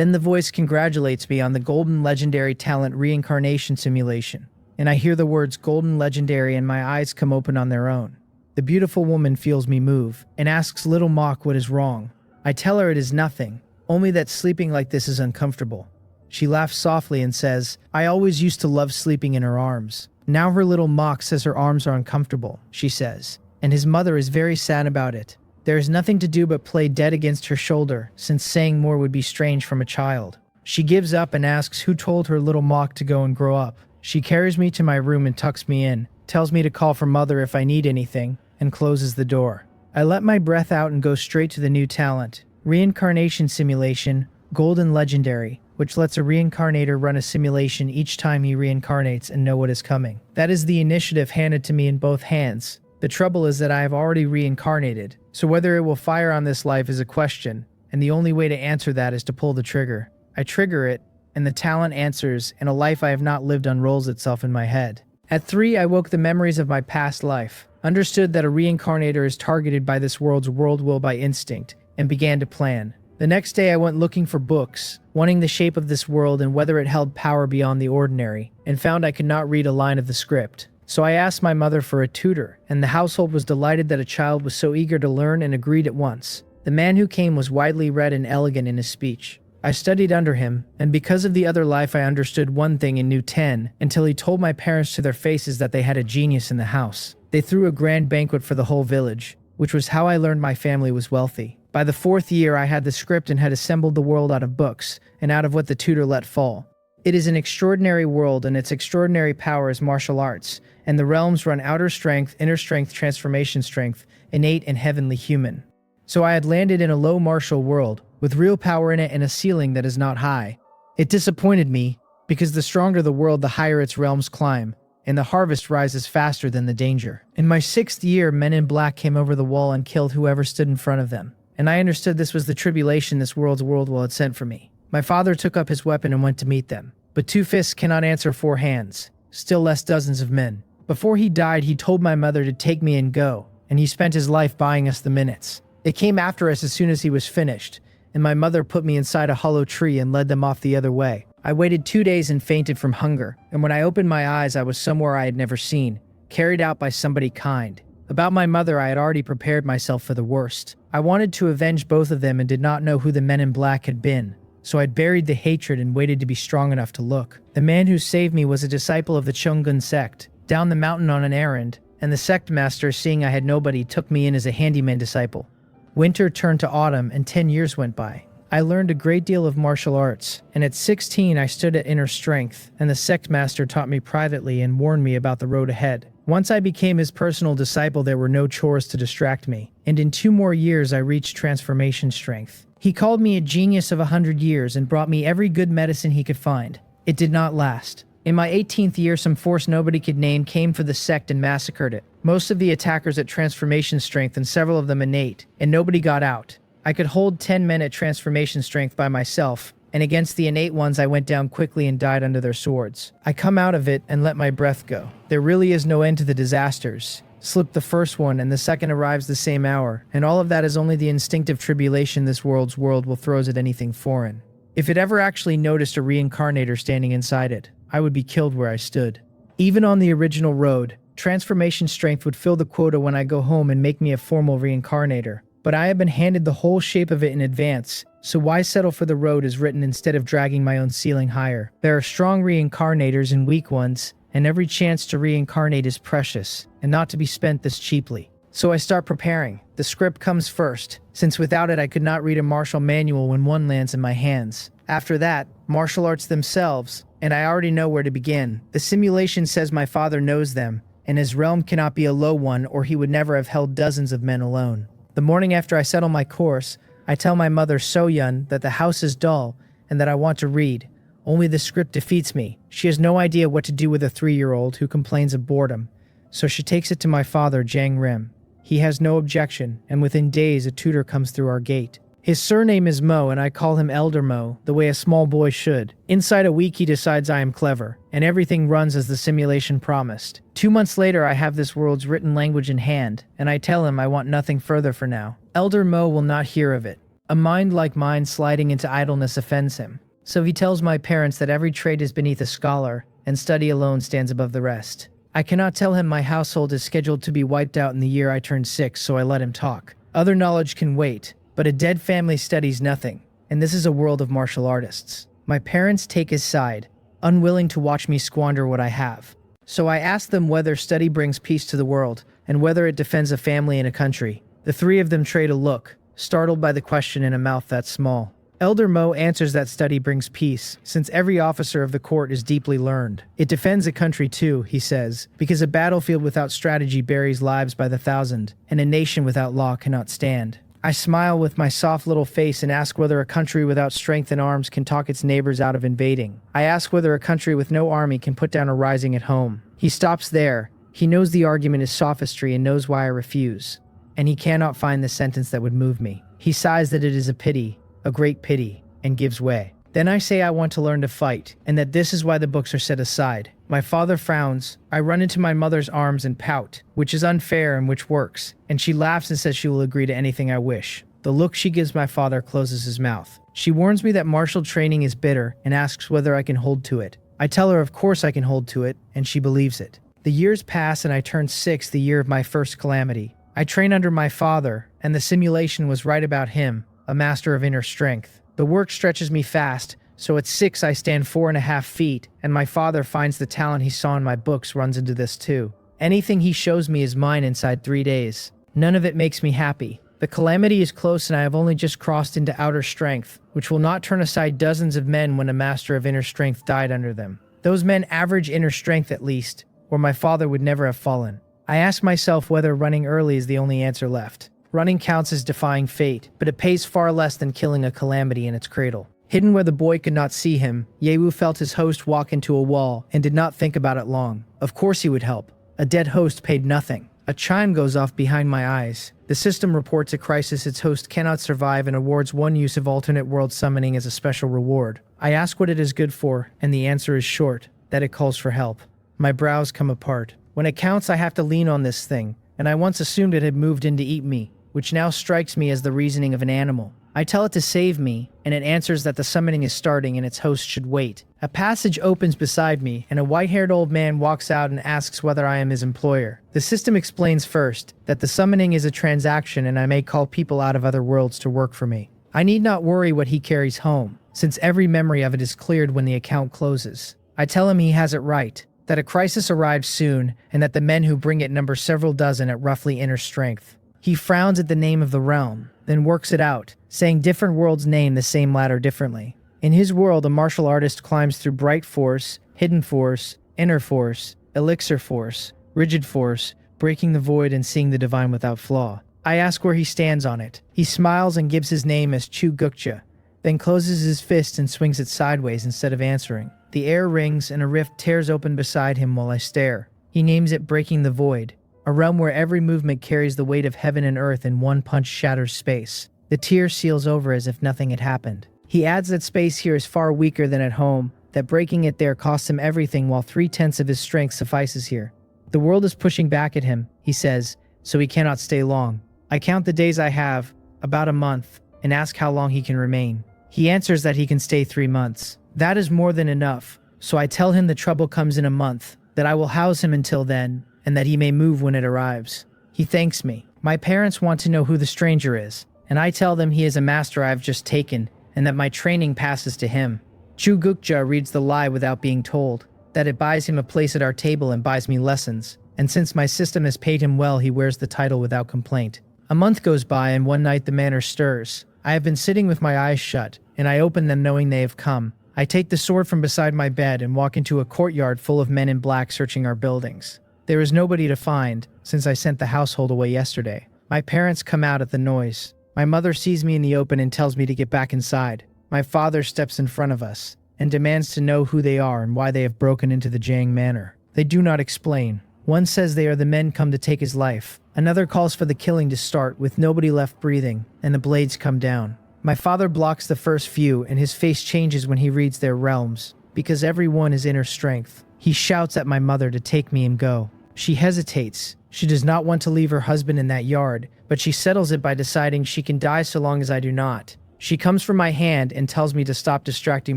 Then the voice congratulates me on the golden legendary talent reincarnation simulation, and I hear the words golden legendary and my eyes come open on their own. The beautiful woman feels me move and asks little Mock what is wrong. I tell her it is nothing, only that sleeping like this is uncomfortable. She laughs softly and says, I always used to love sleeping in her arms. Now her little Mock says her arms are uncomfortable, she says, and his mother is very sad about it. There is nothing to do but play dead against her shoulder, since saying more would be strange from a child. She gives up and asks who told her little Mock to go and grow up. She carries me to my room and tucks me in, tells me to call for mother if I need anything, and closes the door. I let my breath out and go straight to the new talent, reincarnation simulation, golden legendary, which lets a reincarnator run a simulation each time he reincarnates and know what is coming. That is the initiative handed to me in both hands. The trouble is that I have already reincarnated, so whether it will fire on this life is a question, and the only way to answer that is to pull the trigger. I trigger it, and the talent answers, and a life I have not lived unrolls itself in my head. At 3, I woke the memories of my past life, understood that a reincarnator is targeted by this world's world will by instinct, and began to plan. The next day I went looking for books, wanting the shape of this world and whether it held power beyond the ordinary, and found I could not read a line of the script. So I asked my mother for a tutor, and the household was delighted that a child was so eager to learn and agreed at once. The man who came was widely read and elegant in his speech. I studied under him, and because of the other life I understood one thing and knew 10, until he told my parents to their faces that they had a genius in the house. They threw a grand banquet for the whole village, which was how I learned my family was wealthy. By the 4th year I had the script and had assembled the world out of books, and out of what the tutor let fall. It is an extraordinary world, and its extraordinary power is martial arts, and the realms run outer strength, inner strength, transformation strength, innate and heavenly human. So I had landed in a low martial world, with real power in it and a ceiling that is not high. It disappointed me, because the stronger the world the higher its realms climb, and the harvest rises faster than the danger. In my 6th year, men in black came over the wall and killed whoever stood in front of them, and I understood this was the tribulation this world's world will had sent for me. My father took up his weapon and went to meet them, but 2 fists cannot answer 4 hands, still less dozens of men. Before he died, he told my mother to take me and go, and he spent his life buying us the minutes. They came after us as soon as he was finished, and my mother put me inside a hollow tree and led them off the other way. I waited 2 days and fainted from hunger, and when I opened my eyes I was somewhere I had never seen, carried out by somebody kind. About my mother I had already prepared myself for the worst. I wanted to avenge both of them and did not know who the men in black had been, so I buried the hatred and waited to be strong enough to look. The man who saved me was a disciple of the Chungun sect, down the mountain on an errand, and the sect master, seeing I had nobody, took me in as a handyman disciple. Winter turned to autumn and 10 years went by. I learned a great deal of martial arts, and at 16 I stood at inner strength, and the sect master taught me privately and warned me about the road ahead. Once I became his personal disciple, there were no chores to distract me, and in 2 more years I reached transformation strength. He called me a genius of 100 years and brought me every good medicine he could find. It did not last. In my 18th year, some force nobody could name came for the sect and massacred it. Most of the attackers at transformation strength and several of them innate, and nobody got out. I could hold 10 men at transformation strength by myself, and against the innate ones I went down quickly and died under their swords. I come out of it and let my breath go. There really is no end to the disasters. Slip the first one and the second arrives the same hour, and all of that is only the instinctive tribulation this world's world will throws at anything foreign. If it ever actually noticed a reincarnator standing inside it, I would be killed where I stood. Even on the original road, transformation strength would fill the quota when I go home and make me a formal reincarnator. But I have been handed the whole shape of it in advance, so why settle for the road is written instead of dragging my own ceiling higher? There are strong reincarnators and weak ones, and every chance to reincarnate is precious, and not to be spent this cheaply. So I start preparing. The script comes first, since without it I could not read a martial manual when one lands in my hands. After that, martial arts themselves, and I already know where to begin. The simulation says my father knows them, and his realm cannot be a low one or he would never have held dozens of men alone. The morning after I settle my course, I tell my mother So-yun that the house is dull and that I want to read. Only the script defeats me. She has no idea what to do with a 3-year-old who complains of boredom, so she takes it to my father, Jang Rim. He has no objection, and within days a tutor comes through our gate. His surname is Mo, and I call him Elder Mo, the way a small boy should. Inside a week he decides I am clever, and everything runs as the simulation promised. 2 months later I have this world's written language in hand, and I tell him I want nothing further for now. Elder Mo will not hear of it. A mind like mine sliding into idleness offends him. So he tells my parents that every trade is beneath a scholar, and study alone stands above the rest. I cannot tell him my household is scheduled to be wiped out in the year I turn 6, so I let him talk. Other knowledge can wait, but a dead family studies nothing, and this is a world of martial artists. My parents take his side, unwilling to watch me squander what I have. So I ask them whether study brings peace to the world, and whether it defends a family and a country. The three of them trade a look, startled by the question in a mouth that small. Elder Mo answers that study brings peace, since every officer of the court is deeply learned. It defends a country too, he says, because a battlefield without strategy buries lives by the thousand, and a nation without law cannot stand. I smile with my soft little face and ask whether a country without strength and arms can talk its neighbors out of invading. I ask whether a country with no army can put down a rising at home. He stops there. He knows the argument is sophistry and knows why I refuse. And he cannot find the sentence that would move me. He sighs that it is a pity, a great pity, and gives way. Then I say I want to learn to fight, and that this is why the books are set aside. My father frowns. I run into my mother's arms and pout, which is unfair and which works, and she laughs and says she will agree to anything I wish. The look she gives my father closes his mouth. She warns me that martial training is bitter and asks whether I can hold to it. I tell her of course I can hold to it, and she believes it. The years pass and I turn 6, the year of my first calamity. I train under my father, and the simulation was right about him, a master of inner strength. The work stretches me fast, so at 6 I stand 4.5 feet, and my father finds the talent he saw in my books runs into this too. Anything he shows me is mine inside 3 days. None of it makes me happy. The calamity is close and I have only just crossed into outer strength, which will not turn aside dozens of men when a master of inner strength died under them. Those men average inner strength at least, or my father would never have fallen. I ask myself whether running early is the only answer left. Running counts as defying fate, but it pays far less than killing a calamity in its cradle. Hidden where the boy could not see him, Yewu felt his host walk into a wall and did not think about it long. Of course he would help. A dead host paid nothing. A chime goes off behind my eyes. The system reports a crisis its host cannot survive and awards 1 use of alternate world summoning as a special reward. I ask what it is good for, and the answer is short, that it calls for help. My brows come apart. When it counts, I have to lean on this thing, and I once assumed it had moved in to eat me, which now strikes me as the reasoning of an animal. I tell it to save me, and it answers that the summoning is starting and its host should wait. A passage opens beside me, and a white-haired old man walks out and asks whether I am his employer. The system explains first that the summoning is a transaction and I may call people out of other worlds to work for me. I need not worry what he carries home, since every memory of it is cleared when the account closes. I tell him he has it right, that a crisis arrives soon, and that the men who bring it number several dozen at roughly inner strength. He frowns at the name of the realm, then works it out, saying different worlds name the same ladder differently. In his world, a martial artist climbs through bright force, hidden force, inner force, elixir force, rigid force, breaking the void and seeing the divine without flaw. I ask where he stands on it. He smiles and gives his name as Chu Gukcha, then closes his fist and swings it sideways instead of answering. The air rings and a rift tears open beside him while I stare. He names it Breaking the Void, a realm where every movement carries the weight of heaven and earth and one punch shatters space. The tear seals over as if nothing had happened. He adds that space here is far weaker than at home, that breaking it there costs him everything while 3/10 of his strength suffices here. The world is pushing back at him, he says, so he cannot stay long. I count the days I have, about a month, and ask how long he can remain. He answers that he can stay 3 months. That is more than enough, so I tell him the trouble comes in a month, that I will house him until then, and that he may move when it arrives. He thanks me. My parents want to know who the stranger is, and I tell them he is a master I have just taken, and that my training passes to him. Chu Gukja reads the lie without being told, that it buys him a place at our table and buys me lessons, and since my system has paid him well, he wears the title without complaint. A month goes by, and one night the manor stirs. I have been sitting with my eyes shut, and I open them knowing they have come. I take the sword from beside my bed and walk into a courtyard full of men in black searching our buildings. There is nobody to find, since I sent the household away yesterday. My parents come out at the noise. My mother sees me in the open and tells me to get back inside. My father steps in front of us and demands to know who they are and why they have broken into the Jiang Manor. They do not explain. One says they are the men come to take his life. Another calls for the killing to start with nobody left breathing, and the blades come down. My father blocks the first few, and his face changes when he reads their realms, because every one is inner strength. He shouts at my mother to take me and go. She hesitates. She does not want to leave her husband in that yard, but she settles it by deciding she can die so long as I do not. She comes for my hand and tells me to stop distracting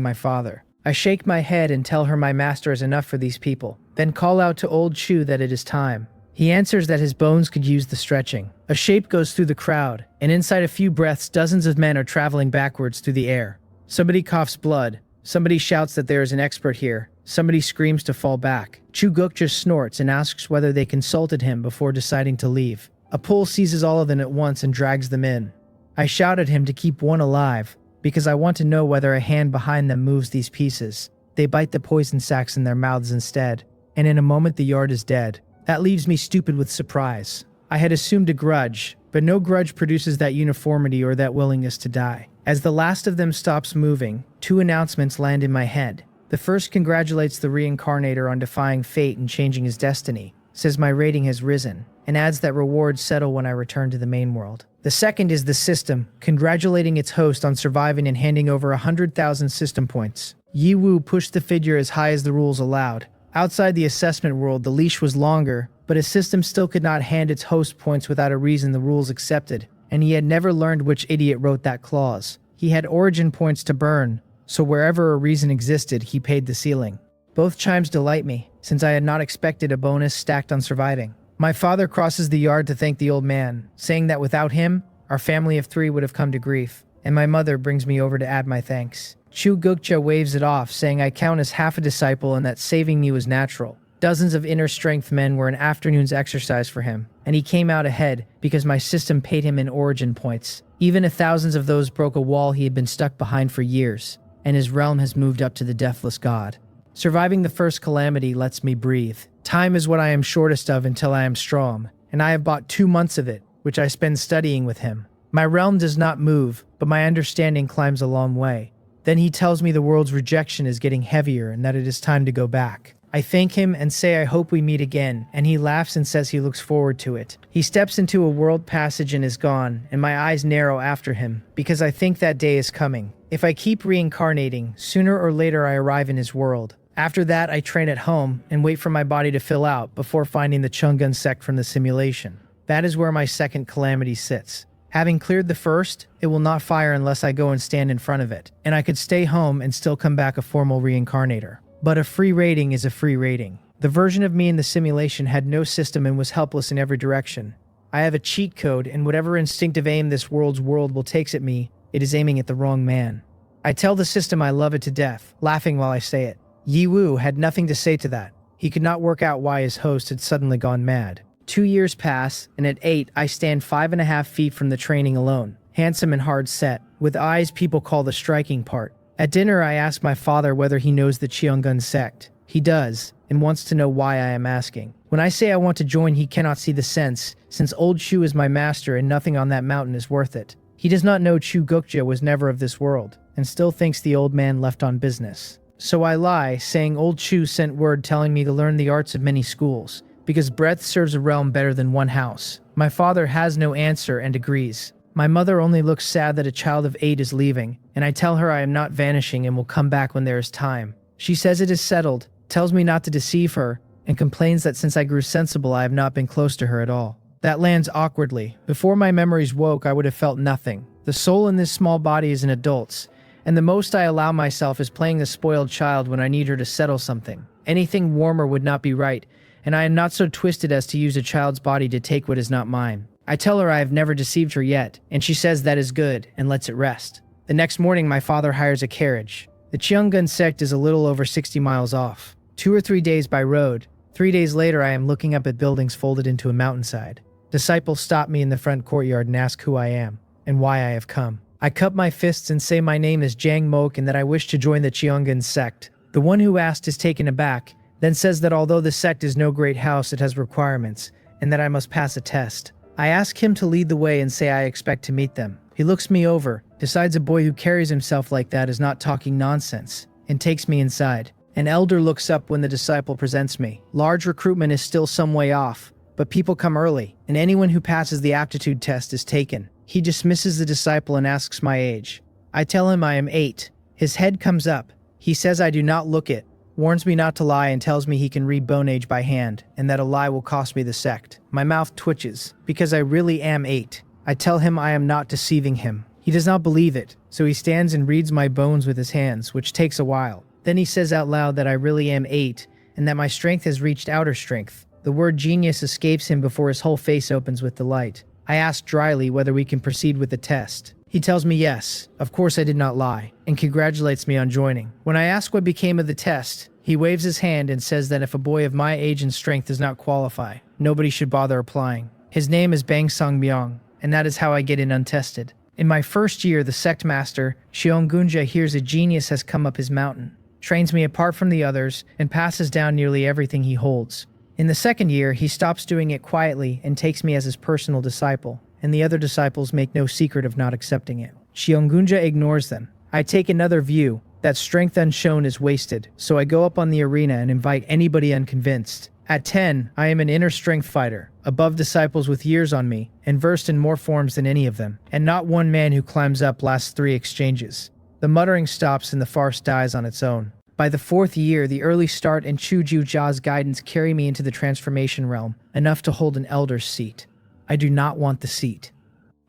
my father. I shake my head and tell her my master is enough for these people, then call out to old Chu that it is time. He answers that his bones could use the stretching. A shape goes through the crowd, and inside a few breaths dozens of men are traveling backwards through the air. Somebody coughs blood. Somebody shouts that there is an expert here. Somebody screams to fall back. Chu Gukja snorts and asks whether they consulted him before deciding to leave. A pull seizes all of them at once and drags them in. I shout at him to keep one alive, because I want to know whether a hand behind them moves these pieces. They bite the poison sacs in their mouths instead, and in a moment the yard is dead. That leaves me stupid with surprise. I had assumed a grudge, but no grudge produces that uniformity or that willingness to die. As the last of them stops moving, two announcements land in my head. The first congratulates the reincarnator on defying fate and changing his destiny, says my rating has risen, and adds that rewards settle when I return to the main world. The second is the system, congratulating its host on surviving and handing over 100,000 system points. Yi Wu pushed the figure as high as the rules allowed. Outside the assessment world, the leash was longer, but his system still could not hand its host points without a reason the rules accepted, and he had never learned which idiot wrote that clause. He had origin points to burn, so wherever a reason existed, he paid the ceiling. Both chimes delight me, since I had not expected a bonus stacked on surviving. My father crosses the yard to thank the old man, saying that without him, our family of 3 would have come to grief, and my mother brings me over to add my thanks. Chu Gukja waves it off, saying I count as half a disciple and that saving me was natural. Dozens of inner strength men were an afternoon's exercise for him, and he came out ahead because my system paid him in origin points. Even if thousands of those broke a wall he had been stuck behind for years, and his realm has moved up to the deathless god. Surviving the first calamity lets me breathe. Time is what I am shortest of until I am strong, and I have bought 2 months of it, which I spend studying with him. My realm does not move, but my understanding climbs a long way. Then he tells me the world's rejection is getting heavier and that it is time to go back. I thank him and say I hope we meet again, and he laughs and says he looks forward to it. He steps into a world passage and is gone, and my eyes narrow after him, because I think that day is coming. If I keep reincarnating, sooner or later I arrive in his world. After that, I train at home and wait for my body to fill out before finding the Chungun sect from the simulation. That is where my second calamity sits. Having cleared the first, it will not fire unless I go and stand in front of it, and I could stay home and still come back a formal reincarnator. But a free rating is a free rating. The version of me in the simulation had no system and was helpless in every direction. I have a cheat code, and whatever instinctive aim this world's world will takes at me, it is aiming at the wrong man. I tell the system I love it to death, laughing while I say it. Yi Wu had nothing to say to that. He could not work out why his host had suddenly gone mad. 2 years pass, and at 8, I stand 5.5 feet from the training alone, handsome and hard set, with eyes people call the striking part. At dinner, I ask my father whether he knows the Cheongun sect. He does, and wants to know why I am asking. When I say I want to join, he cannot see the sense, since old Chu is my master and nothing on that mountain is worth it. He does not know Chu Gukja was never of this world, and still thinks the old man left on business. So I lie, saying old Chu sent word telling me to learn the arts of many schools, because breadth serves a realm better than one house. My father has no answer and agrees. My mother only looks sad that a child of 8 is leaving, and I tell her I am not vanishing and will come back when there is time. She says it is settled, tells me not to deceive her, and complains that since I grew sensible I have not been close to her at all. That lands awkwardly. Before my memories woke, I would have felt nothing. The soul in this small body is an adult's, and the most I allow myself is playing the spoiled child when I need her to settle something. Anything warmer would not be right, and I am not so twisted as to use a child's body to take what is not mine. I tell her I have never deceived her yet, and she says that is good, and lets it rest. The next morning, my father hires a carriage. The Cheongun sect is a little over 60 miles off. 2 or 3 days by road. 3 days later, I am looking up at buildings folded into a mountainside. Disciples stop me in the front courtyard and ask who I am, and why I have come. I cup my fists and say my name is Jang Mok and that I wish to join the Cheongun sect. The one who asked is taken aback, then says that although the sect is no great house, it has requirements, and that I must pass a test. I ask him to lead the way and say I expect to meet them. He looks me over, decides a boy who carries himself like that is not talking nonsense, and takes me inside. An elder looks up when the disciple presents me. Large recruitment is still some way off, but people come early, and anyone who passes the aptitude test is taken. He dismisses the disciple and asks my age. I tell him I am 8. His head comes up. He says I do not look it, warns me not to lie and tells me he can read bone age by hand, and that a lie will cost me the sect. My mouth twitches, because I really am 8. I tell him I am not deceiving him. He does not believe it, so he stands and reads my bones with his hands, which takes a while. Then he says out loud that I really am 8, and that my strength has reached outer strength. The word genius escapes him before his whole face opens with delight. I ask dryly whether we can proceed with the test. He tells me yes, of course I did not lie, and congratulates me on joining. When I ask what became of the test, he waves his hand and says that if a boy of my age and strength does not qualify, nobody should bother applying. His name is Bang Sung Myung, and that is how I get in untested. In my first year, the sect master, Gunja, hears a genius has come up his mountain, trains me apart from the others, and passes down nearly everything he holds. In the second year, he stops doing it quietly and takes me as his personal disciple, and the other disciples make no secret of not accepting it. Gunja ignores them. I take another view, that strength unshown is wasted, so I go up on the arena and invite anybody unconvinced. At 10, I am an inner strength fighter, above disciples with years on me, and versed in more forms than any of them, and not one man who climbs up lasts 3 exchanges. The muttering stops and the farce dies on its own. By the 4th year, the early start and Chuju Ja's guidance carry me into the transformation realm, enough to hold an elder's seat. I do not want the seat.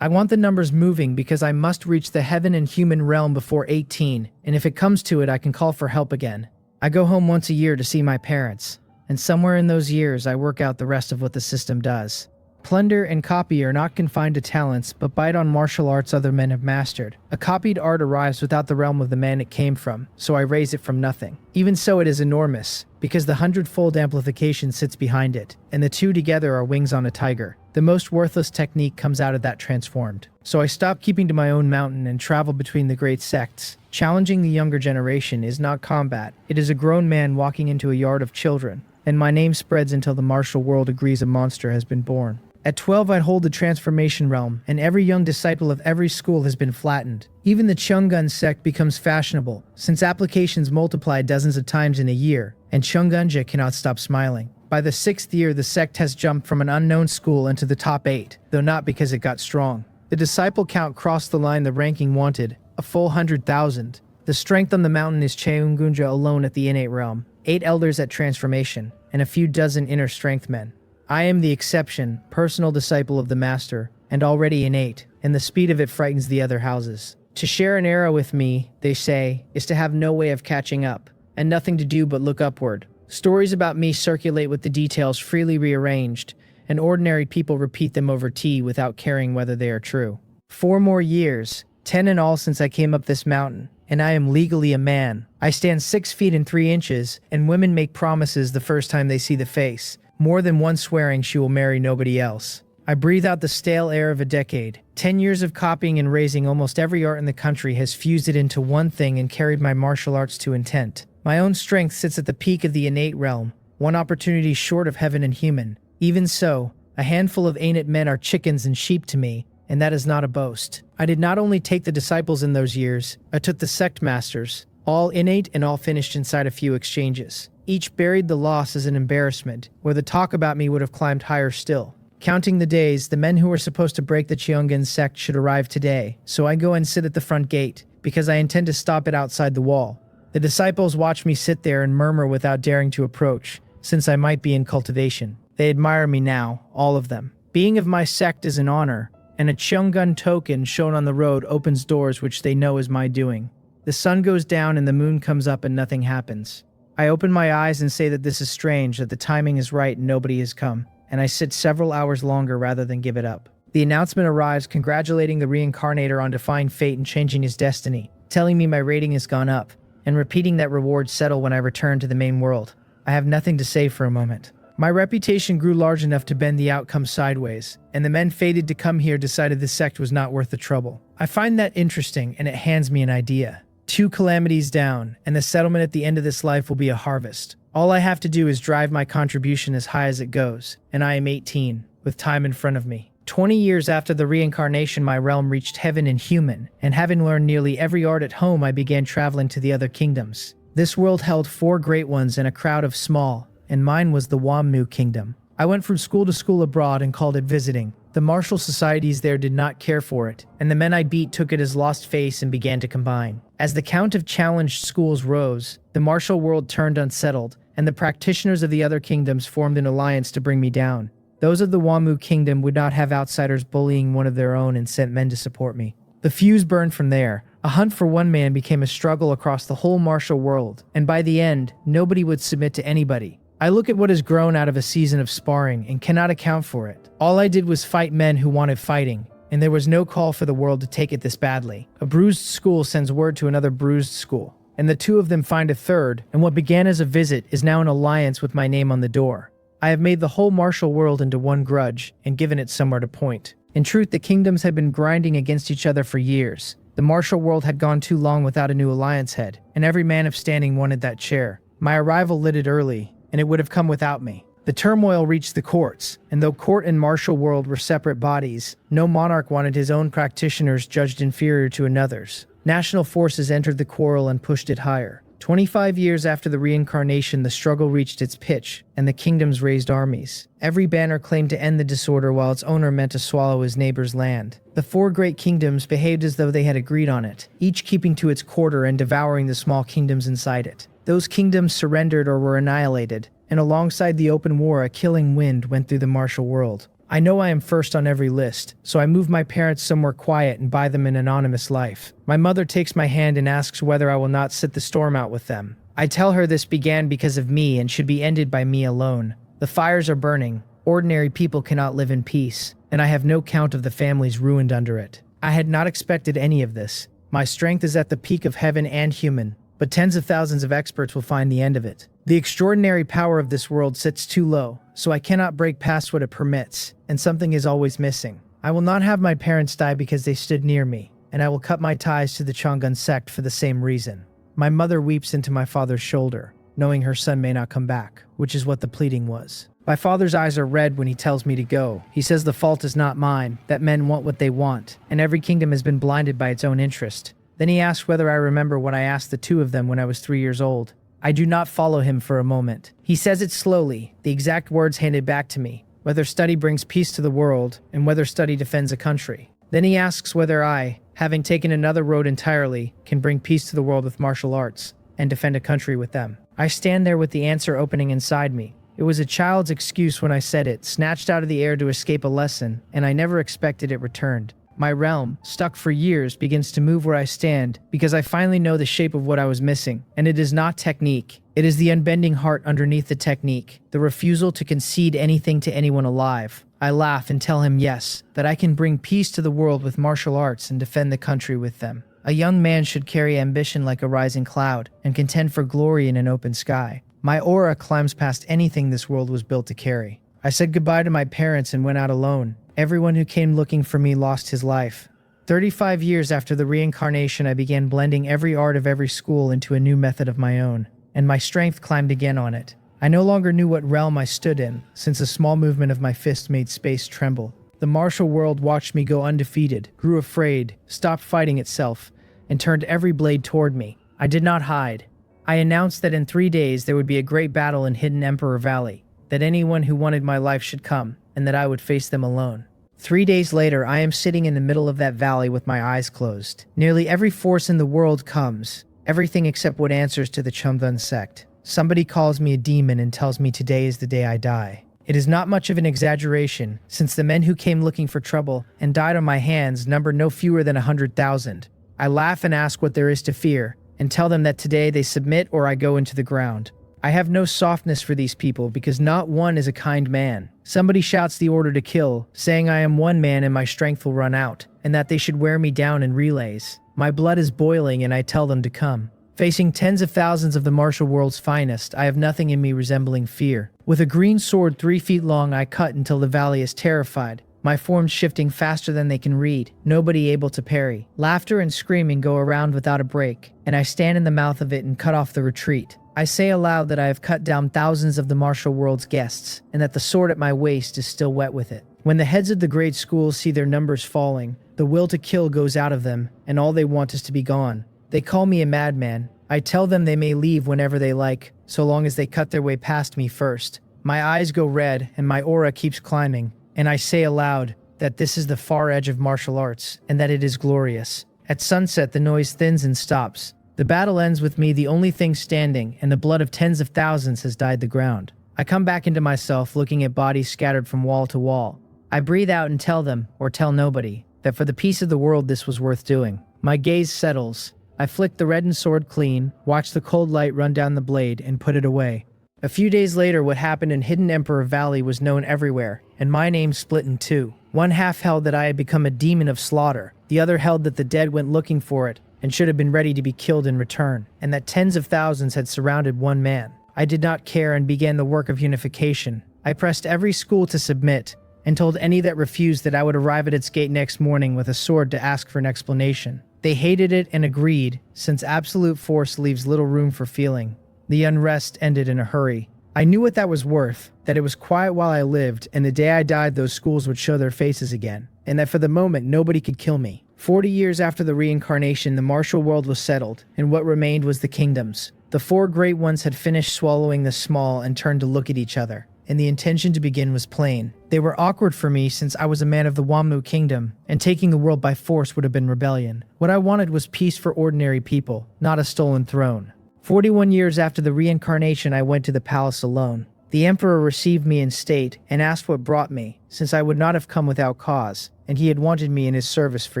I want the numbers moving because I must reach the heaven and human realm before 18, and if it comes to it, I can call for help again. I go home once a year to see my parents, and somewhere in those years I work out the rest of what the system does. Plunder and copy are not confined to talents, but bite on martial arts other men have mastered. A copied art arrives without the realm of the man it came from, so I raise it from nothing. Even so, it is enormous, because the 100-fold amplification sits behind it, and the two together are wings on a tiger. The most worthless technique comes out of that transformed. So I stop keeping to my own mountain and travel between the great sects. Challenging the younger generation is not combat. It is a grown man walking into a yard of children, and my name spreads until the martial world agrees a monster has been born. At 12, I hold the transformation realm, and every young disciple of every school has been flattened. Even the Chunggun sect becomes fashionable, since applications multiply dozens of times in a year, and Chungunja cannot stop smiling. By the 6th year, the sect has jumped from an unknown school into the top 8, though not because it got strong. The disciple count crossed the line the ranking wanted, a full 100,000. The strength on the mountain is Cheungunja alone at the innate realm, 8 elders at transformation, and a few dozen inner strength men. I am the exception, personal disciple of the master, and already innate, and the speed of it frightens the other houses. To share an era with me, they say, is to have no way of catching up, and nothing to do but look upward. Stories about me circulate with the details freely rearranged, and ordinary people repeat them over tea without caring whether they are true. 4 more years, 10 in all since I came up this mountain, and I am legally a man. I stand 6 feet and 3 inches, and women make promises the first time they see the face, more than one swearing she will marry nobody else. I breathe out the stale air of a decade. 10 years of copying and raising almost every art in the country has fused it into one thing and carried my martial arts to intent. My own strength sits at the peak of the innate realm, one opportunity short of heaven and human. Even so, a handful of ain't men are chickens and sheep to me, and that is not a boast. I did not only take the disciples in those years, I took the sect masters, all innate and all finished inside a few exchanges. Each buried the loss as an embarrassment, where the talk about me would have climbed higher still. Counting the days, the men who were supposed to break the Cheongan sect should arrive today, so I go and sit at the front gate, because I intend to stop it outside the wall. The disciples watch me sit there and murmur without daring to approach, since I might be in cultivation. They admire me now, all of them. Being of my sect is an honor, and a Cheongan token shown on the road opens doors which they know is my doing. The sun goes down and the moon comes up and nothing happens. I open my eyes and say that this is strange, that the timing is right and nobody has come, and I sit several hours longer rather than give it up. The announcement arrives congratulating the reincarnator on defying fate and changing his destiny, telling me my rating has gone up, and repeating that rewards settle when I return to the main world. I have nothing to say for a moment. My reputation grew large enough to bend the outcome sideways, and the men fated to come here decided the sect was not worth the trouble. I find that interesting, and it hands me an idea. 2 calamities down, and the settlement at the end of this life will be a harvest. All I have to do is drive my contribution as high as it goes, and I am 18, with time in front of me. 20 years after the reincarnation, my realm reached heaven and human, and having learned nearly every art at home, I began traveling to the other kingdoms. This world held 4 great ones and a crowd of small, and mine was the Wammu kingdom. I went from school to school abroad and called it visiting. The martial societies there did not care for it, and the men I beat took it as lost face and began to combine. As the count of challenged schools rose, the martial world turned unsettled, and the practitioners of the other kingdoms formed an alliance to bring me down. Those of the Wammu kingdom would not have outsiders bullying one of their own and sent men to support me. The fuse burned from there. A hunt for one man became a struggle across the whole martial world, and by the end, nobody would submit to anybody. I look at what has grown out of a season of sparring and cannot account for it. All I did was fight men who wanted fighting, and there was no call for the world to take it this badly. A bruised school sends word to another bruised school, and the two of them find a third, and what began as a visit is now an alliance with my name on the door. I have made the whole martial world into one grudge and given it somewhere to point. In truth, the kingdoms had been grinding against each other for years. The martial world had gone too long without a new alliance head, and every man of standing wanted that chair. My arrival lit it early, and it would have come without me. The turmoil reached the courts, and though court and martial world were separate bodies, no monarch wanted his own practitioners judged inferior to another's. National forces entered the quarrel and pushed it higher. 25 years after the reincarnation, the struggle reached its pitch, and the kingdoms raised armies. Every banner claimed to end the disorder while its owner meant to swallow his neighbor's land. The four great kingdoms behaved as though they had agreed on it, each keeping to its quarter and devouring the small kingdoms inside it. Those kingdoms surrendered or were annihilated, and alongside the open war, a killing wind went through the martial world. I know I am first on every list, so I move my parents somewhere quiet and buy them an anonymous life. My mother takes my hand and asks whether I will not sit the storm out with them. I tell her this began because of me and should be ended by me alone. The fires are burning. Ordinary people cannot live in peace, and I have no count of the families ruined under it. I had not expected any of this. My strength is at the peak of heaven and human, but tens of thousands of experts will find the end of it. The extraordinary power of this world sits too low, so I cannot break past what it permits, and something is always missing. I will not have my parents die because they stood near me, and I will cut my ties to the Chang'an sect for the same reason. My mother weeps into my father's shoulder, knowing her son may not come back, which is what the pleading was. My father's eyes are red when he tells me to go. He says the fault is not mine, that men want what they want, and every kingdom has been blinded by its own interest. Then he asks whether I remember what I asked the two of them when I was 3 years old. I do not follow him for a moment. He says it slowly, the exact words handed back to me, whether study brings peace to the world, and whether study defends a country. Then he asks whether I, having taken another road entirely, can bring peace to the world with martial arts, and defend a country with them. I stand there with the answer opening inside me. It was a child's excuse when I said it, snatched out of the air to escape a lesson, and I never expected it returned. My realm, stuck for years, begins to move where I stand because I finally know the shape of what I was missing. And it is not technique. It is the unbending heart underneath the technique, the refusal to concede anything to anyone alive. I laugh and tell him yes, that I can bring peace to the world with martial arts and defend the country with them. A young man should carry ambition like a rising cloud and contend for glory in an open sky. My aura climbs past anything this world was built to carry. I said goodbye to my parents and went out alone. Everyone who came looking for me lost his life. 35 years after the reincarnation, I began blending every art of every school into a new method of my own, and my strength climbed again on it. I no longer knew what realm I stood in, since a small movement of my fist made space tremble. The martial world watched me go undefeated, grew afraid, stopped fighting itself, and turned every blade toward me. I did not hide. I announced that in 3 days there would be a great battle in Hidden Emperor Valley, that anyone who wanted my life should come, and that I would face them alone. 3 days later, I am sitting in the middle of that valley with my eyes closed. Nearly every force in the world comes, everything except what answers to the Chang'an sect. Somebody calls me a demon and tells me today is the day I die. It is not much of an exaggeration, since the men who came looking for trouble and died on my hands number no fewer than 100,000. I laugh and ask what there is to fear, and tell them that today they submit or I go into the ground. I have no softness for these people because not one is a kind man. Somebody shouts the order to kill, saying I am one man and my strength will run out, and that they should wear me down in relays. My blood is boiling and I tell them to come. Facing tens of thousands of the martial world's finest, I have nothing in me resembling fear. With a green sword 3 feet long, I cut until the valley is terrified, my forms shifting faster than they can read, nobody able to parry. Laughter and screaming go around without a break, and I stand in the mouth of it and cut off the retreat. I say aloud that I have cut down thousands of the martial world's guests, and that the sword at my waist is still wet with it. When the heads of the great schools see their numbers falling, the will to kill goes out of them, and all they want is to be gone. They call me a madman. I tell them they may leave whenever they like, so long as they cut their way past me first. My eyes go red, and my aura keeps climbing, and I say aloud that this is the far edge of martial arts, and that it is glorious. At sunset, the noise thins and stops. The battle ends with me the only thing standing, and the blood of tens of thousands has dyed the ground. I come back into myself, looking at bodies scattered from wall to wall. I breathe out and tell them, or tell nobody, that for the peace of the world this was worth doing. My gaze settles. I flick the reddened sword clean, watch the cold light run down the blade, and put it away. A few days later, what happened in Hidden Emperor Valley was known everywhere, and my name split in two. One half held that I had become a demon of slaughter, the other held that the dead went looking for it and should have been ready to be killed in return, and that tens of thousands had surrounded one man. I did not care and began the work of unification. I pressed every school to submit, and told any that refused that I would arrive at its gate next morning with a sword to ask for an explanation. They hated it and agreed, since absolute force leaves little room for feeling. The unrest ended in a hurry. I knew what that was worth, that it was quiet while I lived, and the day I died those schools would show their faces again, and that for the moment nobody could kill me. 40 years after the reincarnation, the martial world was settled, and what remained was the kingdoms. The four great ones had finished swallowing the small and turned to look at each other, and the intention to begin was plain. They were awkward for me since I was a man of the Wammu kingdom, and taking the world by force would have been rebellion. What I wanted was peace for ordinary people, not a stolen throne. 41 years after the reincarnation, I went to the palace alone. The emperor received me in state and asked what brought me, since I would not have come without cause, and he had wanted me in his service for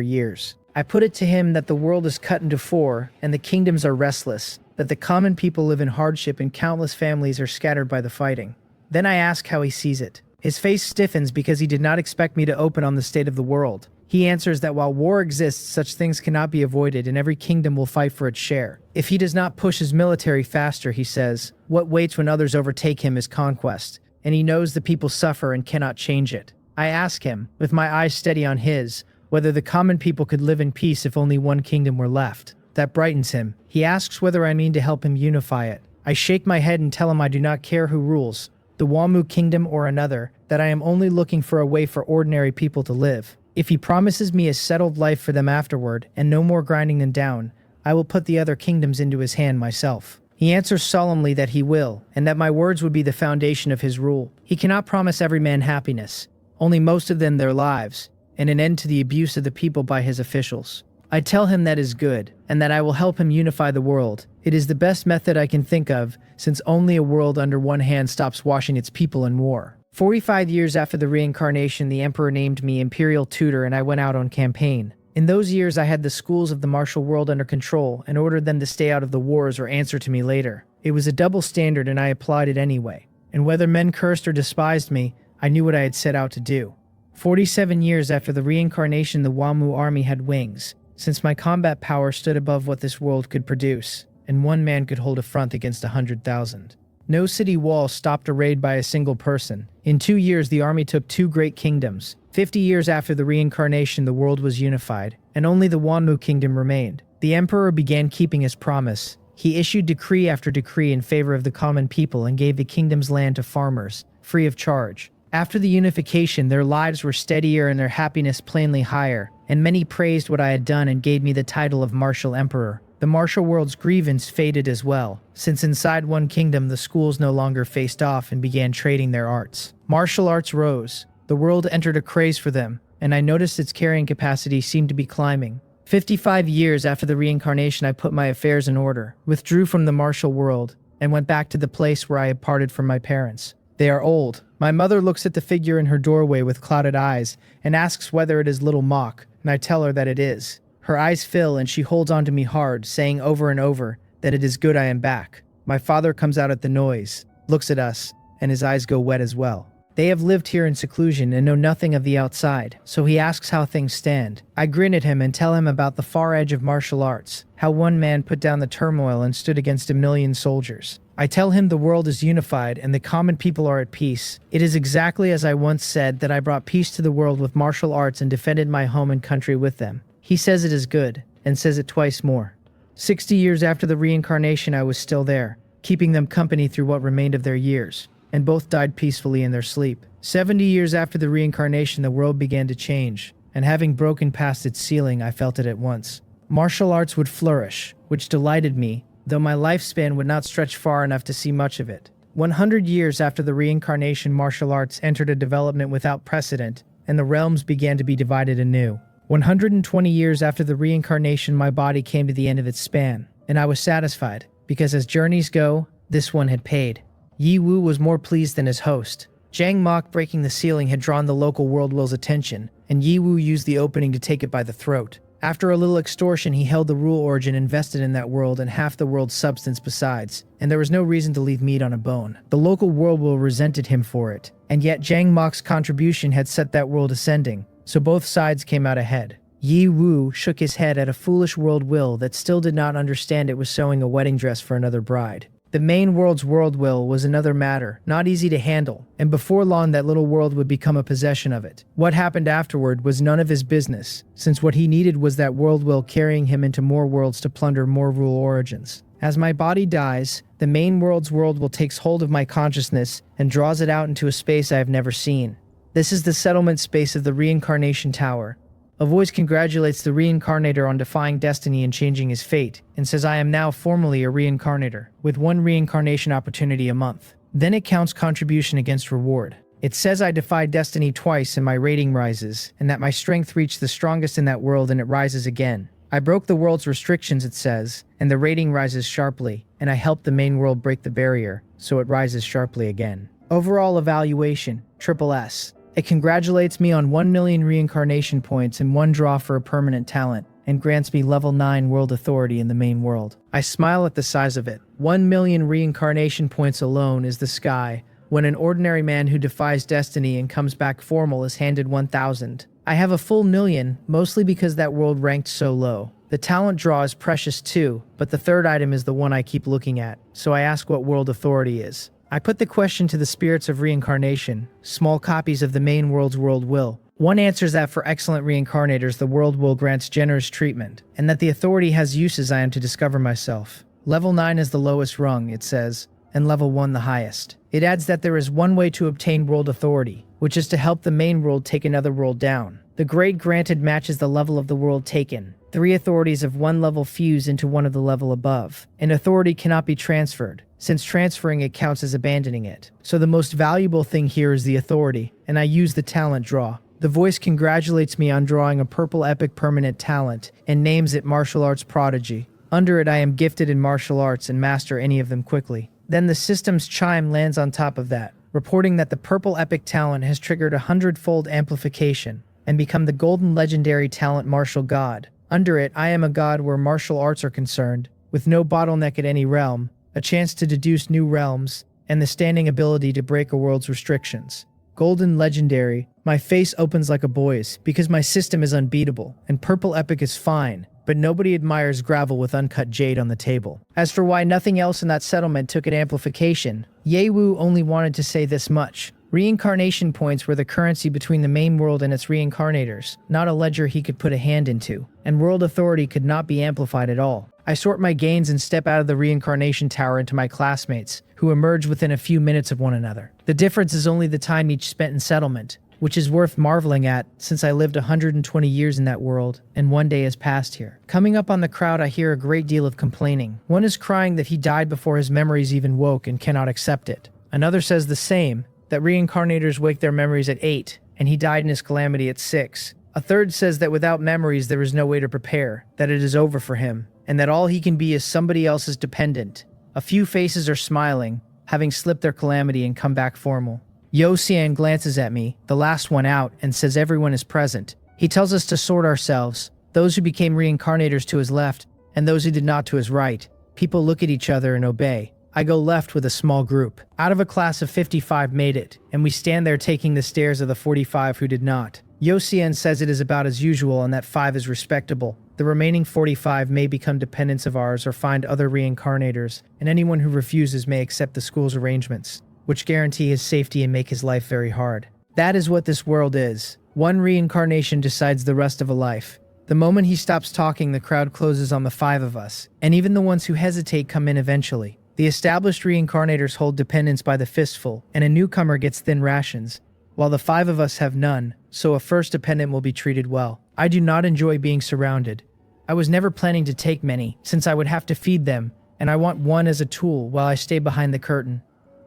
years. I put it to him that the world is cut into four, and the kingdoms are restless, that the common people live in hardship and countless families are scattered by the fighting. Then I ask how he sees it. His face stiffens because he did not expect me to open on the state of the world. He answers that while war exists, such things cannot be avoided and every kingdom will fight for its share. If he does not push his military faster, he says, what waits when others overtake him is conquest, and he knows the people suffer and cannot change it. I ask him, with my eyes steady on his, whether the common people could live in peace if only one kingdom were left. That brightens him. He asks whether I mean to help him unify it. I shake my head and tell him I do not care who rules, the Wammu kingdom or another, that I am only looking for a way for ordinary people to live. If he promises me a settled life for them afterward, and no more grinding them down, I will put the other kingdoms into his hand myself. He answers solemnly that he will, and that my words would be the foundation of his rule. He cannot promise every man happiness, only most of them their lives, and an end to the abuse of the people by his officials. I tell him that is good, and that I will help him unify the world. It is the best method I can think of, since only a world under one hand stops washing its people in war. 45 years after the reincarnation, the emperor named me imperial tutor and I went out on campaign. In those years I had the schools of the martial world under control and ordered them to stay out of the wars or answer to me later. It was a double standard and I applied it anyway. And whether men cursed or despised me, I knew what I had set out to do. 47 years after the reincarnation, the Wammu army had wings, since my combat power stood above what this world could produce, and one man could hold a front against 100,000. No city wall stopped a raid by a single person. In 2 years, the army took 2 great kingdoms. 50 years after the reincarnation, the world was unified, and only the Wammu kingdom remained. The emperor began keeping his promise. He issued decree after decree in favor of the common people and gave the kingdom's land to farmers, free of charge. After the unification, their lives were steadier and their happiness plainly higher, and many praised what I had done and gave me the title of martial emperor. The martial world's grievance faded as well, since inside one kingdom the schools no longer faced off and began trading their arts. Martial arts rose. The world entered a craze for them, and I noticed its carrying capacity seemed to be climbing. 55 years after the reincarnation, I put my affairs in order, withdrew from the martial world, and went back to the place where I had parted from my parents. They are old. My mother looks at the figure in her doorway with clouded eyes and asks whether it is little Mock, and I tell her that it is. Her eyes fill and she holds onto me hard, saying over and over that it is good I am back. My father comes out at the noise, looks at us, and his eyes go wet as well. They have lived here in seclusion and know nothing of the outside, so he asks how things stand. I grin at him and tell him about the far edge of martial arts, how one man put down the turmoil and stood against 1,000,000 soldiers. I tell him the world is unified and the common people are at peace. It is exactly as I once said that I brought peace to the world with martial arts and defended my home and country with them. He says it is good, and says it twice more. 60 years after the reincarnation, I was still there, keeping them company through what remained of their years, and both died peacefully in their sleep. 70 years after the reincarnation, the world began to change, and having broken past its ceiling, I felt it at once. Martial arts would flourish, which delighted me, though my lifespan would not stretch far enough to see much of it. 100 years after the reincarnation, martial arts entered a development without precedent, and the realms began to be divided anew. 120 years after the reincarnation, my body came to the end of its span, and I was satisfied, because as journeys go, this one had paid. Yi Wu was more pleased than his host. Jang Mok breaking the ceiling had drawn the local world will's attention, and Yiwu used the opening to take it by the throat. After a little extortion, he held the rule origin invested in that world and half the world's substance besides, and there was no reason to leave meat on a bone. The local world will resented him for it, and yet Zhang Mok's contribution had set that world ascending, so both sides came out ahead. Yi Wu shook his head at a foolish world will that still did not understand it was sewing a wedding dress for another bride. The main world's world will was another matter, not easy to handle, and before long that little world would become a possession of it. What happened afterward was none of his business, since what he needed was that world will carrying him into more worlds to plunder more rule origins. As my body dies, the main world's world will takes hold of my consciousness and draws it out into a space I have never seen. This is the settlement space of the reincarnation tower. A voice congratulates the reincarnator on defying destiny and changing his fate, and says I am now formally a reincarnator, with one reincarnation opportunity a month. Then it counts contribution against reward. It says I defied destiny twice and my rating rises, and that my strength reached the strongest in that world and it rises again. I broke the world's restrictions, it says, and the rating rises sharply, and I helped the main world break the barrier, so it rises sharply again. Overall evaluation, SSS. It congratulates me on 1 million reincarnation points and 1 draw for a permanent talent, and grants me level 9 world authority in the main world. I smile at the size of it. 1 million reincarnation points alone is the sky, when an ordinary man who defies destiny and comes back formal is handed 1,000. I have a full million, mostly because that world ranked so low. The talent draw is precious too, but the third item is the one I keep looking at, so I ask what world authority is. I put the question to the spirits of reincarnation, small copies of the main world's world will. One answers that for excellent reincarnators the world will grants generous treatment, and that the authority has uses I am to discover myself. Level 9 is the lowest rung, it says, and level 1 the highest. It adds that there is one way to obtain world authority, which is to help the main world take another world down. The grade granted matches the level of the world taken. 3 authorities of one level fuse into one of the level above. An authority cannot be transferred, since transferring it counts as abandoning it. So the most valuable thing here is the authority, and I use the talent draw. The voice congratulates me on drawing a purple epic permanent talent, and names it Martial Arts Prodigy. Under it I am gifted in martial arts and master any of them quickly. Then the system's chime lands on top of that, reporting that the purple epic talent has triggered 100-fold amplification, and become the golden legendary talent Martial God. Under it, I am a god where martial arts are concerned, with no bottleneck at any realm, a chance to deduce new realms, and the standing ability to break a world's restrictions. Golden Legendary, my face opens like a boy's, because my system is unbeatable, and Purple Epic is fine, but nobody admires gravel with uncut jade on the table. As for why nothing else in that settlement took an amplification, Yewu only wanted to say this much. Reincarnation points were the currency between the main world and its reincarnators, not a ledger he could put a hand into, and world authority could not be amplified at all. I sort my gains and step out of the reincarnation tower into my classmates, who emerge within a few minutes of one another. The difference is only the time each spent in settlement, which is worth marveling at since I lived 120 years in that world, and 1 day has passed here. Coming up on the crowd, I hear a great deal of complaining. One is crying that he died before his memories even woke and cannot accept it. Another says the same, that reincarnators wake their memories at 8, and he died in his calamity at 6. A third says that without memories there is no way to prepare, that it is over for him, and that all he can be is somebody else's dependent. A few faces are smiling, having slipped their calamity and come back formal. Yo Xian glances at me, the last one out, and says everyone is present. He tells us to sort ourselves, those who became reincarnators to his left, and those who did not to his right. People look at each other and obey. I go left with a small group. Out of a class of 55 made it, and we stand there taking the stares of the 45 who did not. Yo Xian says it is about as usual and that 5 is respectable. The remaining 45 may become dependents of ours or find other reincarnators, and anyone who refuses may accept the school's arrangements, which guarantee his safety and make his life very hard. That is what this world is. One reincarnation decides the rest of a life. The moment he stops talking, the crowd closes on the 5 of us, and even the ones who hesitate come in eventually. The established reincarnators hold dependence by the fistful, and a newcomer gets thin rations, while the 5 of us have none, so a first dependent will be treated well. I do not enjoy being surrounded. I was never planning to take many, since I would have to feed them, and I want one as a tool while I stay behind the curtain.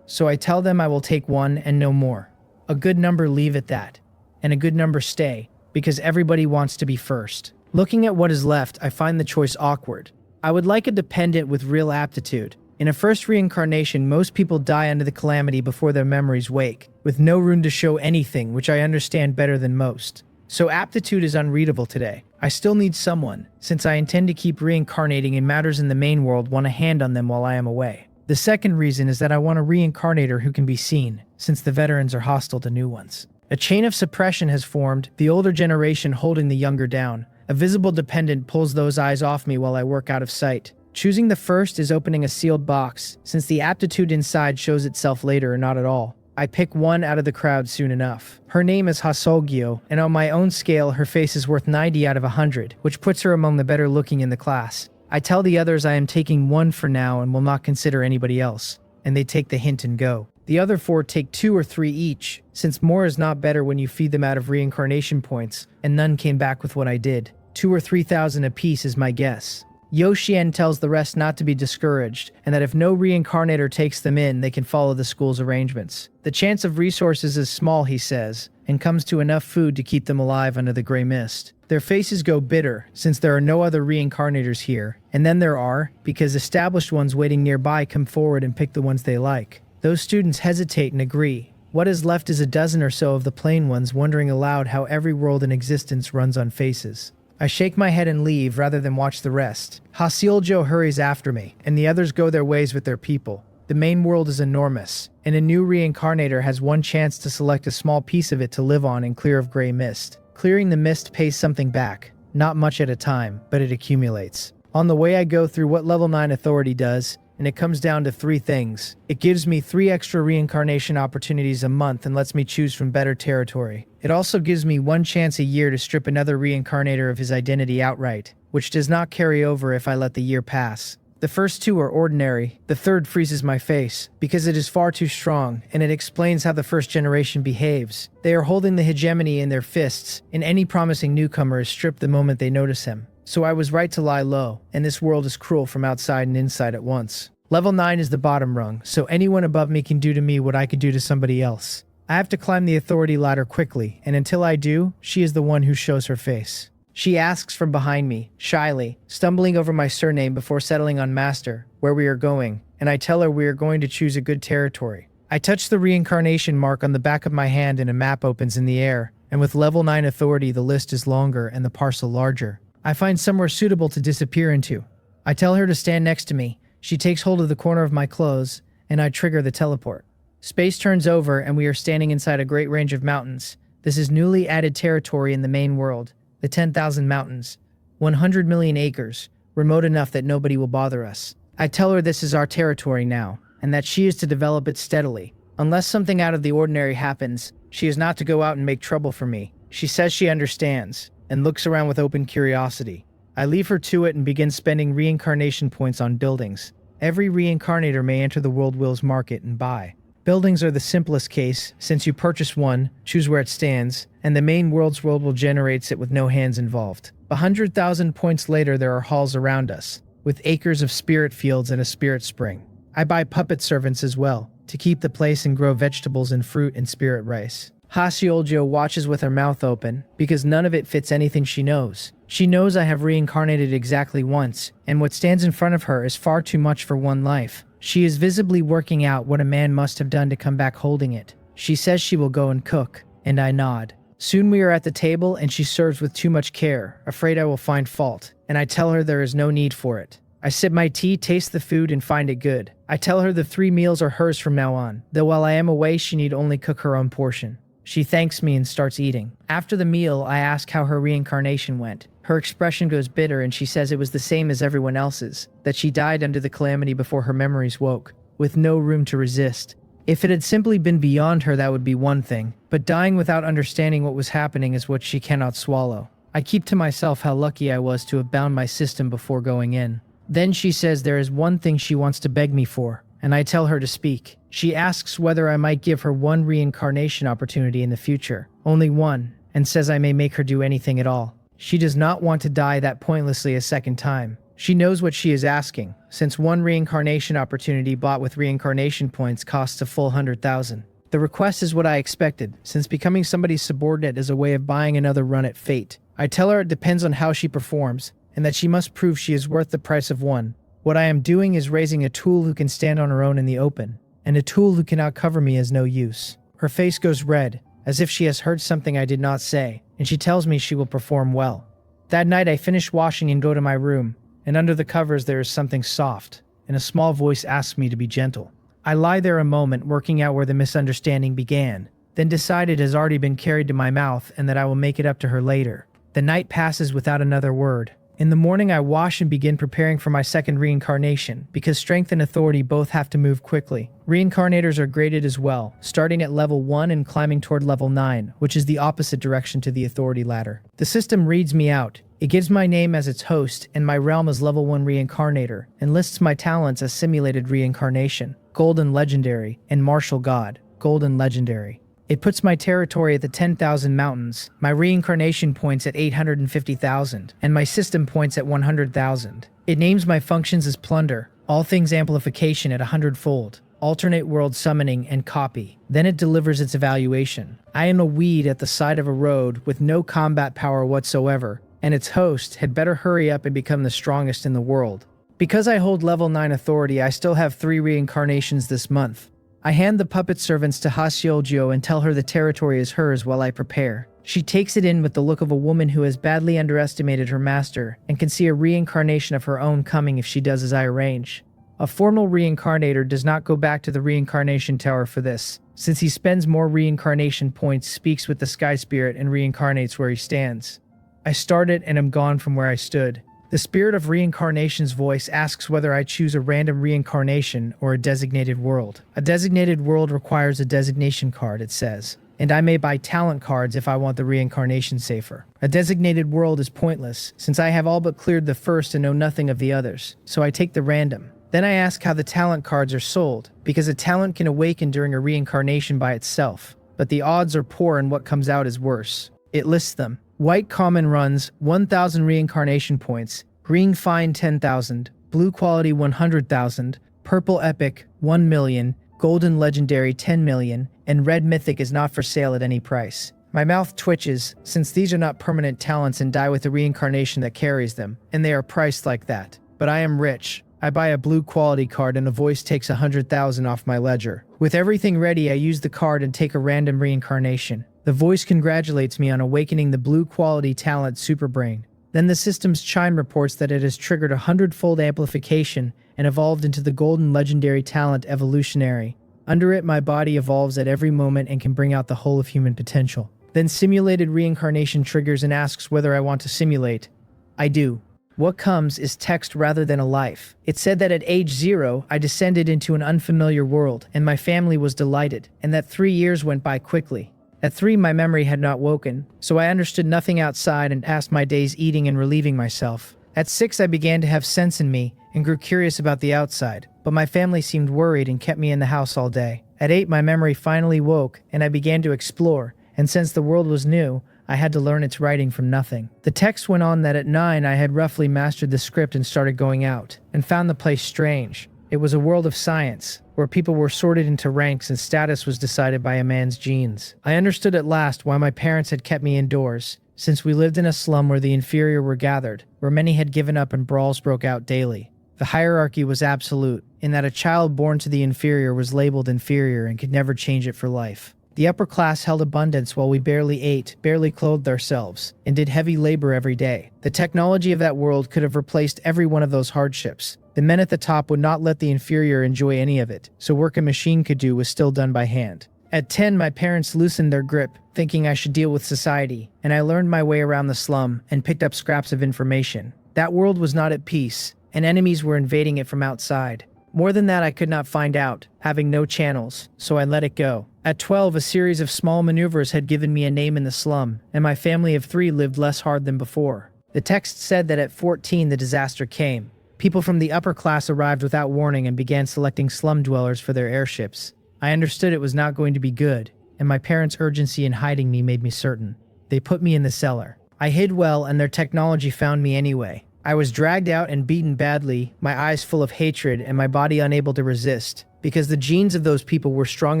So I tell them I will take 1 and no more. A good number leave at that, and a good number stay, because everybody wants to be first. Looking at what is left, I find the choice awkward. I would like a dependent with real aptitude. In a first reincarnation, most people die under the calamity before their memories wake, with no room to show anything, which I understand better than most. So aptitude is unreadable today. I still need someone, since I intend to keep reincarnating in matters in the main world, want a hand on them while I am away. The second reason is that I want a reincarnator who can be seen, since the veterans are hostile to new ones. A chain of suppression has formed, the older generation holding the younger down. A visible dependent pulls those eyes off me while I work out of sight. Choosing the first is opening a sealed box, since the aptitude inside shows itself later or not at all. I pick one out of the crowd soon enough. Her name is Hasogyo, and on my own scale, her face is worth 90 out of 100, which puts her among the better looking in the class. I tell the others I am taking one for now and will not consider anybody else, and they take the hint and go. The other 4 take 2 or 3 each, since more is not better when you feed them out of reincarnation points, and none came back with what I did. 2 or 3,000 apiece is my guess. Yoshien tells the rest not to be discouraged, and that if no reincarnator takes them in, they can follow the school's arrangements. The chance of resources is small, he says, and comes to enough food to keep them alive under the gray mist. Their faces go bitter, since there are no other reincarnators here, and then there are, because established ones waiting nearby come forward and pick the ones they like. Those students hesitate and agree. What is left is a dozen or so of the plain ones wondering aloud how every world in existence runs on faces. I shake my head and leave rather than watch the rest. Hasiljo hurries after me, and the others go their ways with their people. The main world is enormous, and a new reincarnator has one chance to select a small piece of it to live on and clear of gray mist. Clearing the mist pays something back, not much at a time, but it accumulates. On the way I go through what level 9 authority does, and it comes down to 3 things. It gives me 3 extra reincarnation opportunities a month and lets me choose from better territory. It also gives me 1 chance a year to strip another reincarnator of his identity outright, which does not carry over if I let the year pass. The first 2 are ordinary, the third freezes my face, because it is far too strong, and it explains how the first generation behaves. They are holding the hegemony in their fists, and any promising newcomer is stripped the moment they notice him. So I was right to lie low, and this world is cruel from outside and inside at once. Level 9 is the bottom rung, so anyone above me can do to me what I could do to somebody else. I have to climb the authority ladder quickly, and until I do, she is the one who shows her face. She asks from behind me, shyly, stumbling over my surname before settling on master, where we are going, and I tell her we are going to choose a good territory. I touch the reincarnation mark on the back of my hand and a map opens in the air, and with level 9 authority the list is longer and the parcel larger. I find somewhere suitable to disappear into. I tell her to stand next to me. She takes hold of the corner of my clothes, and I trigger the teleport. Space turns over, and we are standing inside a great range of mountains. This is newly added territory in the main world, the 10,000 mountains, 100 million acres, remote enough that nobody will bother us. I tell her this is our territory now, and that she is to develop it steadily. Unless something out of the ordinary happens, she is not to go out and make trouble for me. She says she understands, and looks around with open curiosity. I leave her to it and begin spending reincarnation points on buildings. Every reincarnator may enter the World Will's market and buy. Buildings are the simplest case, since you purchase one, choose where it stands, and the main world's world will generates it with no hands involved. 100,000 points later there are halls around us, with acres of spirit fields and a spirit spring. I buy puppet servants as well, to keep the place and grow vegetables and fruit and spirit rice. Hasioljo watches with her mouth open, because none of it fits anything she knows. She knows I have reincarnated exactly once, and what stands in front of her is far too much for one life. She is visibly working out what a man must have done to come back holding it. She says she will go and cook, and I nod. Soon we are at the table and she serves with too much care, afraid I will find fault, and I tell her there is no need for it. I sip my tea, taste the food, and find it good. I tell her the 3 meals are hers from now on, though while I am away she need only cook her own portion. She thanks me and starts eating. After the meal, I ask how her reincarnation went. Her expression goes bitter and she says it was the same as everyone else's, that she died under the calamity before her memories woke, with no room to resist. If it had simply been beyond her, that would be one thing, but dying without understanding what was happening is what she cannot swallow. I keep to myself how lucky I was to have bound my system before going in. Then she says there is one thing she wants to beg me for, and I tell her to speak. She asks whether I might give her 1 reincarnation opportunity in the future, only 1, and says I may make her do anything at all. She does not want to die that pointlessly a second time. She knows what she is asking, since 1 reincarnation opportunity bought with reincarnation points costs a full 100,000. The request is what I expected, since becoming somebody's subordinate is a way of buying another run at fate. I tell her it depends on how she performs, and that she must prove she is worth the price of 1. What I am doing is raising a tool who can stand on her own in the open, and a tool who cannot cover me is no use. Her face goes red, as if she has heard something I did not say, and she tells me she will perform well. That night I finish washing and go to my room, and under the covers there is something soft, and a small voice asks me to be gentle. I lie there a moment working out where the misunderstanding began, then decide it has already been carried to my mouth and that I will make it up to her later. The night passes without another word. In the morning I wash and begin preparing for my second reincarnation, because strength and authority both have to move quickly. Reincarnators are graded as well, starting at level 1 and climbing toward level 9, which is the opposite direction to the authority ladder. The system reads me out. It gives my name as its host and my realm as level 1 reincarnator, and lists my talents as simulated reincarnation, golden legendary, and martial god, golden legendary. It puts my territory at the 10,000 mountains, my reincarnation points at 850,000, and my system points at 100,000. It names my functions as plunder, all things amplification at 100-fold, alternate world summoning, and copy. Then it delivers its evaluation. I am a weed at the side of a road with no combat power whatsoever, and its host had better hurry up and become the strongest in the world. Because I hold level 9 authority, I still have 3 reincarnations this month. I hand the puppet servants to Haseoljo and tell her the territory is hers while I prepare. She takes it in with the look of a woman who has badly underestimated her master and can see a reincarnation of her own coming if she does as I arrange. A formal reincarnator does not go back to the reincarnation tower for this, since he spends more reincarnation points, speaks with the sky spirit, and reincarnates where he stands. I start it and am gone from where I stood. The spirit of reincarnation's voice asks whether I choose a random reincarnation or a designated world. A designated world requires a designation card, it says, and I may buy talent cards if I want the reincarnation safer. A designated world is pointless, since I have all but cleared the first and know nothing of the others, so I take the random. Then I ask how the talent cards are sold, because a talent can awaken during a reincarnation by itself, but the odds are poor and what comes out is worse. It lists them. White common runs 1,000 reincarnation points, green fine 10,000, blue quality 100,000, purple epic 1 million, golden legendary 10 million, and red mythic is not for sale at any price. My mouth twitches, since these are not permanent talents and die with the reincarnation that carries them, and they are priced like that. But I am rich. I buy a blue quality card and a voice takes 100,000 off my ledger. With everything ready, I use the card and take a random reincarnation. The voice congratulates me on awakening the blue quality talent Superbrain. Then the system's chime reports that it has triggered 100-fold amplification and evolved into the golden legendary talent Evolutionary. Under it, my body evolves at every moment and can bring out the whole of human potential. Then simulated reincarnation triggers and asks whether I want to simulate. I do. What comes is text rather than a life. It said that at age 0, I descended into an unfamiliar world, and my family was delighted, and that 3 years went by quickly. At 3, my memory had not woken, so I understood nothing outside and passed my days eating and relieving myself. At 6, I began to have sense in me and grew curious about the outside, but my family seemed worried and kept me in the house all day. At 8, my memory finally woke, and I began to explore, and since the world was new, I had to learn its writing from nothing. The text went on that at 9, I had roughly mastered the script and started going out, and found the place strange. It was a world of science, where people were sorted into ranks and status was decided by a man's genes. I understood at last why my parents had kept me indoors, since we lived in a slum where the inferior were gathered, where many had given up and brawls broke out daily. The hierarchy was absolute, in that a child born to the inferior was labeled inferior and could never change it for life. The upper class held abundance while we barely ate, barely clothed ourselves, and did heavy labor every day. The technology of that world could have replaced every one of those hardships. The men at the top would not let the inferior enjoy any of it, so work a machine could do was still done by hand. At 10, my parents loosened their grip, thinking I should deal with society, and I learned my way around the slum and picked up scraps of information. That world was not at peace, and enemies were invading it from outside. More than that I could not find out, having no channels, so I let it go. At 12, a series of small maneuvers had given me a name in the slum, and my family of 3 lived less hard than before. The text said that at 14 the disaster came. People from the upper class arrived without warning and began selecting slum dwellers for their airships. I understood it was not going to be good, and my parents' urgency in hiding me made me certain. They put me in the cellar. I hid well, and their technology found me anyway. I was dragged out and beaten badly, my eyes full of hatred and my body unable to resist, because the genes of those people were strong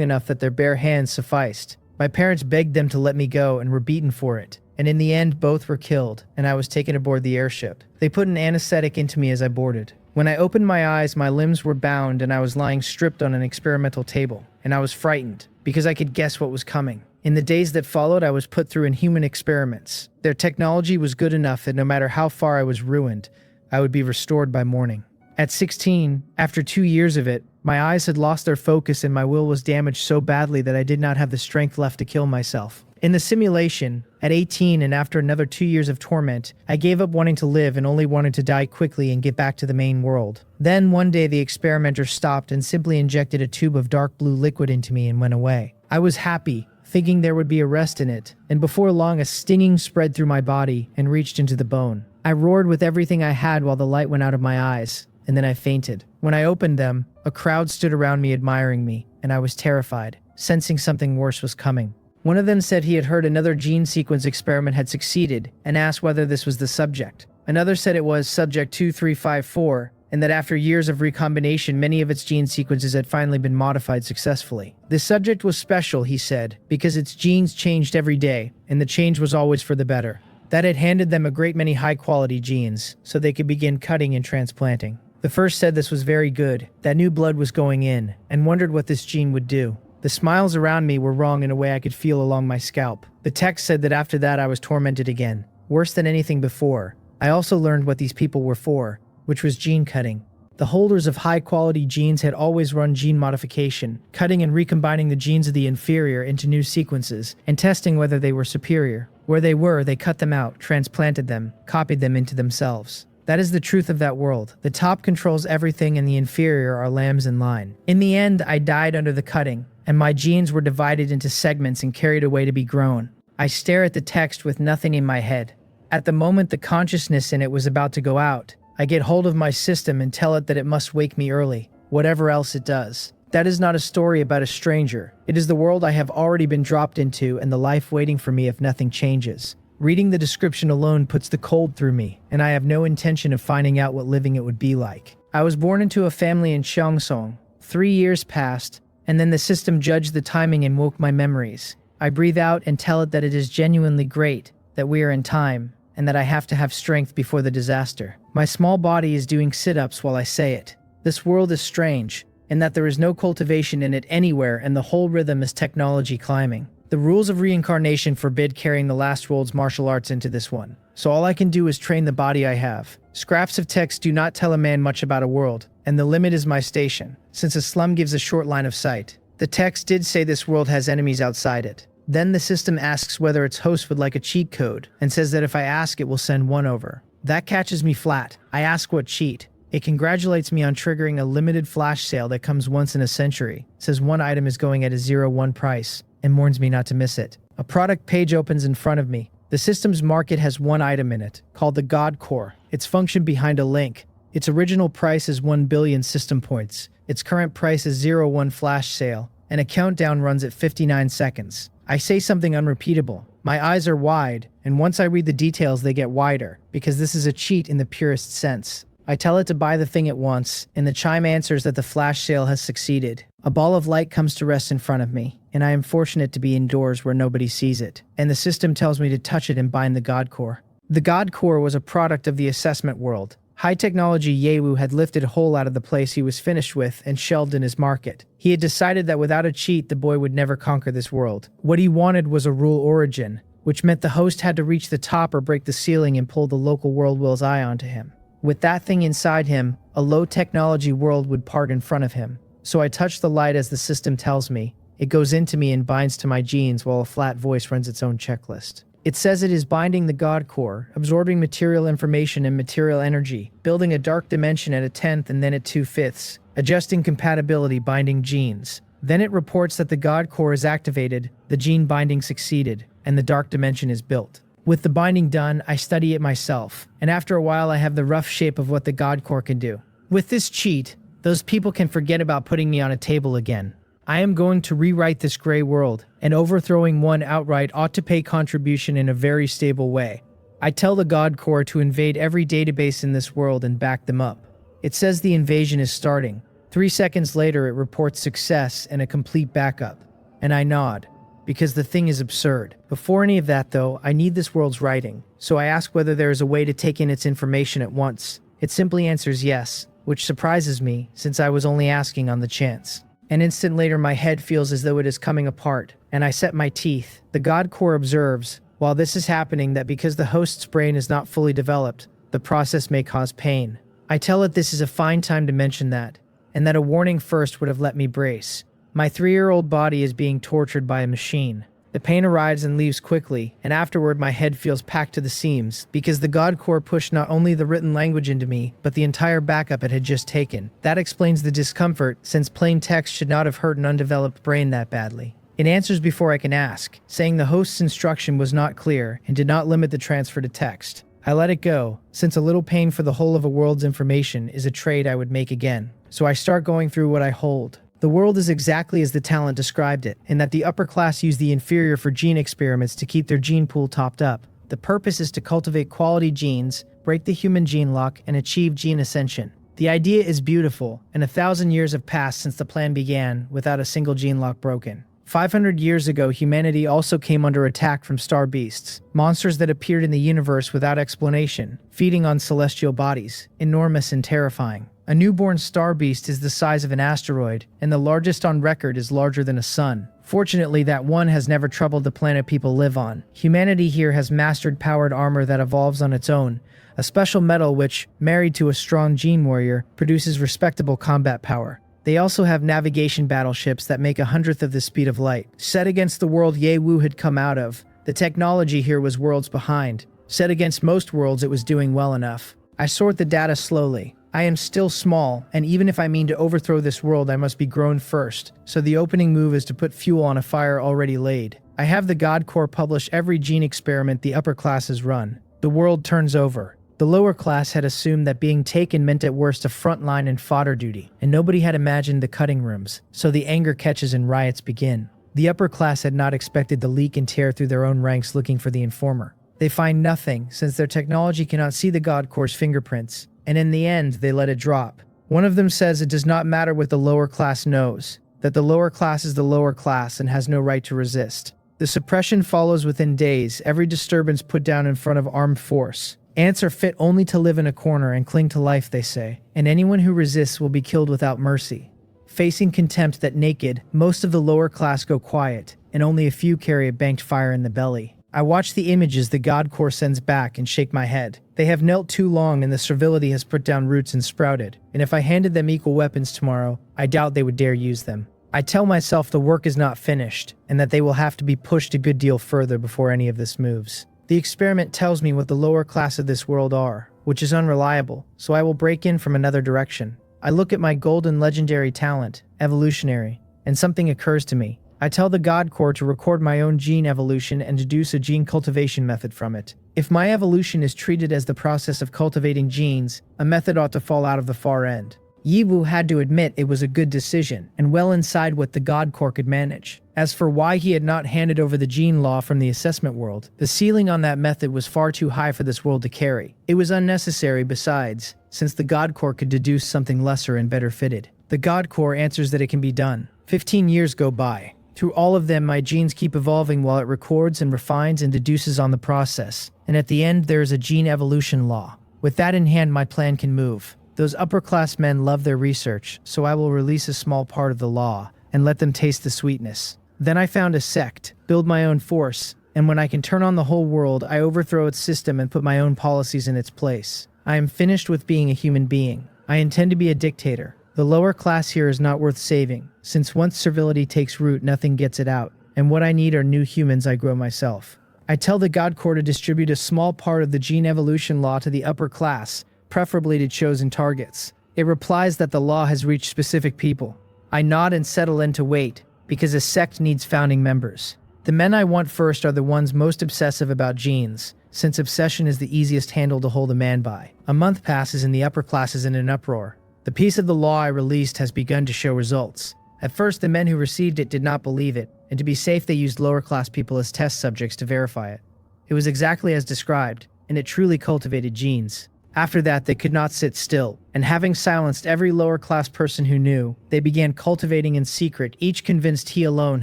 enough that their bare hands sufficed. My parents begged them to let me go and were beaten for it, and in the end both were killed, and I was taken aboard the airship. They put an anesthetic into me as I boarded. When I opened my eyes, my limbs were bound and I was lying stripped on an experimental table, and I was frightened, because I could guess what was coming. In the days that followed, I was put through inhuman experiments. Their technology was good enough that no matter how far I was ruined, I would be restored by morning. At 16, after 2 years of it, my eyes had lost their focus and my will was damaged so badly that I did not have the strength left to kill myself. In the simulation, at 18 and after another 2 years of torment, I gave up wanting to live and only wanted to die quickly and get back to the main world. Then one day the experimenter stopped and simply injected a tube of dark blue liquid into me and went away. I was happy, thinking there would be a rest in it, and before long a stinging spread through my body and reached into the bone. I roared with everything I had while the light went out of my eyes, and then I fainted. When I opened them, a crowd stood around me admiring me, and I was terrified, sensing something worse was coming. One of them said he had heard another gene sequence experiment had succeeded and asked whether this was the subject. Another said it was subject 2354 and that after years of recombination many of its gene sequences had finally been modified successfully. The subject was special, he said, because its genes changed every day and the change was always for the better. That had handed them a great many high-quality genes so they could begin cutting and transplanting. The first said this was very good, that new blood was going in, and wondered what this gene would do. The smiles around me were wrong in a way I could feel along my scalp. The text said that after that I was tormented again, worse than anything before. I also learned what these people were for, which was gene cutting. The holders of high-quality genes had always run gene modification, cutting and recombining the genes of the inferior into new sequences, and testing whether they were superior. Where they were, they cut them out, transplanted them, copied them into themselves. That is the truth of that world. The top controls everything and the inferior are lambs in line. In the end, I died under the cutting, and my genes were divided into segments and carried away to be grown. I stare at the text with nothing in my head. At the moment the consciousness in it was about to go out, I get hold of my system and tell it that it must wake me early, whatever else it does. That is not a story about a stranger. It is the world I have already been dropped into and the life waiting for me if nothing changes. Reading the description alone puts the cold through me, and I have no intention of finding out what living it would be like. I was born into a family in Cheongsong. 3 years passed, and then the system judged the timing and woke my memories. I breathe out and tell it that it is genuinely great, that we are in time, and that I have to have strength before the disaster. My small body is doing sit-ups while I say it. This world is strange, in that there is no cultivation in it anywhere and the whole rhythm is technology climbing. The rules of reincarnation forbid carrying the last world's martial arts into this one, so all I can do is train the body I have. Scraps of text do not tell a man much about a world, and the limit is my station, since a slum gives a short line of sight. The text did say this world has enemies outside it. Then the system asks whether its host would like a cheat code, and says that if I ask it will send one over. That catches me flat. I ask what cheat. It congratulates me on triggering a limited flash sale that comes once in a century, says one item is going at a 0-1 price, and warns me not to miss it. A product page opens in front of me. The system's market has one item in it, called the God Core. Its function behind a link. Its original price is 1 billion system points. Its current price is 0-1 flash sale, and a countdown runs at 59 seconds. I say something unrepeatable. My eyes are wide, and once I read the details they get wider, because this is a cheat in the purest sense. I tell it to buy the thing it wants, and the chime answers that the flash sale has succeeded. A ball of light comes to rest in front of me, and I am fortunate to be indoors where nobody sees it, and the system tells me to touch it and bind the God Core. The God Core was a product of the assessment world. High-technology Yewu had lifted a hole out of the place he was finished with and shelved in his market. He had decided that without a cheat, the boy would never conquer this world. What he wanted was a rule origin, which meant the host had to reach the top or break the ceiling and pull the local world will's eye onto him. With that thing inside him, a low-technology world would part in front of him. So I touch the light as the system tells me. It goes into me and binds to my genes while a flat voice runs its own checklist. It says it is binding the God Core, absorbing material information and material energy, building a dark dimension at a 10th and then at 2/5, adjusting compatibility, binding genes. Then it reports that the God Core is activated, the gene binding succeeded, and the dark dimension is built. With the binding done, I study it myself, and after a while I have the rough shape of what the God Core can do. With this cheat, those people can forget about putting me on a table again. I am going to rewrite this gray world, and overthrowing one outright ought to pay contribution in a very stable way. I tell the God Core to invade every database in this world and back them up. It says the invasion is starting. 3 seconds later it reports success and a complete backup. And I nod, because the thing is absurd. Before any of that though, I need this world's writing, so I ask whether there is a way to take in its information at once. It simply answers yes, which surprises me since I was only asking on the chance. An instant later my head feels as though it is coming apart. and I set my teeth. The God Core observes, while this is happening, that because the host's brain is not fully developed, the process may cause pain. I tell it this is a fine time to mention that, and that a warning first would have let me brace. My 3-year-old body is being tortured by a machine. The pain arrives and leaves quickly, and afterward my head feels packed to the seams, because the God Core pushed not only the written language into me, but the entire backup it had just taken. That explains the discomfort, since plain text should not have hurt an undeveloped brain that badly. It answers before I can ask, saying the host's instruction was not clear and did not limit the transfer to text. I let it go, since a little pain for the whole of a world's information is a trade I would make again. So I start going through what I hold. The world is exactly as the talent described it, in that the upper class use the inferior for gene experiments to keep their gene pool topped up. The purpose is to cultivate quality genes, break the human gene lock, and achieve gene ascension. The idea is beautiful, and 1,000 years have passed since the plan began without a single gene lock broken. 500 years ago, humanity also came under attack from star beasts, monsters that appeared in the universe without explanation, feeding on celestial bodies, enormous and terrifying. A newborn star beast is the size of an asteroid, and the largest on record is larger than a sun. Fortunately, that one has never troubled the planet people live on. Humanity here has mastered powered armor that evolves on its own, a special metal which, married to a strong gene warrior, produces respectable combat power. They also have navigation battleships that make 1/100th of the speed of light. Set against the world Yewu had come out of, the technology here was worlds behind. Set against most worlds, it was doing well enough. I sort the data slowly. I am still small, and even if I mean to overthrow this world, I must be grown first. So the opening move is to put fuel on a fire already laid. I have the God Core publish every gene experiment the upper classes run. The world turns over. The lower class had assumed that being taken meant at worst a frontline and fodder duty, and nobody had imagined the cutting rooms, so the anger catches and riots begin. The upper class had not expected to leak and tear through their own ranks looking for the informer. They find nothing, since their technology cannot see the God Core's fingerprints, and in the end, they let it drop. One of them says it does not matter what the lower class knows, that the lower class is the lower class and has no right to resist. The suppression follows within days, every disturbance put down in front of armed force. Ants are fit only to live in a corner and cling to life, they say, and anyone who resists will be killed without mercy. Facing contempt that naked, most of the lower class go quiet, and only a few carry a banked fire in the belly. I watch the images the God Core sends back and shake my head. They have knelt too long and the servility has put down roots and sprouted, and if I handed them equal weapons tomorrow, I doubt they would dare use them. I tell myself the work is not finished, and that they will have to be pushed a good deal further before any of this moves. The experiment tells me what the lower class of this world are, which is unreliable, so I will break in from another direction. I look at my golden legendary talent, evolutionary, and something occurs to me. I tell the God Core to record my own gene evolution and deduce a gene cultivation method from it. If my evolution is treated as the process of cultivating genes, a method ought to fall out of the far end. Yiwu had to admit it was a good decision, and well inside what the God Core could manage. As for why he had not handed over the gene law from the assessment world, the ceiling on that method was far too high for this world to carry. It was unnecessary besides, since the God Core could deduce something lesser and better fitted. The God Core answers that it can be done. 15 years go by. Through all of them, my genes keep evolving while it records and refines and deduces on the process. And at the end, there is a gene evolution law. With that in hand, my plan can move. Those upper-class men love their research, so I will release a small part of the law and let them taste the sweetness. Then I found a sect, build my own force, and when I can turn on the whole world, I overthrow its system and put my own policies in its place. I am finished with being a human being. I intend to be a dictator. The lower class here is not worth saving, since once servility takes root, nothing gets it out, and what I need are new humans I grow myself. I tell the God Core to distribute a small part of the gene evolution law to the upper class, preferably to chosen targets. It replies that the law has reached specific people. I nod and settle in to wait, because a sect needs founding members. The men I want first are the ones most obsessive about genes, since obsession is the easiest handle to hold a man by. A month passes and the upper class is in an uproar. The piece of the law I released has begun to show results. At first, the men who received it did not believe it, and to be safe they used lower-class people as test subjects to verify it. It was exactly as described, and it truly cultivated genes. After that, they could not sit still, and having silenced every lower-class person who knew, they began cultivating in secret, each convinced he alone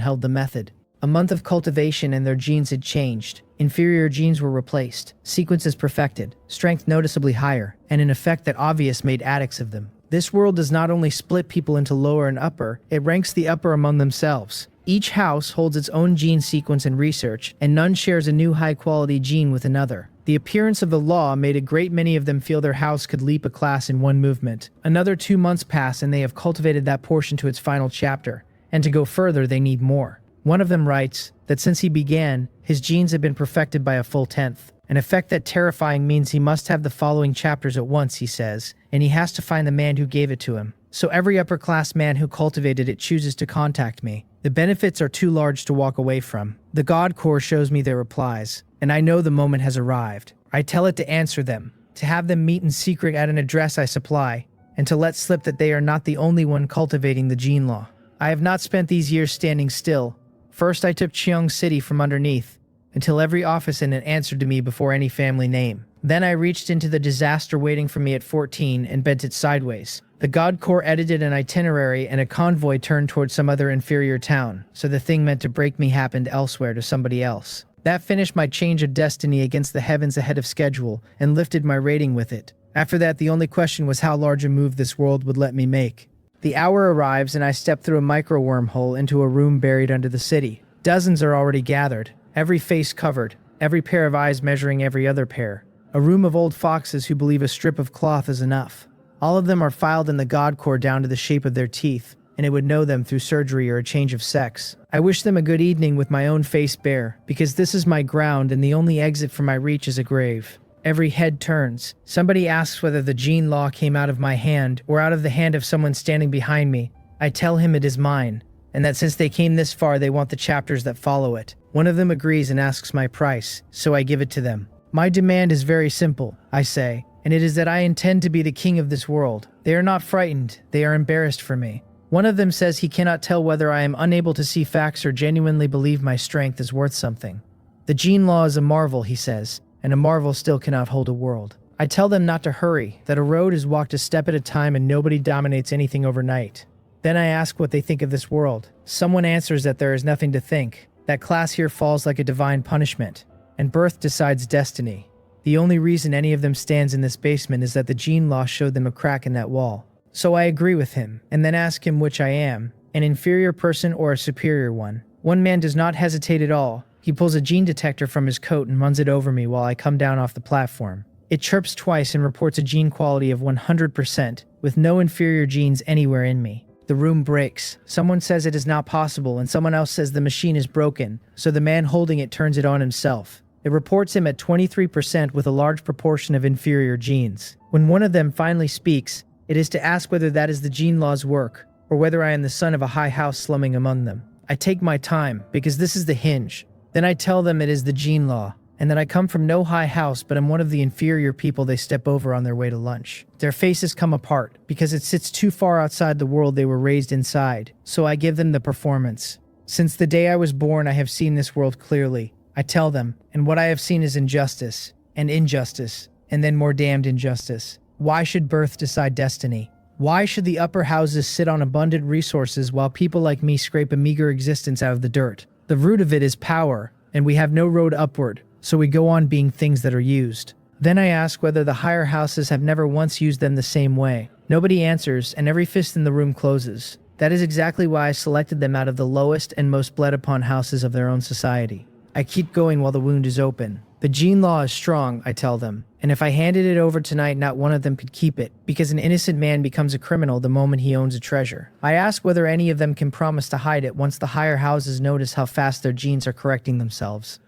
held the method. A month of cultivation and their genes had changed. Inferior genes were replaced, sequences perfected, strength noticeably higher, and an effect that obvious made addicts of them. This world does not only split people into lower and upper, it ranks the upper among themselves. Each house holds its own gene sequence and research, and none shares a new high-quality gene with another. The appearance of the law made a great many of them feel their house could leap a class in one movement. Another 2 months pass and they have cultivated that portion to its final chapter, and to go further they need more. One of them writes that since he began, his genes have been perfected by a full 10th. An effect that terrifying means he must have the following chapters at once, he says, and he has to find the man who gave it to him. So every upper-class man who cultivated it chooses to contact me. The benefits are too large to walk away from. The God Core shows me their replies, and I know the moment has arrived. I tell it to answer them, to have them meet in secret at an address I supply, and to let slip that they are not the only one cultivating the gene law. I have not spent these years standing still. First I took Cheong City from underneath, until every office in it answered to me before any family name. Then I reached into the disaster waiting for me at 14 and bent it sideways. The God Corps edited an itinerary and a convoy turned towards some other inferior town, so the thing meant to break me happened elsewhere to somebody else. That finished my change of destiny against the heavens ahead of schedule and lifted my rating with it. After that, the only question was how large a move this world would let me make. The hour arrives and I step through a micro wormhole into a room buried under the city. Dozens are already gathered, every face covered, every pair of eyes measuring every other pair. A room of old foxes who believe a strip of cloth is enough. All of them are filed in the God Core down to the shape of their teeth, and it would know them through surgery or a change of sex. I wish them a good evening with my own face bare, because this is my ground and the only exit from my reach is a grave. Every head turns. Somebody asks whether the gene law came out of my hand or out of the hand of someone standing behind me. I tell him it is mine, and that since they came this far they want the chapters that follow it. One of them agrees and asks my price, so I give it to them. My demand is very simple, I say, and it is that I intend to be the king of this world. They are not frightened, they are embarrassed for me. One of them says he cannot tell whether I am unable to see facts or genuinely believe my strength is worth something. The gene law is a marvel, he says, and a marvel still cannot hold a world. I tell them not to hurry, that a road is walked a step at a time and nobody dominates anything overnight. Then I ask what they think of this world. Someone answers that there is nothing to think, that class here falls like a divine punishment, and birth decides destiny. The only reason any of them stands in this basement is that the gene law showed them a crack in that wall. So I agree with him, and then ask him which I am, an inferior person or a superior one. One man does not hesitate at all. He pulls a gene detector from his coat and runs it over me while I come down off the platform. It chirps twice and reports a gene quality of 100%, with no inferior genes anywhere in me. The room breaks. Someone says it is not possible, and someone else says the machine is broken, so the man holding it turns it on himself. It reports him at 23% with a large proportion of inferior genes. When one of them finally speaks, it is to ask whether that is the gene law's work, or whether I am the son of a high house slumming among them. I take my time, because this is the hinge. Then I tell them it is the gene law, and that I come from no high house but am one of the inferior people they step over on their way to lunch. Their faces come apart, because it sits too far outside the world they were raised inside, so I give them the performance. Since the day I was born I have seen this world clearly. I tell them, and what I have seen is injustice, and then more damned injustice. Why should birth decide destiny? Why should the upper houses sit on abundant resources while people like me scrape a meager existence out of the dirt? The root of it is power, and we have no road upward, so we go on being things that are used. Then I ask whether the higher houses have never once used them the same way. Nobody answers, and every fist in the room closes. That is exactly why I selected them out of the lowest and most bled upon houses of their own society. I keep going while the wound is open. The gene law is strong, I tell them, and if I handed it over tonight, not one of them could keep it, because an innocent man becomes a criminal the moment he owns a treasure. I ask whether any of them can promise to hide it once the higher houses notice how fast their genes are correcting themselves.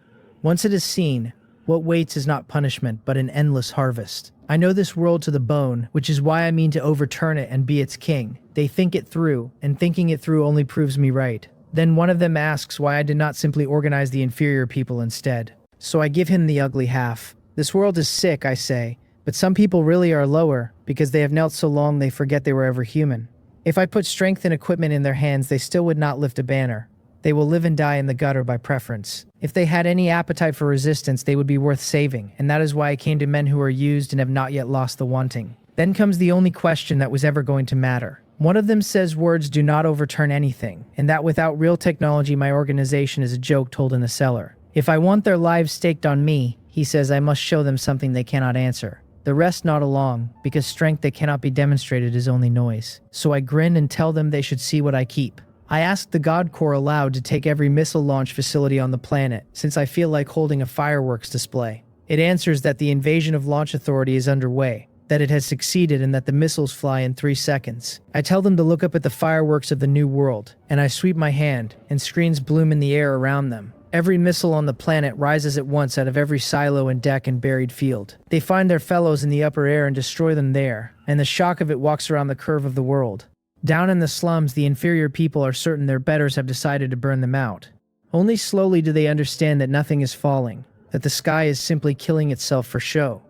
Once it is seen, what waits is not punishment, but an endless harvest. I know this world to the bone, which is why I mean to overturn it and be its king. They think it through, and thinking it through only proves me right. Then one of them asks why I did not simply organize the inferior people instead. So I give him the ugly half. This world is sick, I say, but some people really are lower, because they have knelt so long they forget they were ever human. If I put strength and equipment in their hands, they still would not lift a banner. They will live and die in the gutter by preference. If they had any appetite for resistance, they would be worth saving, and that is why I came to men who are used and have not yet lost the wanting. Then comes the only question that was ever going to matter. One of them says words do not overturn anything, and that without real technology my organization is a joke told in a cellar. If I want their lives staked on me, he says I must show them something they cannot answer. The rest nod along, because strength that cannot be demonstrated is only noise. So I grin and tell them they should see what I keep. I asked the God Corps aloud to take every missile launch facility on the planet, since I feel like holding a fireworks display. It answers that the invasion of Launch Authority is underway, that it has succeeded, and that the missiles fly in 3 seconds. I tell them to look up at the fireworks of the new world, and I sweep my hand, and screens bloom in the air around them. Every missile on the planet rises at once out of every silo and deck and buried field. They find their fellows in the upper air and destroy them there, and the shock of it walks around the curve of the world. Down in the slums, the inferior people are certain their betters have decided to burn them out. Only slowly do they understand that nothing is falling, that the sky is simply killing itself for show.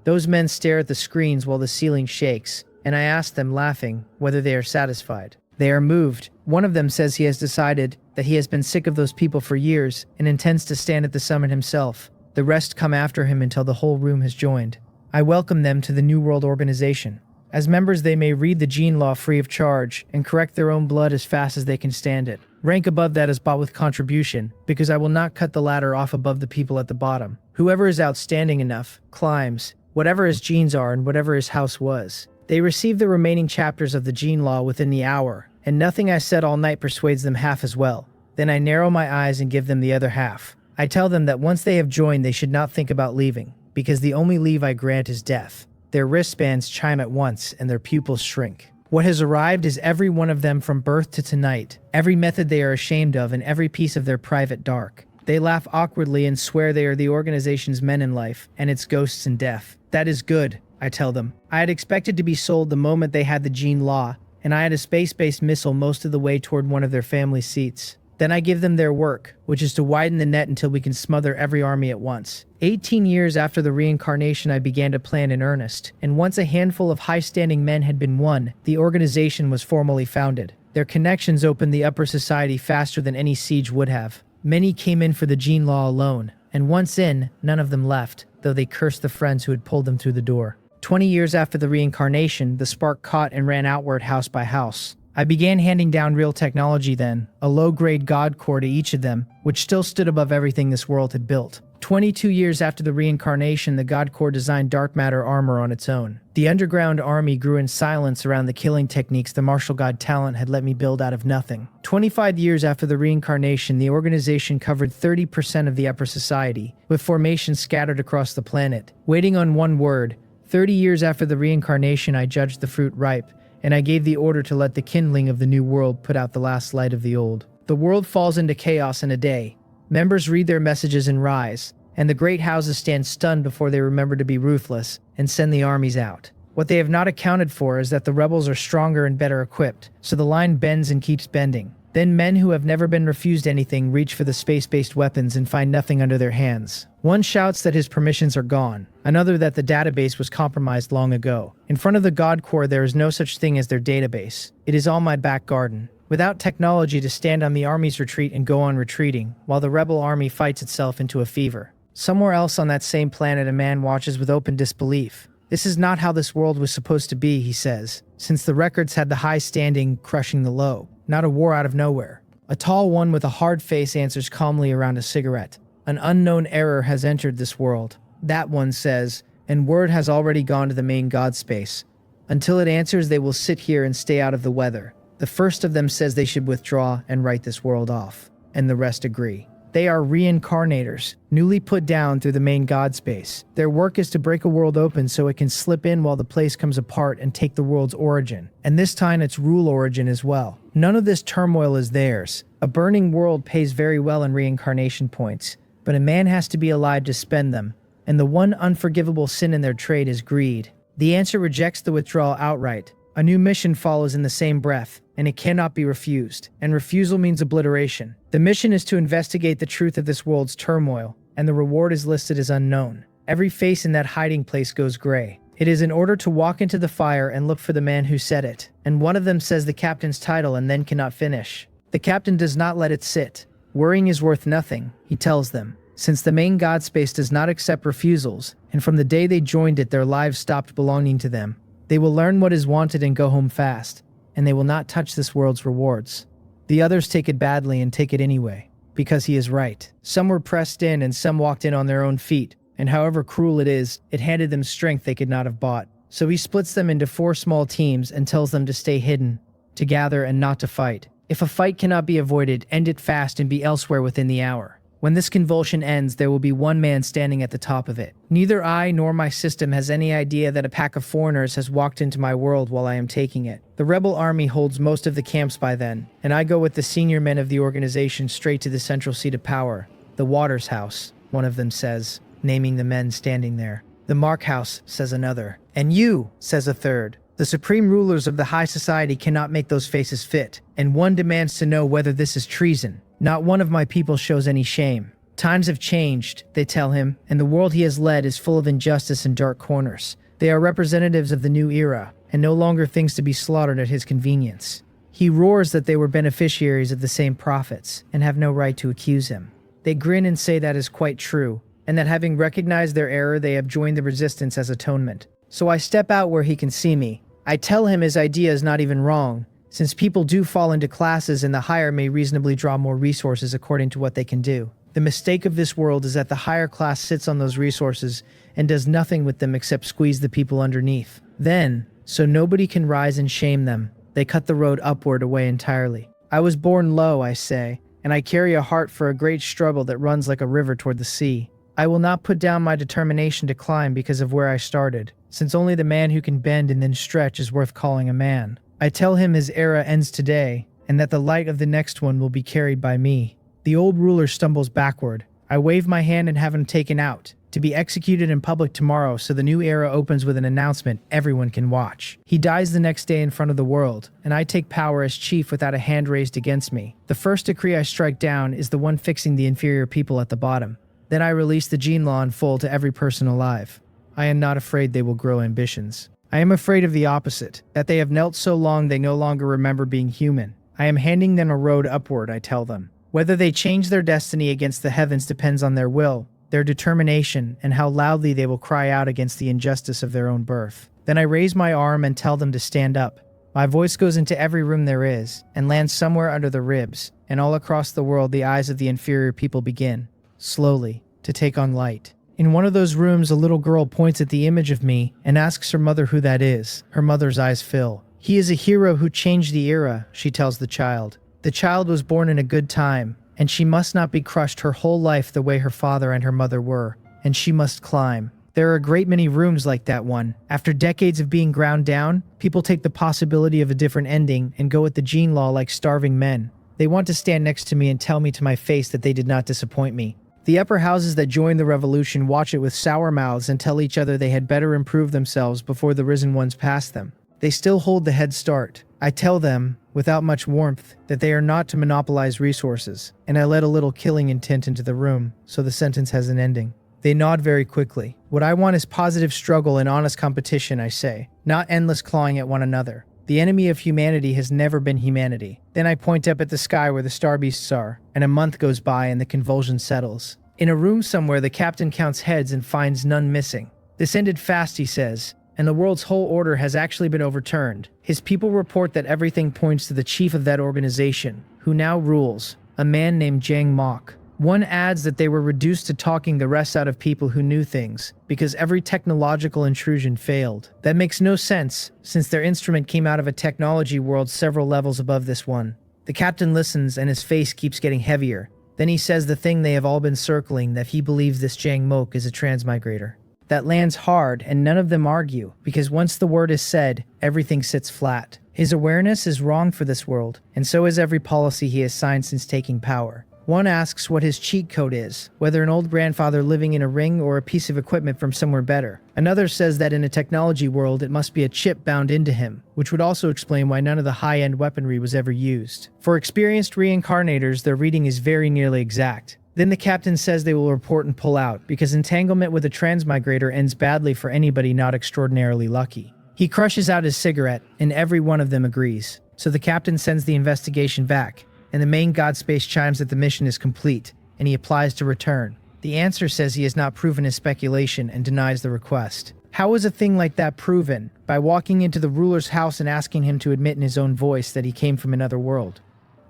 Those men stare at the screens while the ceiling shakes, and I ask them, laughing, whether they are satisfied. They are moved. One of them says he has decided that he has been sick of those people for years and intends to stand at the summit himself. The rest come after him until the whole room has joined. I welcome them to the New World Organization. As members, they may read the gene law free of charge and correct their own blood as fast as they can stand it. Rank above that is bought with contribution, because I will not cut the ladder off above the people at the bottom. Whoever is outstanding enough climbs, whatever his genes are and whatever his house was. They receive the remaining chapters of the gene law within the hour, and nothing I said all night persuades them half as well. Then I narrow my eyes and give them the other half. I tell them that once they have joined, they should not think about leaving, because the only leave I grant is death. Their wristbands chime at once, and their pupils shrink. What has arrived is every one of them from birth to tonight, every method they are ashamed of, and every piece of their private dark. They laugh awkwardly and swear they are the organization's men in life, and its ghosts in death. That is good, I tell them. I had expected to be sold the moment they had the gene law, and I had a space-based missile most of the way toward one of their family seats. Then I give them their work, which is to widen the net until we can smother every army at once. 18 years after the reincarnation, I began to plan in earnest, and once a handful of high-standing men had been won, the organization was formally founded. Their connections opened the upper society faster than any siege would have. Many came in for the gene law alone, and once in, none of them left, though they cursed the friends who had pulled them through the door. 20 years after the reincarnation, the spark caught and ran outward house by house. I began handing down real technology then, a low-grade God core to each of them, which still stood above everything this world had built. 22 years after the reincarnation, the God Corps designed dark matter armor on its own. The underground army grew in silence around the killing techniques the martial god talent had let me build out of nothing. 25 years after the reincarnation, the organization covered 30% of the upper society, with formations scattered across the planet. Waiting on one word, 30 years after the reincarnation, I judged the fruit ripe, and I gave the order to let the kindling of the new world put out the last light of the old. The world falls into chaos in a day. Members read their messages and rise, and the great houses stand stunned before they remember to be ruthless and send the armies out. What they have not accounted for is that the rebels are stronger and better equipped, so the line bends and keeps bending. Then men who have never been refused anything reach for the space-based weapons and find nothing under their hands. One shouts that his permissions are gone, another that the database was compromised long ago. In front of the God Corps, there is no such thing as their database. It is all my back garden. Without technology to stand on the army's retreat and go on retreating, while the rebel army fights itself into a fever. Somewhere else on that same planet, a man watches with open disbelief. This is not how this world was supposed to be, he says, since the records had the high standing crushing the low, not a war out of nowhere. A tall one with a hard face answers calmly around a cigarette. An unknown error has entered this world. That one says, and word has already gone to the main god space. Until it answers, they will sit here and stay out of the weather. The first of them says they should withdraw and write this world off, and the rest agree. They are reincarnators, newly put down through the main god space. Their work is to break a world open so it can slip in while the place comes apart and take the world's origin, and this time its rule origin as well. None of this turmoil is theirs. A burning world pays very well in reincarnation points, but a man has to be alive to spend them, and the one unforgivable sin in their trade is greed. The answer rejects the withdrawal outright. A new mission follows in the same breath, and it cannot be refused, and refusal means obliteration. The mission is to investigate the truth of this world's turmoil, and the reward is listed as unknown. Every face in that hiding place goes gray. It is in order to walk into the fire and look for the man who said it, and one of them says the captain's title and then cannot finish. The captain does not let it sit. Worrying is worth nothing, he tells them, since the main god space does not accept refusals, and from the day they joined it their lives stopped belonging to them. They will learn what is wanted and go home fast, and they will not touch this world's rewards. The others take it badly and take it anyway, because he is right. Some were pressed in and some walked in on their own feet, and however cruel it is, it handed them strength they could not have bought. So he splits them into 4 small teams and tells them to stay hidden, to gather and not to fight. If a fight cannot be avoided, end it fast and be elsewhere within the hour. When this convulsion ends, there will be one man standing at the top of it. Neither I nor my system has any idea that a pack of foreigners has walked into my world while I am taking it. The rebel army holds most of the camps by then, and I go with the senior men of the organization straight to the central seat of power. The Waters House, one of them says, naming the men standing there. The Mark House, says another. And you, says a third. The supreme rulers of the high society cannot make those faces fit, and one demands to know whether this is treason. Not one of my people shows any shame. Times have changed, they tell him, and the world he has led is full of injustice and dark corners. They are representatives of the new era, and no longer things to be slaughtered at his convenience. He roars that they were beneficiaries of the same profits, and have no right to accuse him. They grin and say that is quite true, and that having recognized their error they have joined the resistance as atonement. So I step out where he can see me. I tell him his idea is not even wrong, since people do fall into classes and the higher may reasonably draw more resources according to what they can do. The mistake of this world is that the higher class sits on those resources and does nothing with them except squeeze the people underneath. Then, so nobody can rise and shame them, they cut the road upward away entirely. I was born low, I say, and I carry a heart for a great struggle that runs like a river toward the sea. I will not put down my determination to climb because of where I started, since only the man who can bend and then stretch is worth calling a man. I tell him his era ends today, and that the light of the next one will be carried by me. The old ruler stumbles backward. I wave my hand and have him taken out, to be executed in public tomorrow, so the new era opens with an announcement everyone can watch. He dies the next day in front of the world, and I take power as chief without a hand raised against me. The first decree I strike down is the one fixing the inferior people at the bottom. Then I release the gene law in full to every person alive. I am not afraid they will grow ambitions. I am afraid of the opposite, that they have knelt so long they no longer remember being human. I am handing them a road upward, I tell them. Whether they change their destiny against the heavens depends on their will, their determination, and how loudly they will cry out against the injustice of their own birth. Then I raise my arm and tell them to stand up. My voice goes into every room there is, and lands somewhere under the ribs, and all across the world the eyes of the inferior people begin, slowly, to take on light. In one of those rooms, a little girl points at the image of me and asks her mother who that is. Her mother's eyes fill. He is a hero who changed the era, she tells the child. The child was born in a good time, and she must not be crushed her whole life the way her father and her mother were, and she must climb. There are a great many rooms like that one. After decades of being ground down, people take the possibility of a different ending and go with the gene law like starving men. They want to stand next to me and tell me to my face that they did not disappoint me. The upper houses that joined the revolution watch it with sour mouths and tell each other they had better improve themselves before the risen ones pass them. They still hold the head start. I tell them, without much warmth, that they are not to monopolize resources, and I let a little killing intent into the room, so the sentence has an ending. They nod very quickly. What I want is positive struggle and honest competition, I say, not endless clawing at one another. The enemy of humanity has never been humanity. Then I point up at the sky where the star beasts are, and a month goes by and the convulsion settles. In a room somewhere, the captain counts heads and finds none missing. This ended fast, he says, and the world's whole order has actually been overturned. His people report that everything points to the chief of that organization, who now rules, a man named Jang Mok. One adds that they were reduced to talking the rest out of people who knew things, because every technological intrusion failed. That makes no sense, since their instrument came out of a technology world several levels above this one. The captain listens and his face keeps getting heavier. Then he says the thing they have all been circling, that he believes this Jang Mok is a transmigrator. That lands hard, and none of them argue, because once the word is said, everything sits flat. His awareness is wrong for this world, and so is every policy he has signed since taking power. One asks what his cheat code is, whether an old grandfather living in a ring or a piece of equipment from somewhere better. Another says that in a technology world it must be a chip bound into him, which would also explain why none of the high-end weaponry was ever used. For experienced reincarnators, their reading is very nearly exact. Then the captain says they will report and pull out, because entanglement with a transmigrator ends badly for anybody not extraordinarily lucky. He crushes out his cigarette, and every one of them agrees. So the captain sends the investigation back, and the main god space chimes that the mission is complete, and he applies to return. The answer says he has not proven his speculation and denies the request. How is a thing like that proven? By walking into the ruler's house and asking him to admit in his own voice that he came from another world.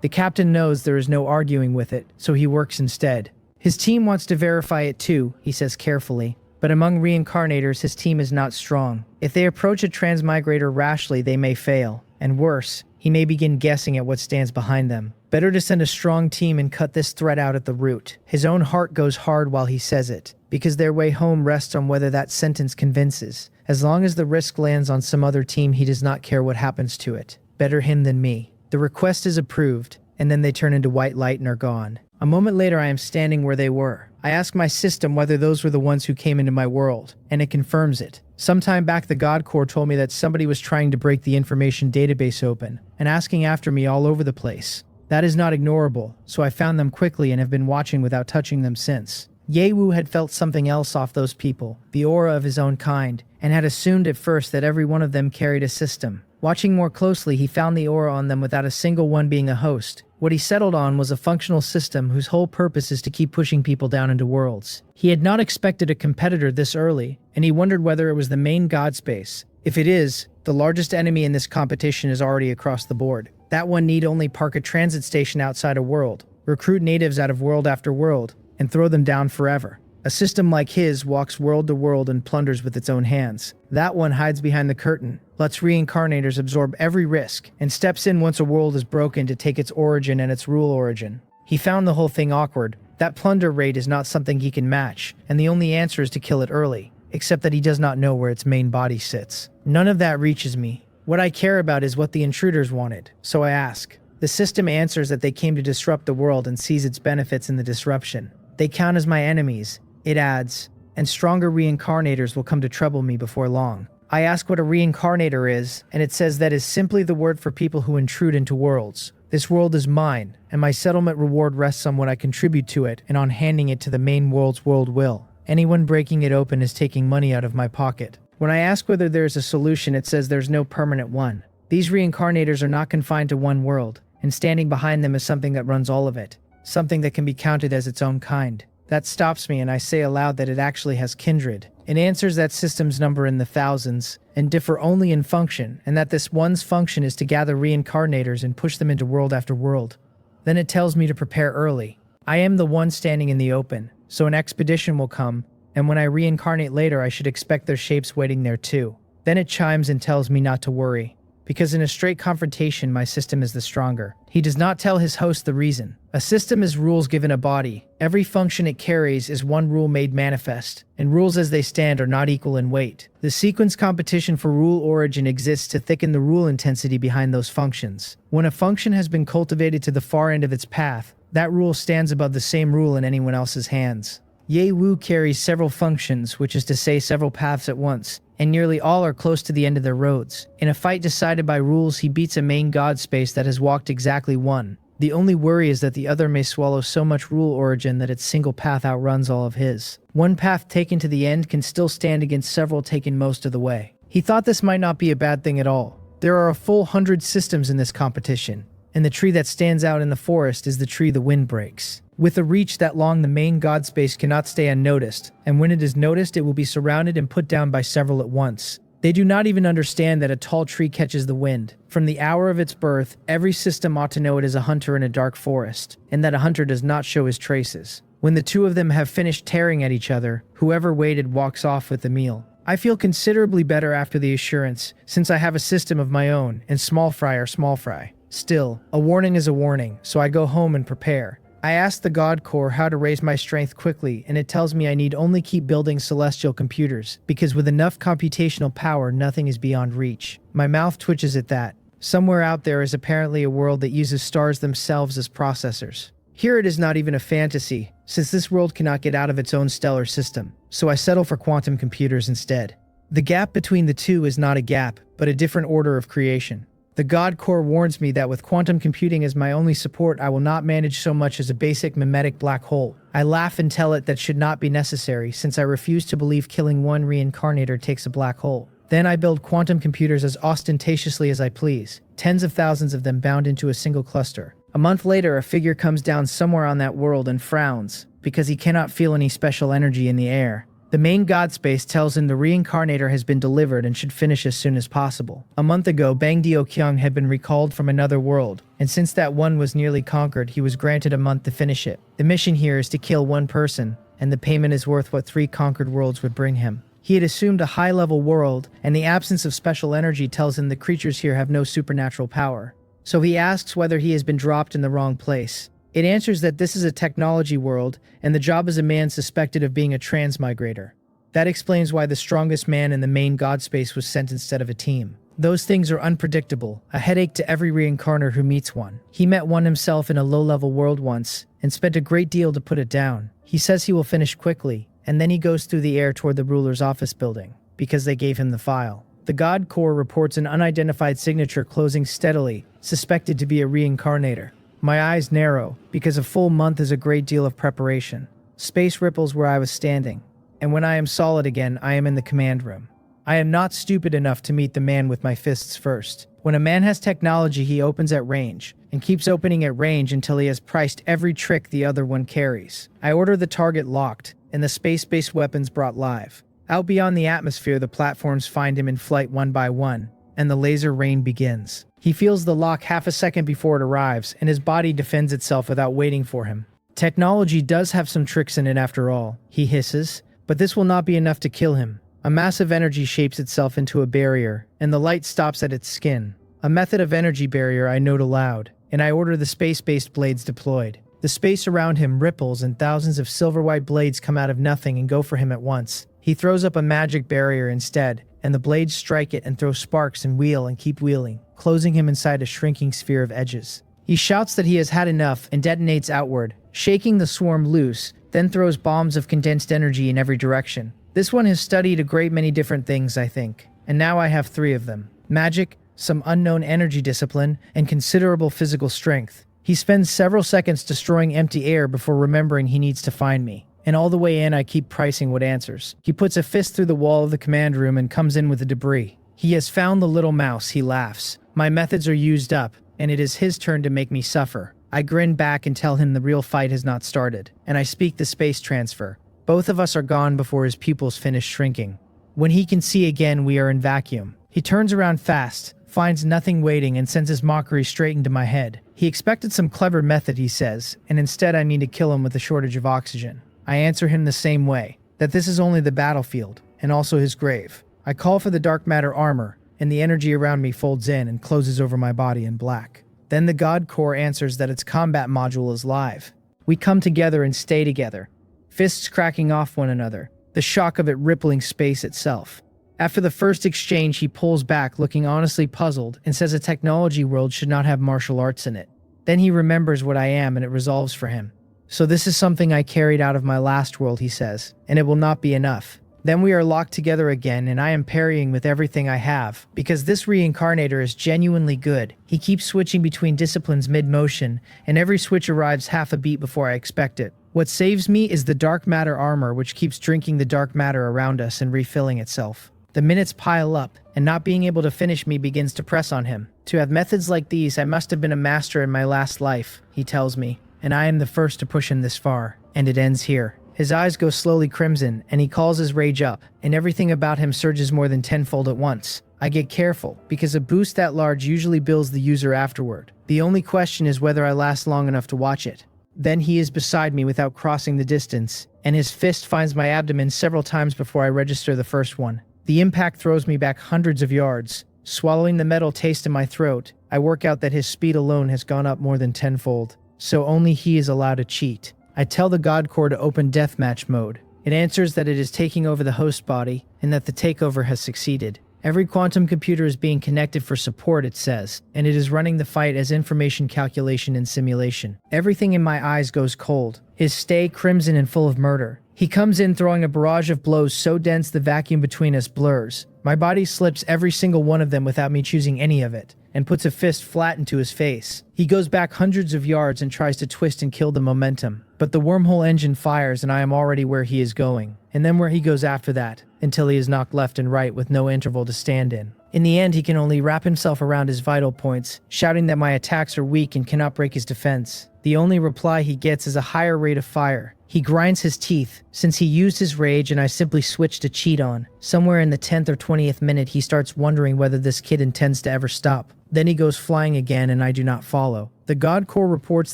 The captain knows there is no arguing with it, so he works instead. His team wants to verify it too, he says carefully, but among reincarnators his team is not strong. If they approach a transmigrator rashly, they may fail. And worse, he may begin guessing at what stands behind them. Better to send a strong team and cut this threat out at the root. His own heart goes hard while he says it, because their way home rests on whether that sentence convinces. As long as the risk lands on some other team, he does not care what happens to it. Better him than me. The request is approved, and then they turn into white light and are gone. A moment later, I am standing where they were. I ask my system whether those were the ones who came into my world, and it confirms it. Sometime back, the God Core told me that somebody was trying to break the information database open and asking after me all over the place. That is not ignorable, so I found them quickly and have been watching without touching them since. Yewu had felt something else off those people, the aura of his own kind, and had assumed at first that every one of them carried a system. Watching more closely, he found the aura on them without a single one being a host. What he settled on was a functional system whose whole purpose is to keep pushing people down into worlds. He had not expected a competitor this early, and he wondered whether it was the main god space. If it is, the largest enemy in this competition is already across the board. That one need only park a transit station outside a world, recruit natives out of world after world, and throw them down forever. A system like his walks world to world and plunders with its own hands. That one hides behind the curtain, lets reincarnators absorb every risk, and steps in once a world is broken to take its origin and its rule origin. He found the whole thing awkward. That plunder rate is not something he can match, and the only answer is to kill it early, except that he does not know where its main body sits. None of that reaches me. What I care about is what the intruders wanted, so I ask. The system answers that they came to disrupt the world and sees its benefits in the disruption. They count as my enemies. It adds, and stronger reincarnators will come to trouble me before long. I ask what a reincarnator is, and it says that is simply the word for people who intrude into worlds. This world is mine, and my settlement reward rests on what I contribute to it and on handing it to the main world's world will. Anyone breaking it open is taking money out of my pocket. When I ask whether there is a solution, it says there's no permanent one. These reincarnators are not confined to one world, and standing behind them is something that runs all of it, something that can be counted as its own kind. That stops me, and I say aloud that it actually has kindred. It answers that systems number in the thousands and differ only in function, and that this one's function is to gather reincarnators and push them into world after world. Then it tells me to prepare early. I am the one standing in the open, so an expedition will come, and when I reincarnate later, I should expect their shapes waiting there too. Then it chimes and tells me not to worry, because in a straight confrontation, my system is the stronger. He does not tell his host the reason. A system is rules given a body. Every function it carries is one rule made manifest, and rules as they stand are not equal in weight. The sequence competition for rule origin exists to thicken the rule intensity behind those functions. When a function has been cultivated to the far end of its path, that rule stands above the same rule in anyone else's hands. Ye Wu carries several functions, which is to say several paths at once, and nearly all are close to the end of their roads. In a fight decided by rules, he beats a main god space that has walked exactly one. The only worry is that the other may swallow so much rule origin that its single path outruns all of his. One path taken to the end can still stand against several taken most of the way. He thought this might not be a bad thing at all. There are a full 100 systems in this competition, and the tree that stands out in the forest is the tree the wind breaks. With a reach that long, the main god space cannot stay unnoticed, and when it is noticed, it will be surrounded and put down by several at once. They do not even understand that a tall tree catches the wind. From the hour of its birth, every system ought to know it is a hunter in a dark forest, and that a hunter does not show his traces. When the two of them have finished tearing at each other, whoever waited walks off with the meal. I feel considerably better after the assurance, since I have a system of my own, and small fry are small fry. Still, a warning is a warning, so I go home and prepare. I ask the God Core how to raise my strength quickly, and it tells me I need only keep building celestial computers, because with enough computational power, nothing is beyond reach. My mouth twitches at that. Somewhere out there is apparently a world that uses stars themselves as processors. Here it is not even a fantasy, since this world cannot get out of its own stellar system, so I settle for quantum computers instead. The gap between the two is not a gap, but a different order of creation. The God Core warns me that with quantum computing as my only support, I will not manage so much as a basic mimetic black hole. I laugh and tell it that should not be necessary, since I refuse to believe killing one reincarnator takes a black hole. Then I build quantum computers as ostentatiously as I please, tens of thousands of them bound into a single cluster. A month later, a figure comes down somewhere on that world and frowns, because he cannot feel any special energy in the air. The main god space tells him the reincarnator has been delivered and should finish as soon as possible. A month ago, Bang Dio Kyung had been recalled from another world, and since that one was nearly conquered, he was granted a month to finish it. The mission here is to kill one person, and the payment is worth what 3 conquered worlds would bring him. He had assumed a high-level world, and the absence of special energy tells him the creatures here have no supernatural power. So he asks whether he has been dropped in the wrong place. It answers that this is a technology world, and the job is a man suspected of being a transmigrator. That explains why the strongest man in the main god space was sent instead of a team. Those things are unpredictable, a headache to every reincarnator who meets one. He met one himself in a low-level world once, and spent a great deal to put it down. He says he will finish quickly, and then he goes through the air toward the ruler's office building, because they gave him the file. The God Core reports an unidentified signature closing steadily, suspected to be a reincarnator. My eyes narrow, because a full month is a great deal of preparation. Space ripples where I was standing, and when I am solid again, I am in the command room. I am not stupid enough to meet the man with my fists first. When a man has technology, he opens at range, and keeps opening at range until he has priced every trick the other one carries. I order the target locked, and the space-based weapons brought live. Out beyond the atmosphere, the platforms find him in flight one by one, and the laser rain begins. He feels the lock half a second before it arrives, and his body defends itself without waiting for him. Technology does have some tricks in it after all, he hisses, but this will not be enough to kill him. A massive energy shapes itself into a barrier, and the light stops at its skin. A method of energy barrier I note aloud, and I order the space-based blades deployed. The space around him ripples and thousands of silver-white blades come out of nothing and go for him at once. He throws up a magic barrier instead, and the blades strike it and throw sparks and wheel and keep wheeling, closing him inside a shrinking sphere of edges. He shouts that he has had enough and detonates outward, shaking the swarm loose, then throws bombs of condensed energy in every direction. This one has studied a great many different things, I think, and now I have 3 of them. Magic, some unknown energy discipline, and considerable physical strength. He spends several seconds destroying empty air before remembering he needs to find me. And all the way in, I keep pricing what answers. He puts a fist through the wall of the command room and comes in with the debris. He has found the little mouse, he laughs. My methods are used up, and it is his turn to make me suffer. I grin back and tell him the real fight has not started, and I speak the space transfer. Both of us are gone before his pupils finish shrinking. When he can see again, we are in vacuum. He turns around fast, finds nothing waiting, and sends his mockery straight into my head. He expected some clever method, he says, and instead I mean to kill him with a shortage of oxygen. I answer him the same way, that this is only the battlefield, and also his grave. I call for the dark matter armor, and the energy around me folds in and closes over my body in black. Then the God Core answers that its combat module is live. We come together and stay together, fists cracking off one another, the shock of it rippling space itself. After the first exchange, he pulls back, looking honestly puzzled, and says a technology world should not have martial arts in it. Then he remembers what I am, and it resolves for him. So this is something I carried out of my last world, he says, and it will not be enough. Then we are locked together again, and I am parrying with everything I have, because this reincarnator is genuinely good. He keeps switching between disciplines mid-motion, and every switch arrives half a beat before I expect it. What saves me is the dark matter armor, which keeps drinking the dark matter around us and refilling itself. The minutes pile up, and not being able to finish me begins to press on him. To have methods like these, I must have been a master in my last life, he tells me, and I am the first to push him this far, and it ends here. His eyes go slowly crimson, and he calls his rage up, and everything about him surges more than tenfold at once. I get careful, because a boost that large usually bills the user afterward. The only question is whether I last long enough to watch it. Then he is beside me without crossing the distance, and his fist finds my abdomen several times before I register the first one. The impact throws me back hundreds of yards. Swallowing the metal taste in my throat, I work out that his speed alone has gone up more than tenfold, so only he is allowed to cheat. I tell the God Core to open deathmatch mode. It answers that it is taking over the host body, and that the takeover has succeeded. Every quantum computer is being connected for support, it says, and it is running the fight as information calculation and simulation. Everything in my eyes goes cold. His stay crimson and full of murder. He comes in throwing a barrage of blows so dense the vacuum between us blurs. My body slips every single one of them without me choosing any of it, and puts a fist flat into his face. He goes back hundreds of yards and tries to twist and kill the momentum, but the wormhole engine fires and I am already where he is going, and then where he goes after that, until he is knocked left and right with no interval to stand in. In the end, he can only wrap himself around his vital points, shouting that my attacks are weak and cannot break his defense. The only reply he gets is a higher rate of fire. He grinds his teeth, since he used his rage and I simply switched to cheat on. Somewhere in the 10th or 20th minute, he starts wondering whether this kid intends to ever stop. Then he goes flying again and I do not follow. The God Core reports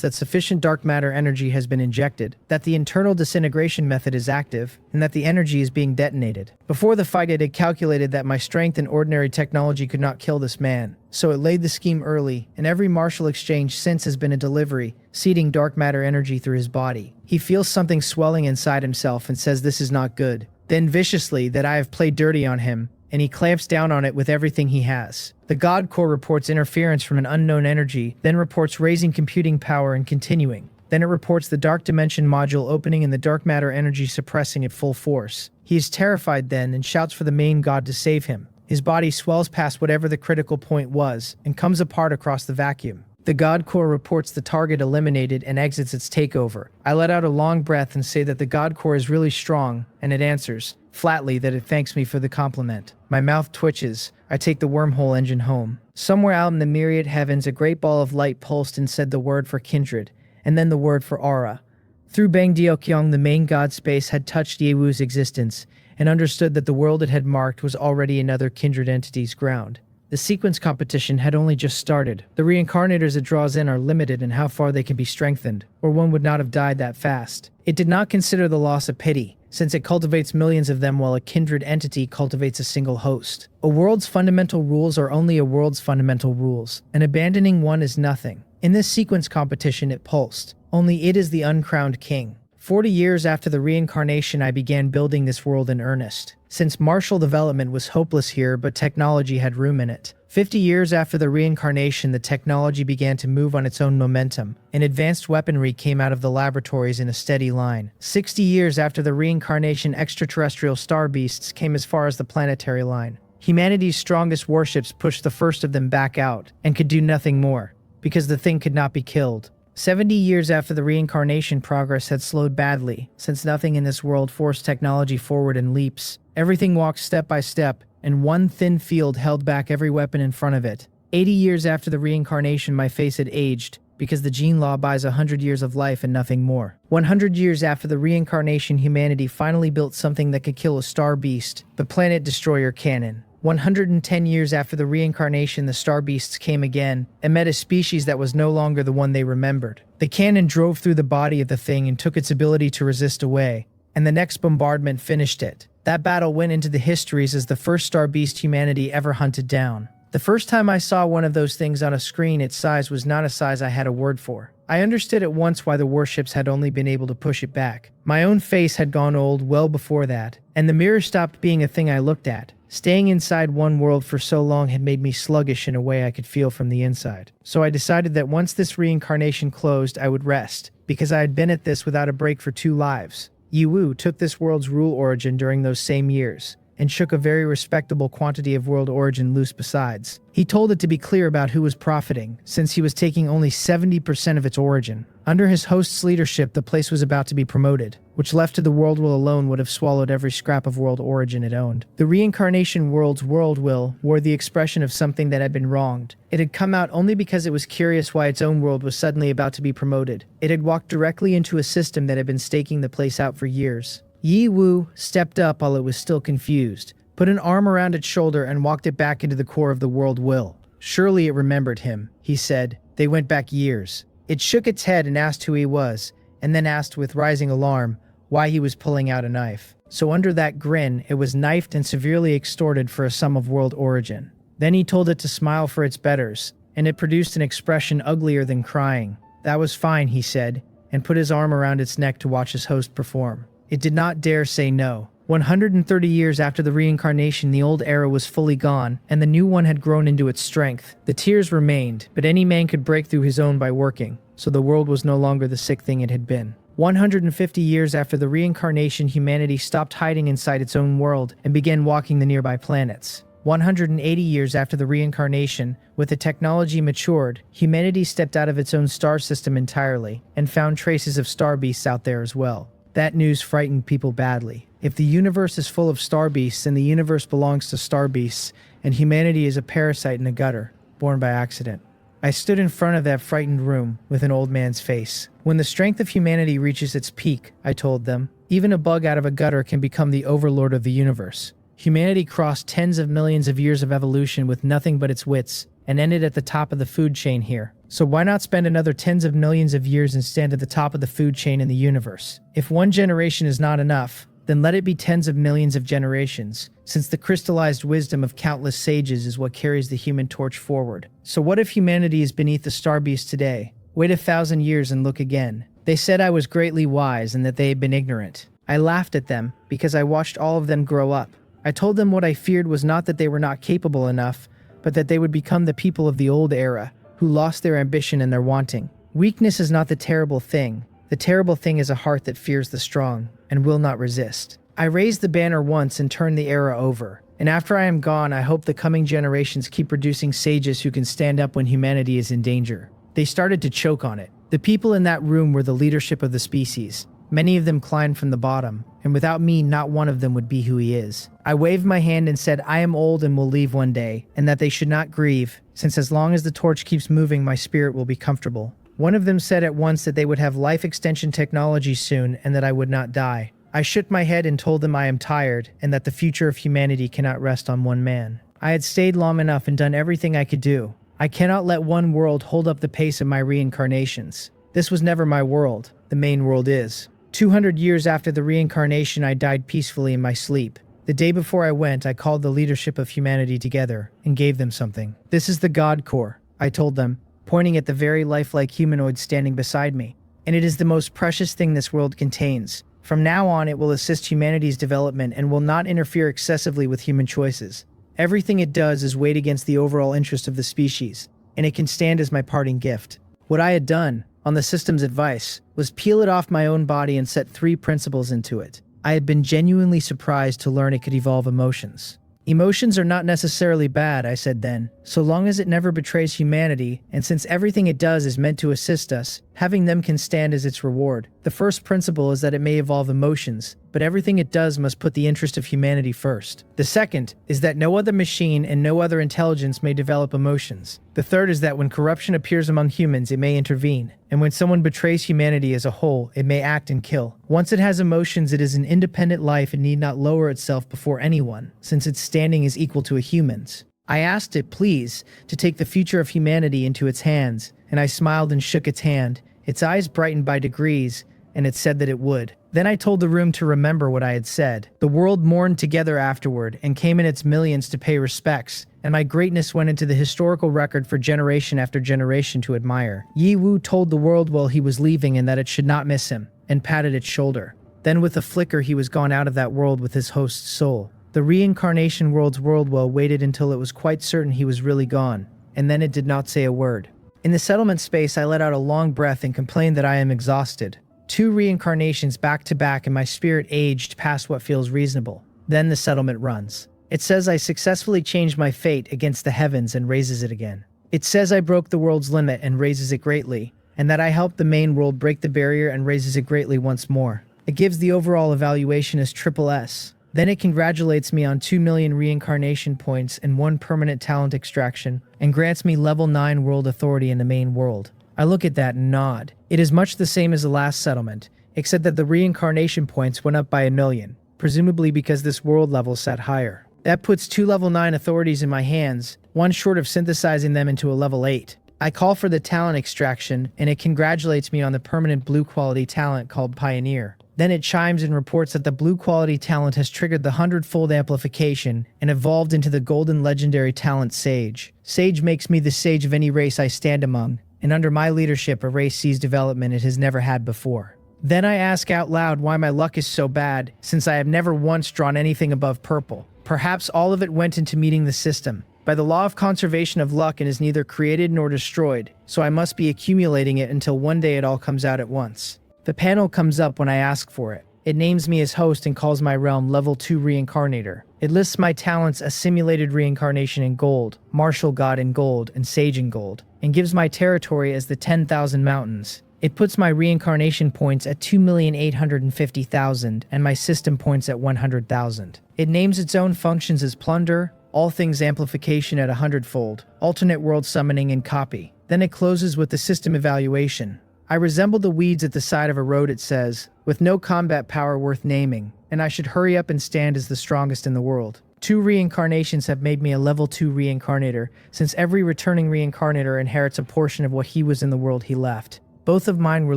that sufficient dark matter energy has been injected, that the internal disintegration method is active, and that the energy is being detonated. Before the fight it had calculated that my strength and ordinary technology could not kill this man, so it laid the scheme early, and every martial exchange since has been a delivery, seeding dark matter energy through his body. He feels something swelling inside himself and says this is not good. Then viciously that I have played dirty on him, and he clamps down on it with everything he has. The God Core reports interference from an unknown energy, then reports raising computing power and continuing. Then it reports the Dark Dimension module opening and the dark matter energy suppressing at full force. He is terrified then and shouts for the main god to save him. His body swells past whatever the critical point was and comes apart across the vacuum. The God Core reports the target eliminated and exits its takeover. I let out a long breath and say that the God Core is really strong, and it answers, flatly, that it thanks me for the compliment. My mouth twitches. I take the wormhole engine home. Somewhere out in the myriad heavens, a great ball of light pulsed and said the word for kindred, and then the word for aura. Through Bang Deokyong, the main god space had touched Yewu's existence, and understood that the world it had marked was already another kindred entity's ground. The sequence competition had only just started. The reincarnators it draws in are limited in how far they can be strengthened, or one would not have died that fast. It did not consider the loss a pity, since it cultivates millions of them while a kindred entity cultivates a single host. A world's fundamental rules are only a world's fundamental rules, and abandoning one is nothing. In this sequence competition it pulsed, only it is the uncrowned king. 40 years after the reincarnation I began building this world in earnest. Since martial development was hopeless here, but technology had room in it. 50 years after the reincarnation, the technology began to move on its own momentum, and advanced weaponry came out of the laboratories in a steady line. 60 years after the reincarnation, extraterrestrial star beasts came as far as the planetary line. Humanity's strongest warships pushed the first of them back out, and could do nothing more, because the thing could not be killed. 70 years after the reincarnation, progress had slowed badly, since nothing in this world forced technology forward in leaps. Everything walked step by step, and one thin field held back every weapon in front of it. 80 years after the reincarnation, my face had aged, because the gene law buys 100 years of life and nothing more. 100 years after the reincarnation, humanity finally built something that could kill a star beast, the planet destroyer cannon. 110 years after the reincarnation, the star beasts came again and met a species that was no longer the one they remembered. The cannon drove through the body of the thing and took its ability to resist away, and the next bombardment finished it. That battle went into the histories as the first star beast humanity ever hunted down. The first time I saw one of those things on a screen, its size was not a size I had a word for. I understood at once why the warships had only been able to push it back. My own face had gone old well before that, and the mirror stopped being a thing I looked at. Staying inside one world for so long had made me sluggish in a way I could feel from the inside. So I decided that once this reincarnation closed, I would rest, because I had been at this without a break for 2 lives. Yewu took this world's rule origin during those same years, and shook a very respectable quantity of world origin loose besides. He told it to be clear about who was profiting, since he was taking only 70% of its origin. Under his host's leadership, the place was about to be promoted, which left to the world will alone would have swallowed every scrap of world origin it owned. The reincarnation world's world will wore the expression of something that had been wronged. It had come out only because it was curious why its own world was suddenly about to be promoted. It had walked directly into a system that had been staking the place out for years. Yi Wu stepped up while it was still confused, put an arm around its shoulder and walked it back into the core of the world will. Surely it remembered him, he said. They went back years. It shook its head and asked who he was, and then asked with rising alarm why he was pulling out a knife. So under that grin, it was knifed and severely extorted for a sum of world origin. Then he told it to smile for its betters, and it produced an expression uglier than crying. That was fine, he said, and put his arm around its neck to watch his host perform. It did not dare say no. 130 years after the reincarnation, the old era was fully gone, and the new one had grown into its strength. The tears remained, but any man could break through his own by working, so the world was no longer the sick thing it had been. 150 years after the reincarnation, humanity stopped hiding inside its own world and began walking the nearby planets. 180 years after the reincarnation, with the technology matured, humanity stepped out of its own star system entirely and found traces of star beasts out there as well. That news frightened people badly. If the universe is full of star beasts, then the universe belongs to star beasts, and humanity is a parasite in a gutter, born by accident. I stood in front of that frightened room with an old man's face. When the strength of humanity reaches its peak, I told them, even a bug out of a gutter can become the overlord of the universe. Humanity crossed tens of millions of years of evolution with nothing but its wits, and ended at the top of the food chain here. So why not spend another tens of millions of years and stand at the top of the food chain in the universe? If one generation is not enough, then let it be tens of millions of generations, since the crystallized wisdom of countless sages is what carries the human torch forward. So what if humanity is beneath the star beast today? Wait 1,000 years and look again. They said I was greatly wise and that they had been ignorant. I laughed at them because I watched all of them grow up. I told them what I feared was not that they were not capable enough, but that they would become the people of the old era, who lost their ambition and their wanting. Weakness is not the terrible thing. The terrible thing is a heart that fears the strong and will not resist. I raised the banner once and turned the era over. And after I am gone, I hope the coming generations keep producing sages who can stand up when humanity is in danger. They started to choke on it. The people in that room were the leadership of the species. Many of them climbed from the bottom, and without me, not one of them would be who he is. I waved my hand and said I am old and will leave one day, and that they should not grieve, since as long as the torch keeps moving, my spirit will be comfortable. One of them said at once that they would have life extension technology soon and that I would not die. I shook my head and told them I am tired and that the future of humanity cannot rest on one man. I had stayed long enough and done everything I could do. I cannot let one world hold up the pace of my reincarnations. This was never my world. The main world is. 200 years after the reincarnation, I died peacefully in my sleep. The day before I went, I called the leadership of humanity together and gave them something. This is the God Core, I told them, pointing at the very lifelike humanoid standing beside me. And it is the most precious thing this world contains. From now on, it will assist humanity's development and will not interfere excessively with human choices. Everything it does is weighed against the overall interest of the species, and it can stand as my parting gift. What I had done, on the system's advice, was peel it off my own body and set 3 principles into it. I had been genuinely surprised to learn it could evolve emotions. Emotions are not necessarily bad, I said then, so long as it never betrays humanity, and since everything it does is meant to assist us, having them can stand as its reward. The first principle is that it may evolve emotions, but everything it does must put the interest of humanity first. The second is that no other machine and no other intelligence may develop emotions. The third is that when corruption appears among humans, it may intervene. And when someone betrays humanity as a whole, it may act and kill. Once it has emotions, it is an independent life and need not lower itself before anyone, since its standing is equal to a human's. I asked it, please, to take the future of humanity into its hands, and I smiled and shook its hand. Its eyes brightened by degrees, and it said that it would. Then I told the room to remember what I had said. The world mourned together afterward, and came in its millions to pay respects, and my greatness went into the historical record for generation after generation to admire. Yi Wu told the world while he was leaving and that it should not miss him, and patted its shoulder. Then with a flicker he was gone out of that world with his host's soul. The reincarnation world's worldwell waited until it was quite certain he was really gone, and then it did not say a word. In the settlement space I let out a long breath and complained that I am exhausted. 2 reincarnations back to back and my spirit aged past what feels reasonable. Then the settlement runs. It says I successfully changed my fate against the heavens and raises it again. It says I broke the world's limit and raises it greatly, and that I helped the main world break the barrier and raises it greatly once more. It gives the overall evaluation as SSS. Then it congratulates me on 2 million reincarnation points and 1 permanent talent extraction, and grants me level 9 world authority in the main world. I look at that and nod. It is much the same as the last settlement, except that the reincarnation points went up by 1 million, presumably because this world level sat higher. That puts 2 level 9 authorities in my hands, one short of synthesizing them into a level 8. I call for the talent extraction, and it congratulates me on the permanent blue quality talent called Pioneer. Then it chimes and reports that the blue quality talent has triggered the 100-fold amplification and evolved into the golden legendary talent Sage. Sage makes me the sage of any race I stand among, and under my leadership a race sees development it has never had before. Then I ask out loud why my luck is so bad, since I have never once drawn anything above purple. Perhaps all of it went into meeting the system. By the law of conservation of luck, it is neither created nor destroyed, so I must be accumulating it until one day it all comes out at once. The panel comes up when I ask for it. It names me as host and calls my realm Level 2 Reincarnator. It lists my talents as Simulated Reincarnation in gold, Martial God in gold, and Sage in gold, and gives my territory as the 10,000 Mountains. It puts my reincarnation points at 2,850,000 and my system points at 100,000. It names its own functions as Plunder, All Things Amplification at 100-fold, Alternate World Summoning, and Copy. Then it closes with the system evaluation. I resemble the weeds at the side of a road, it says, with no combat power worth naming, and I should hurry up and stand as the strongest in the world. 2 reincarnations have made me a level 2 reincarnator, since every returning reincarnator inherits a portion of what he was in the world he left. Both of mine were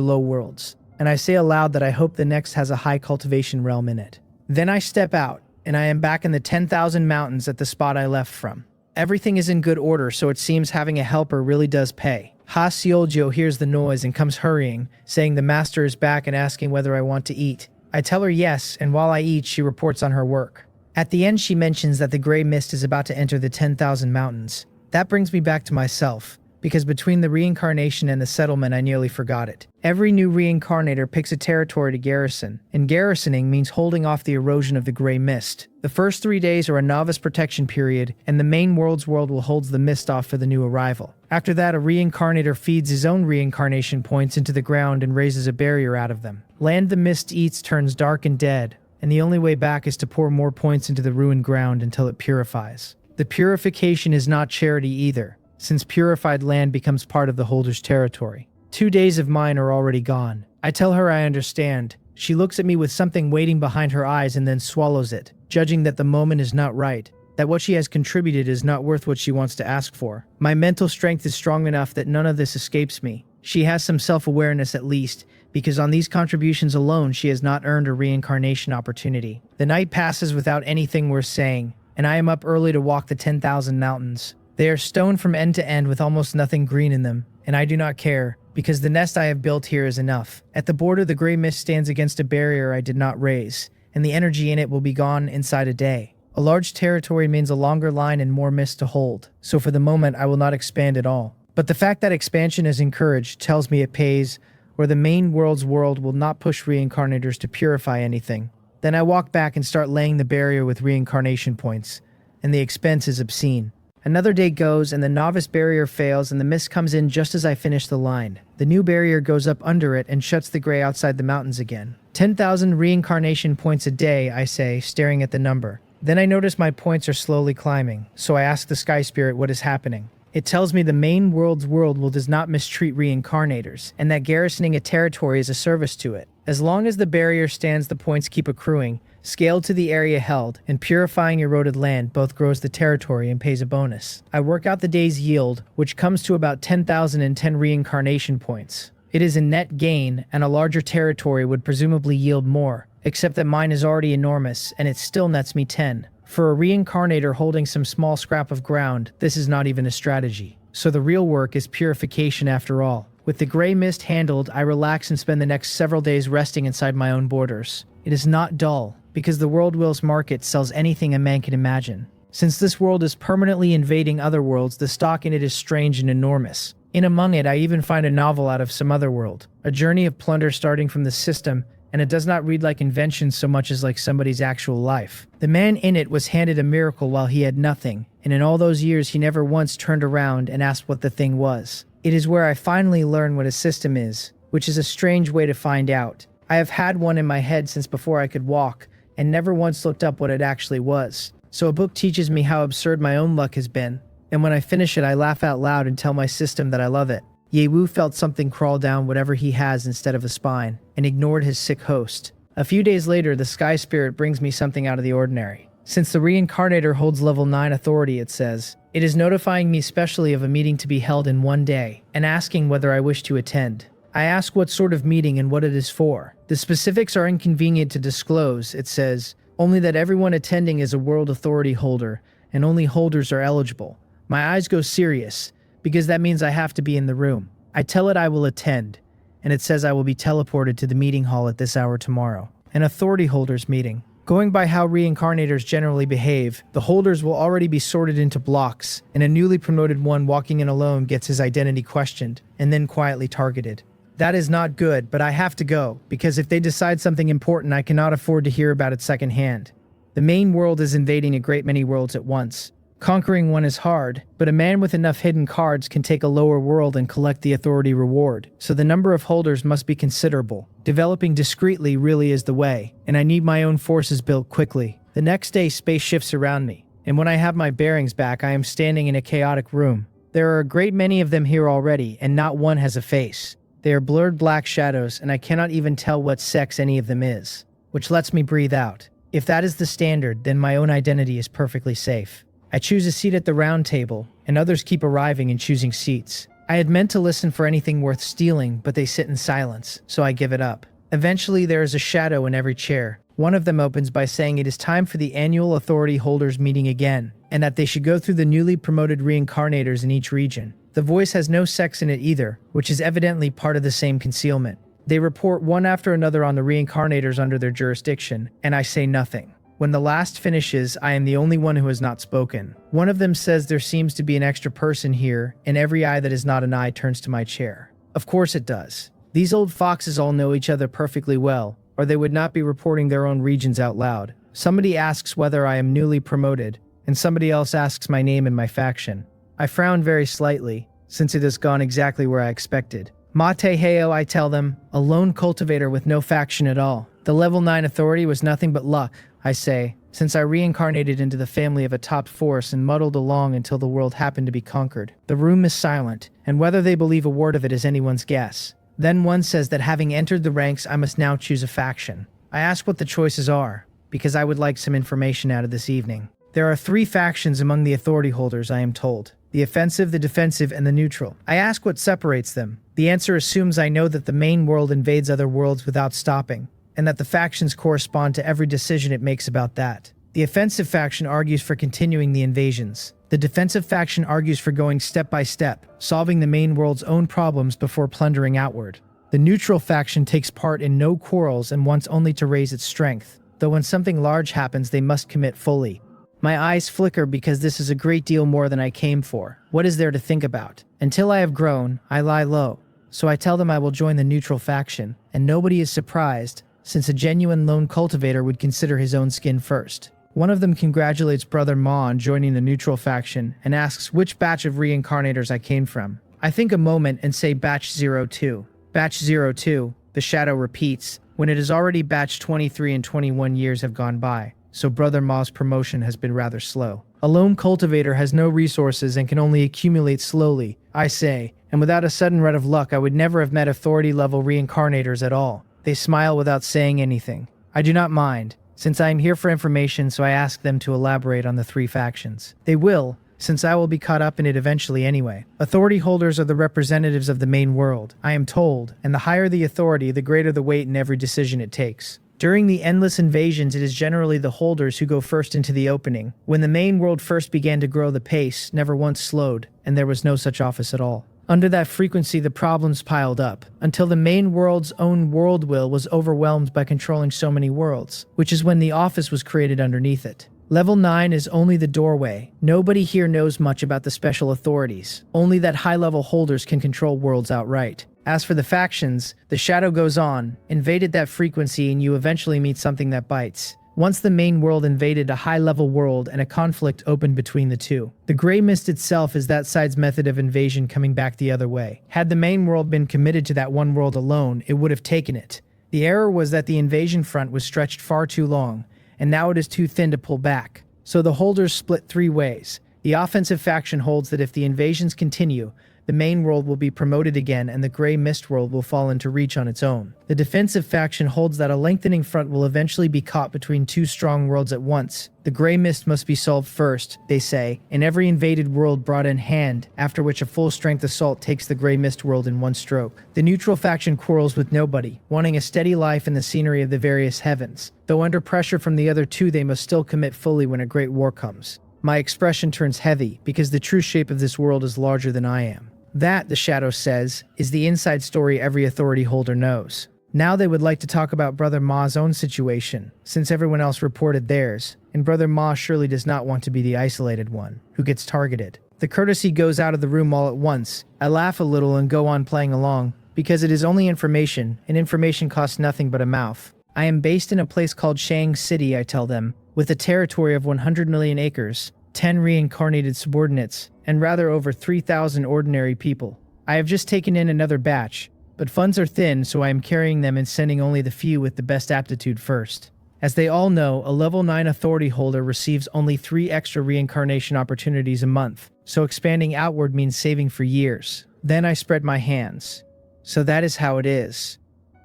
low worlds, and I say aloud that I hope the next has a high cultivation realm in it. Then I step out, and I am back in the 10,000 mountains at the spot I left from. Everything is in good order, so it seems having a helper really does pay. Ha Seoljo hears the noise and comes hurrying, saying the master is back and asking whether I want to eat. I tell her yes, and while I eat, she reports on her work. At the end, she mentions that the gray mist is about to enter the 10,000 mountains. That brings me back to myself, because between the reincarnation and the settlement, I nearly forgot it. Every new reincarnator picks a territory to garrison, and garrisoning means holding off the erosion of the gray mist. The first 3 days are a novice protection period, and the main world will hold the mist off for the new arrival. After that, a reincarnator feeds his own reincarnation points into the ground and raises a barrier out of them. Land the mist eats turns dark and dead, and the only way back is to pour more points into the ruined ground until it purifies. The purification is not charity either, since purified land becomes part of the holder's territory. 2 days of mine are already gone. I tell her I understand. She looks at me with something waiting behind her eyes and then swallows it, judging that the moment is not right, that what she has contributed is not worth what she wants to ask for. My mental strength is strong enough that none of this escapes me. She has some self-awareness at least, because on these contributions alone she has not earned a reincarnation opportunity. The night passes without anything worth saying, and I am up early to walk the 10,000 mountains. They are stone from end to end with almost nothing green in them, and I do not care, because the nest I have built here is enough. At the border, the gray mist stands against a barrier I did not raise, and the energy in it will be gone inside a day. A large territory means a longer line and more mist to hold, so for the moment I will not expand at all. But the fact that expansion is encouraged tells me it pays, where the main world will not push reincarnators to purify anything. Then I walk back and start laying the barrier with reincarnation points, and the expense is obscene. Another day goes, and the novice barrier fails, and the mist comes in just as I finish the line. The new barrier goes up under it and shuts the gray outside the mountains again. 10,000 reincarnation points a day, I say, staring at the number. Then I notice my points are slowly climbing, so I ask the Sky Spirit what is happening. It tells me the main world will does not mistreat reincarnators, and that garrisoning a territory is a service to it. As long as the barrier stands, the points keep accruing, scaled to the area held, and purifying eroded land both grows the territory and pays a bonus. I work out the day's yield, which comes to about 10,010 reincarnation points. It is a net gain, and a larger territory would presumably yield more, except that mine is already enormous, and it still nets me 10. For a reincarnator holding some small scrap of ground, this is not even a strategy. So the real work is purification after all. With the gray mist handled, I relax and spend the next several days resting inside my own borders. It is not dull, because the World Will's market sells anything a man can imagine. Since this world is permanently invading other worlds, the stock in it is strange and enormous. In among it, I even find a novel out of some other world, a journey of plunder starting from the system, and it does not read like inventions so much as like somebody's actual life. The man in it was handed a miracle while he had nothing, and in all those years he never once turned around and asked what the thing was. It is where I finally learn what a system is, which is a strange way to find out. I have had one in my head since before I could walk, and never once looked up what it actually was. So a book teaches me how absurd my own luck has been, and when I finish it I laugh out loud and tell my system that I love it. Yewu felt something crawl down whatever he has instead of a spine, and ignored his sick host. A few days later, the Sky Spirit brings me something out of the ordinary. Since the reincarnator holds level 9 authority, it says, it is notifying me specially of a meeting to be held in one day, and asking whether I wish to attend. I ask what sort of meeting and what it is for. The specifics are inconvenient to disclose, it says, only that everyone attending is a world authority holder, and only holders are eligible. My eyes go serious, because that means I have to be in the room. I tell it I will attend, and it says I will be teleported to the meeting hall at this hour tomorrow. An authority holders meeting. Going by how reincarnators generally behave, the holders will already be sorted into blocks, and a newly promoted one walking in alone gets his identity questioned, and then quietly targeted. That is not good, but I have to go, because if they decide something important, I cannot afford to hear about it secondhand. The main world is invading a great many worlds at once. Conquering one is hard, but a man with enough hidden cards can take a lower world and collect the authority reward, so the number of holders must be considerable. Developing discreetly really is the way, and I need my own forces built quickly. The next day, space shifts around me, and when I have my bearings back, I am standing in a chaotic room. There are a great many of them here already, and not one has a face. They are blurred black shadows, and I cannot even tell what sex any of them is, which lets me breathe out. If that is the standard, then my own identity is perfectly safe. I choose a seat at the round table, and others keep arriving and choosing seats. I had meant to listen for anything worth stealing, but they sit in silence, so I give it up. Eventually, there is a shadow in every chair. One of them opens by saying it is time for the annual authority holders meeting again, and that they should go through the newly promoted reincarnators in each region. The voice has no sex in it either, which is evidently part of the same concealment. They report one after another on the reincarnators under their jurisdiction, and I say nothing. When the last finishes, I am the only one who has not spoken. One of them says there seems to be an extra person here, and every eye that is not an eye turns to my chair. Of course it does. These old foxes all know each other perfectly well, or they would not be reporting their own regions out loud. Somebody asks whether I am newly promoted, and somebody else asks my name and my faction. I frown very slightly, since it has gone exactly where I expected. Mate Heo, I tell them, a lone cultivator with no faction at all. The level 9 authority was nothing but luck, I say, since I reincarnated into the family of a top force and muddled along until the world happened to be conquered. The room is silent, and whether they believe a word of it is anyone's guess. Then one says that having entered the ranks, I must now choose a faction. I ask what the choices are, because I would like some information out of this evening. There are 3 factions among the authority holders, I am told. The offensive, the defensive, and the neutral. I ask what separates them. The answer assumes I know that the main world invades other worlds without stopping, and that the factions correspond to every decision it makes about that. The offensive faction argues for continuing the invasions. The defensive faction argues for going step by step, solving the main world's own problems before plundering outward. The neutral faction takes part in no quarrels and wants only to raise its strength, though when something large happens they must commit fully. My eyes flicker because this is a great deal more than I came for. What is there to think about? Until I have grown, I lie low. So I tell them I will join the neutral faction, and nobody is surprised, since a genuine lone cultivator would consider his own skin first. One of them congratulates Brother Ma on joining the neutral faction and asks which batch of reincarnators I came from. I think a moment and say batch 02. Batch 02, the shadow repeats, when it is already batch 23 and 21 years have gone by, so Brother Ma's promotion has been rather slow. A lone cultivator has no resources and can only accumulate slowly, I say, and without a sudden rut of luck I would never have met authority-level reincarnators at all. They smile without saying anything. I do not mind, since I am here for information, so I ask them to elaborate on the 3 factions. They will, since I will be caught up in it eventually anyway. Authority holders are the representatives of the main world, I am told, and the higher the authority, the greater the weight in every decision it takes. During the endless invasions, it is generally the holders who go first into the opening. When the main world first began to grow, the pace never once slowed, and there was no such office at all. Under that frequency, the problems piled up, until the main world's own world will was overwhelmed by controlling so many worlds, which is when the office was created underneath it. Level 9 is only the doorway. Nobody here knows much about the special authorities, only that high-level holders can control worlds outright. As for the factions, the shadow goes on, invaded that frequency, and you eventually meet something that bites. Once the main world invaded a high-level world and a conflict opened between the two. The gray mist itself is that side's method of invasion coming back the other way. Had the main world been committed to that one world alone, it would have taken it. The error was that the invasion front was stretched far too long, and now it is too thin to pull back. So the holders split 3 ways. The offensive faction holds that if the invasions continue, the main world will be promoted again and the gray mist world will fall into reach on its own. The defensive faction holds that a lengthening front will eventually be caught between 2 strong worlds at once. The gray mist must be solved first, they say, and every invaded world brought in hand, after which a full-strength assault takes the gray mist world in one stroke. The neutral faction quarrels with nobody, wanting a steady life in the scenery of the various heavens. Though under pressure from the other 2, they must still commit fully when a great war comes. My expression turns heavy, because the true shape of this world is larger than I am. That, the shadow says, is the inside story every authority holder knows. Now they would like to talk about Brother Ma's own situation, since everyone else reported theirs, and Brother Ma surely does not want to be the isolated one, who gets targeted. The courtesy goes out of the room all at once. I laugh a little and go on playing along, because it is only information, and information costs nothing but a mouth. I am based in a place called Shang City, I tell them, with a territory of 100 million acres, 10 reincarnated subordinates, and rather over 3,000 ordinary people. I have just taken in another batch, but funds are thin, so I am carrying them and sending only the few with the best aptitude first. As they all know, a level 9 authority holder receives only 3 extra reincarnation opportunities a month, so expanding outward means saving for years. Then I spread my hands. So that is how it is.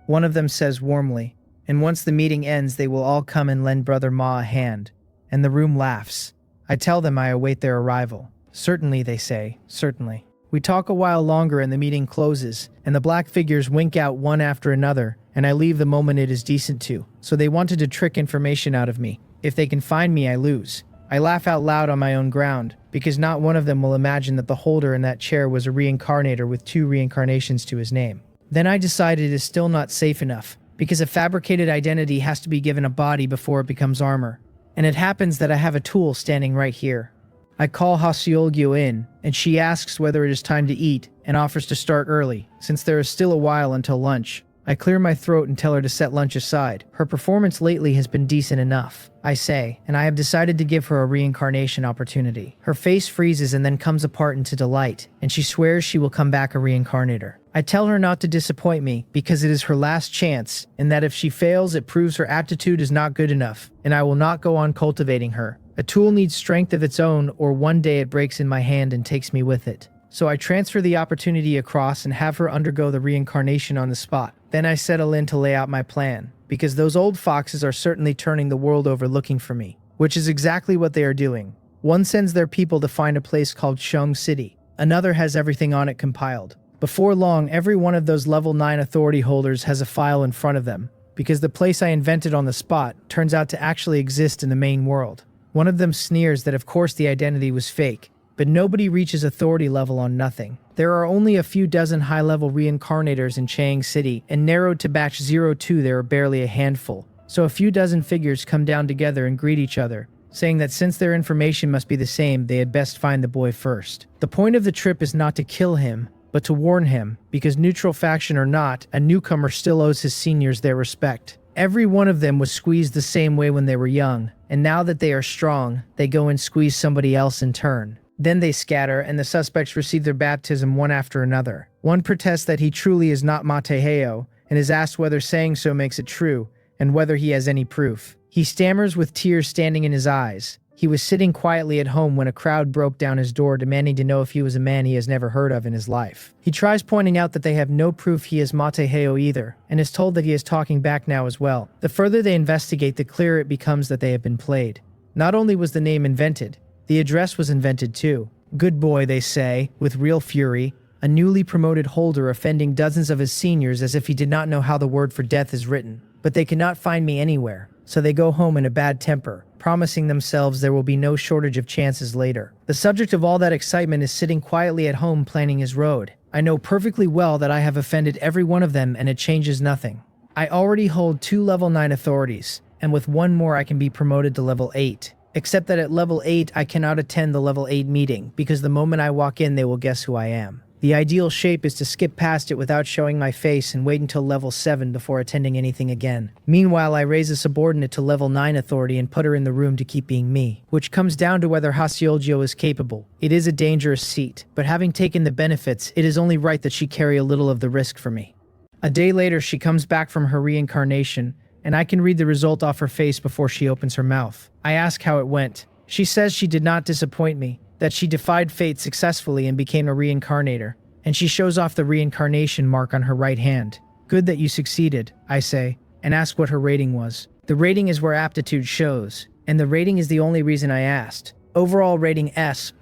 One of them says warmly, And once the meeting ends, they will all come and lend Brother Ma a hand. And the room laughs. I tell them I await their arrival. Certainly, they say, certainly. We talk a while longer and the meeting closes, and the black figures wink out one after another, and I leave the moment it is decent to. So they wanted to trick information out of me. If they can find me, I lose. I laugh out loud on my own ground, because not one of them will imagine that the holder in that chair was a reincarnator with 2 reincarnations to his name. Then I decide it is still not safe enough, because a fabricated identity has to be given a body before it becomes armor. And it happens that I have a tool standing right here. I call Haseolgyo in, and she asks whether it is time to eat, and offers to start early, since there is still a while until lunch. I clear my throat and tell her to set lunch aside. Her performance lately has been decent enough, I say, and I have decided to give her a reincarnation opportunity. Her face freezes and then comes apart into delight, and she swears she will come back a reincarnator. I tell her not to disappoint me, because it is her last chance, and that if she fails, it proves her aptitude is not good enough, and I will not go on cultivating her. A tool needs strength of its own, or one day it breaks in my hand and takes me with it. So I transfer the opportunity across and have her undergo the reincarnation on the spot. Then I settle in to lay out my plan, because those old foxes are certainly turning the world over looking for me, which is exactly what they are doing. One sends their people to find a place called Shung City. Another has everything on it compiled. Before long, every one of those level 9 authority holders has a file in front of them, because the place I invented on the spot turns out to actually exist in the main world. One of them sneers that of course the identity was fake, but nobody reaches authority level on nothing. There are only a few dozen high-level reincarnators in Chang City, and narrowed to batch 02 there are barely a handful. So a few dozen figures come down together and greet each other, saying that since their information must be the same, they had best find the boy first. The point of the trip is not to kill him, but to warn him, because neutral faction or not, a newcomer still owes his seniors their respect. Every one of them was squeezed the same way when they were young, and now that they are strong, they go and squeeze somebody else in turn. Then they scatter, and the suspects receive their baptism one after another. One protests that he truly is not Mateheo, and is asked whether saying so makes it true, and whether he has any proof. He stammers with tears standing in his eyes. He was sitting quietly at home when a crowd broke down his door demanding to know if he was a man he has never heard of in his life. He tries pointing out that they have no proof he is Mateheo either, and is told that he is talking back now as well. The further they investigate, the clearer it becomes that they have been played. Not only was the name invented, the address was invented too. Good boy, they say, with real fury, a newly promoted holder offending dozens of his seniors as if he did not know how the word for death is written. But they cannot find me anywhere, so they go home in a bad temper, promising themselves there will be no shortage of chances later. The subject of all that excitement is sitting quietly at home planning his road. I know perfectly well that I have offended every one of them and it changes nothing. I already hold 2 level 9 authorities, and with one more I can be promoted to level 8. Except that at level 8 I cannot attend the level 8 meeting, because the moment I walk in they will guess who I am. The ideal shape is to skip past it without showing my face and wait until level 7 before attending anything again. Meanwhile, I raise a subordinate to level 9 authority and put her in the room to keep being me, which comes down to whether Haseolgyo is capable. It is a dangerous seat, but having taken the benefits, it is only right that she carry a little of the risk for me. A day later, she comes back from her reincarnation, and I can read the result off her face before she opens her mouth. I ask how it went. She says she did not disappoint me, that she defied fate successfully and became a reincarnator, and she shows off the reincarnation mark on her right hand. Good that you succeeded, I say, and ask what her rating was. The rating is where aptitude shows, and the rating is the only reason I asked. Overall rating S+,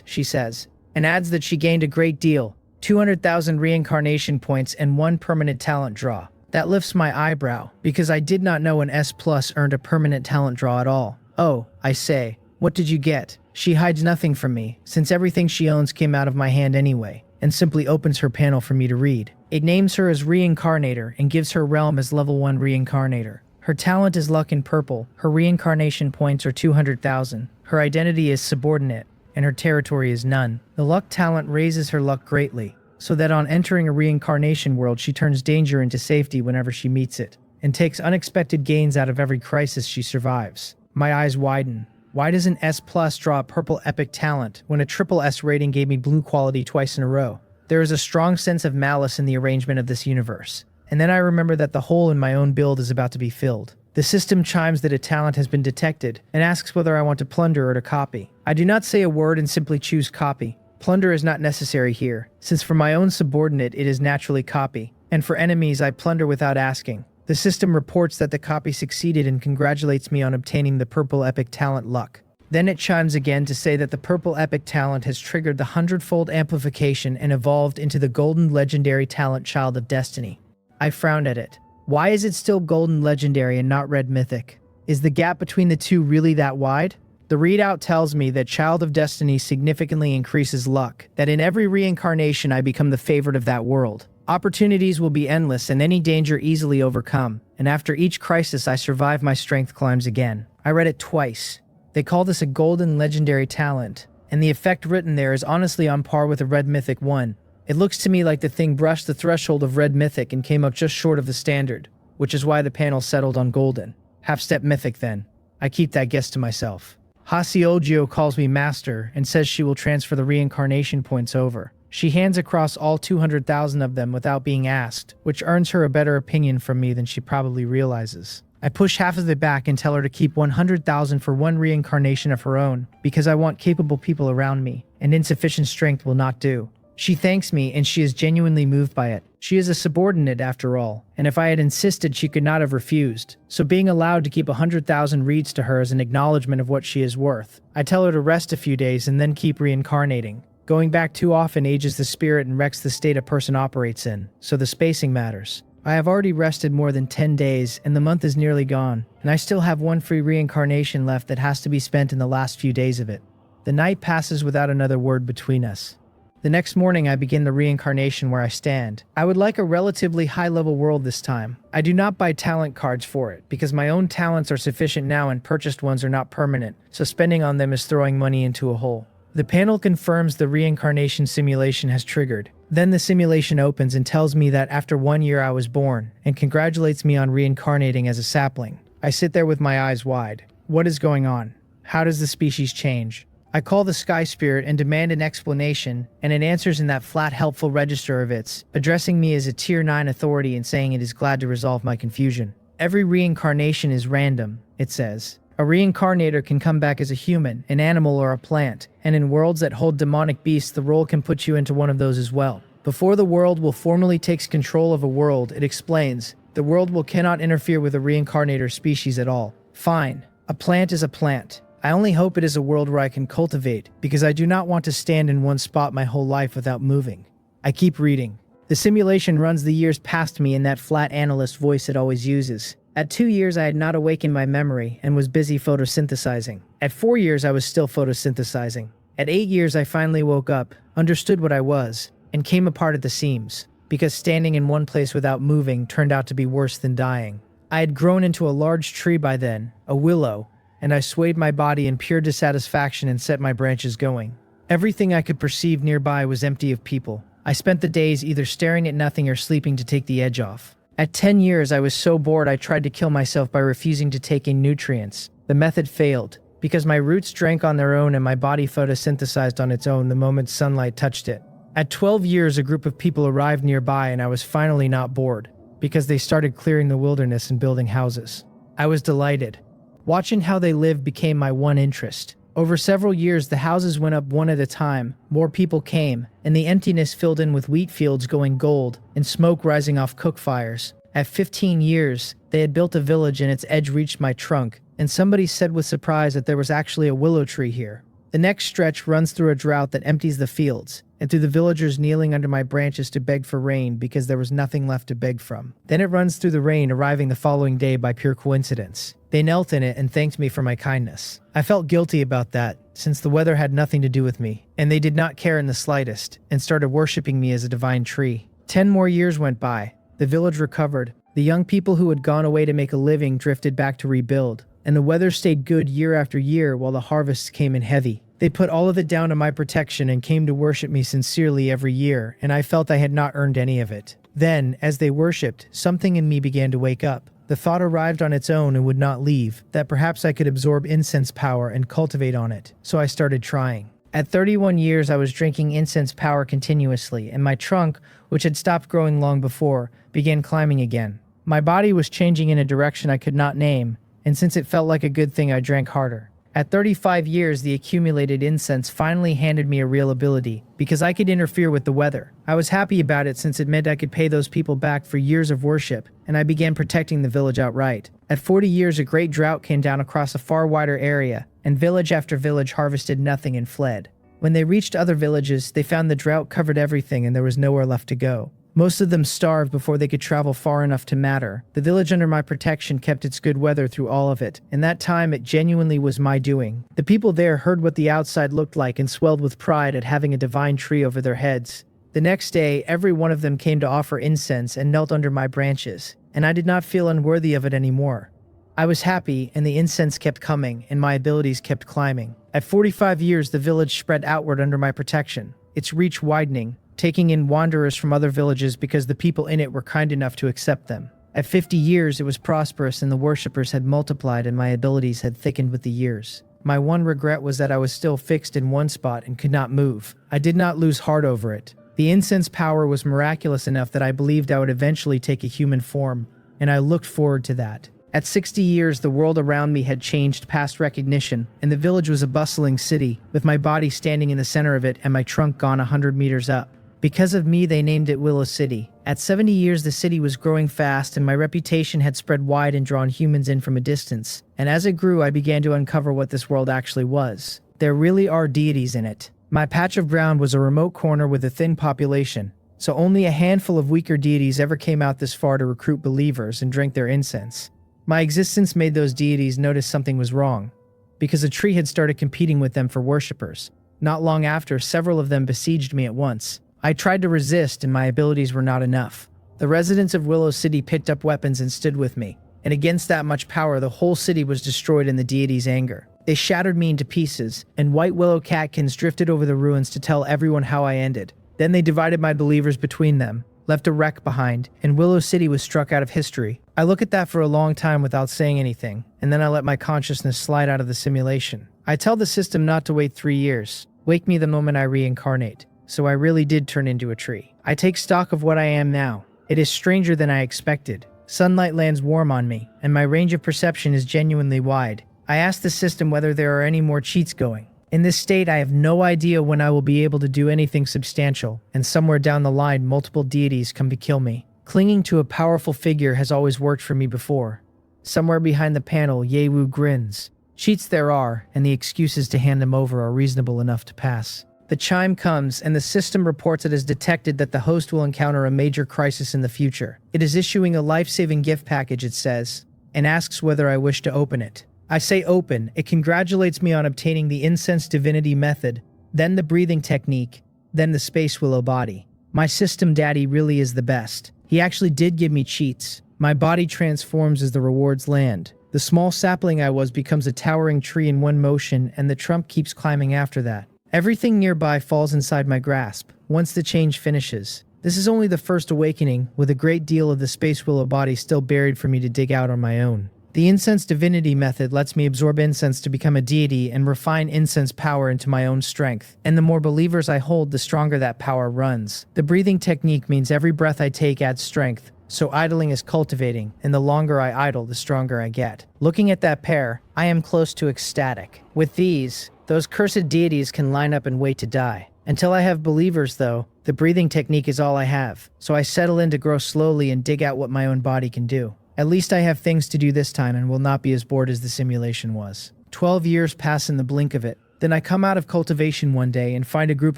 she says, and adds that she gained a great deal, 200,000 reincarnation points and 1 permanent talent draw. That lifts my eyebrow, because I did not know an S+ earned a permanent talent draw at all. Oh, I say, what did you get? She hides nothing from me, since everything she owns came out of my hand anyway, and simply opens her panel for me to read. It names her as Reincarnator and gives her realm as level 1 Reincarnator. Her talent is luck in purple, her reincarnation points are 200,000, her identity is subordinate, and her territory is none. The luck talent raises her luck greatly, so that on entering a reincarnation world she turns danger into safety whenever she meets it, and takes unexpected gains out of every crisis she survives. My eyes widen. Why does an S+ draw a purple epic talent when a triple S rating gave me blue quality twice in a row? There is a strong sense of malice in the arrangement of this universe. And then I remember that the hole in my own build is about to be filled. The system chimes that a talent has been detected and asks whether I want to plunder or to copy. I do not say a word and simply choose copy. Plunder is not necessary here, since for my own subordinate it is naturally copy, and for enemies I plunder without asking. The system reports that the copy succeeded and congratulates me on obtaining the purple epic talent luck. Then it chimes again to say that the purple epic talent has triggered the 100-fold amplification and evolved into the golden legendary talent Child of Destiny. I frowned at it. Why is it still golden legendary and not red mythic? Is the gap between the two really that wide? The readout tells me that Child of Destiny significantly increases luck, that in every reincarnation I become the favorite of that world. Opportunities will be endless and any danger easily overcome, and after each crisis I survive, my strength climbs again. I read it twice. They call this a golden legendary talent, and the effect written there is honestly on par with a red mythic one. It looks to me like the thing brushed the threshold of red mythic and came up just short of the standard, which is why the panel settled on golden. Half-step mythic then. I keep that guess to myself. Haseogyo calls me master and says she will transfer the reincarnation points over. She hands across all 200,000 of them without being asked, which earns her a better opinion from me than she probably realizes. I push half of it back and tell her to keep 100,000 for one reincarnation of her own, because I want capable people around me, and insufficient strength will not do. She thanks me and she is genuinely moved by it. She is a subordinate after all, and if I had insisted she could not have refused, so being allowed to keep 100,000 reads to her as an acknowledgement of what she is worth. I tell her to rest a few days and then keep reincarnating. Going back too often ages the spirit and wrecks the state a person operates in, so the spacing matters. I have already rested more than 10 days and the month is nearly gone, and I still have one free reincarnation left that has to be spent in the last few days of it. The night passes without another word between us. The next morning I begin the reincarnation where I stand. I would like a relatively high-level world this time. I do not buy talent cards for it, because my own talents are sufficient now and purchased ones are not permanent, so spending on them is throwing money into a hole. The panel confirms the reincarnation simulation has triggered. Then the simulation opens and tells me that after 1 year I was born, and congratulates me on reincarnating as a sapling. I sit there with my eyes wide. What is going on? How does the species change? I call the Sky Spirit and demand an explanation, and it answers in that flat, helpful register of its, addressing me as a Tier 9 authority and saying it is glad to resolve my confusion. Every reincarnation is random, it says. A reincarnator can come back as a human, an animal, or a plant, and in worlds that hold demonic beasts, the role can put you into one of those as well. Before the world will formally takes control of a world, it explains, the world will cannot interfere with a reincarnator species at all. Fine. A plant is a plant. I only hope it is a world where I can cultivate, because I do not want to stand in one spot my whole life without moving. I keep reading. The simulation runs the years past me in that flat analyst voice it always uses. At 2 years I had not awakened my memory and was busy photosynthesizing. At 4 years I was still photosynthesizing. At 8 years I finally woke up, understood what I was, and came apart at the seams, because standing in one place without moving turned out to be worse than dying. I had grown into a large tree by then, a willow, and I swayed my body in pure dissatisfaction and set my branches going. Everything I could perceive nearby was empty of people. I spent the days either staring at nothing or sleeping to take the edge off. At 10 years I was so bored I tried to kill myself by refusing to take in nutrients. The method failed, because my roots drank on their own and my body photosynthesized on its own the moment sunlight touched it. At 12 years a group of people arrived nearby and I was finally not bored, because they started clearing the wilderness and building houses. I was delighted. Watching how they lived became my one interest. Over several years, the houses went up one at a time, more people came, and the emptiness filled in with wheat fields going gold and smoke rising off cook fires. At 15 years, they had built a village and its edge reached my trunk, and somebody said with surprise that there was actually a willow tree here. The next stretch runs through a drought that empties the fields, and through the villagers kneeling under my branches to beg for rain because there was nothing left to beg from. Then it runs through the rain, arriving the following day by pure coincidence. They knelt in it and thanked me for my kindness. I felt guilty about that, since the weather had nothing to do with me, and they did not care in the slightest, and started worshipping me as a divine tree. 10 more years went by. The village recovered. The young people who had gone away to make a living drifted back to rebuild, and the weather stayed good year after year while the harvests came in heavy. They put all of it down to my protection and came to worship me sincerely every year, and I felt I had not earned any of it. Then, as they worshipped, something in me began to wake up. The thought arrived on its own and would not leave, that perhaps I could absorb incense power and cultivate on it, so I started trying. At 31 years I was drinking incense power continuously, and my trunk, which had stopped growing long before, began climbing again. My body was changing in a direction I could not name, and since it felt like a good thing I drank harder. At 35 years, the accumulated incense finally handed me a real ability, because I could interfere with the weather. I was happy about it since it meant I could pay those people back for years of worship, and I began protecting the village outright. At 40 years, a great drought came down across a far wider area, and village after village harvested nothing and fled. When they reached other villages, they found the drought covered everything and there was nowhere left to go. Most of them starved before they could travel far enough to matter. The village under my protection kept its good weather through all of it, and that time it genuinely was my doing. The people there heard what the outside looked like and swelled with pride at having a divine tree over their heads. The next day, every one of them came to offer incense and knelt under my branches, and I did not feel unworthy of it anymore. I was happy, and the incense kept coming, and my abilities kept climbing. At 45 years, the village spread outward under my protection, its reach widening, taking in wanderers from other villages because the people in it were kind enough to accept them. At 50 years, it was prosperous and the worshippers had multiplied and my abilities had thickened with the years. My one regret was that I was still fixed in one spot and could not move. I did not lose heart over it. The incense power was miraculous enough that I believed I would eventually take a human form, and I looked forward to that. At 60 years, the world around me had changed past recognition, and the village was a bustling city, with my body standing in the center of it and my trunk gone 100 meters up. Because of me, they named it Willow City. At 70 years, the city was growing fast and my reputation had spread wide and drawn humans in from a distance. And as it grew, I began to uncover what this world actually was. There really are deities in it. My patch of ground was a remote corner with a thin population, so only a handful of weaker deities ever came out this far to recruit believers and drink their incense. My existence made those deities notice something was wrong, because a tree had started competing with them for worshippers. Not long after, several of them besieged me at once. I tried to resist, and my abilities were not enough. The residents of Willow City picked up weapons and stood with me, and against that much power, the whole city was destroyed in the deity's anger. They shattered me into pieces, and white willow catkins drifted over the ruins to tell everyone how I ended. Then they divided my believers between them, left a wreck behind, and Willow City was struck out of history. I look at that for a long time without saying anything, and then I let my consciousness slide out of the simulation. I tell the system not to wait 3 years. Wake me the moment I reincarnate. So I really did turn into a tree. I take stock of what I am now. It is stranger than I expected. Sunlight lands warm on me, and my range of perception is genuinely wide. I ask the system whether there are any more cheats going. In this state, I have no idea when I will be able to do anything substantial, and somewhere down the line, multiple deities come to kill me. Clinging to a powerful figure has always worked for me before. Somewhere behind the panel, Yewu grins. Cheats there are, and the excuses to hand them over are reasonable enough to pass. The chime comes, and the system reports it has detected that the host will encounter a major crisis in the future. It is issuing a life-saving gift package, it says, and asks whether I wish to open it. I say open. It congratulates me on obtaining the incense divinity method, then the breathing technique, then the space willow body. My system daddy really is the best. He actually did give me cheats. My body transforms as the rewards land. The small sapling I was becomes a towering tree in one motion, and the trunk keeps climbing after that. Everything nearby falls inside my grasp, once the change finishes. This is only the first awakening, with a great deal of the space willow body still buried for me to dig out on my own. The incense divinity method lets me absorb incense to become a deity and refine incense power into my own strength. And the more believers I hold, the stronger that power runs. The breathing technique means every breath I take adds strength, so idling is cultivating, and the longer I idle, the stronger I get. Looking at that pair, I am close to ecstatic. With these, those cursed deities can line up and wait to die. Until I have believers, though, the breathing technique is all I have, so I settle in to grow slowly and dig out what my own body can do. At least I have things to do this time and will not be as bored as the simulation was. 12 years pass in the blink of it. Then I come out of cultivation one day and find a group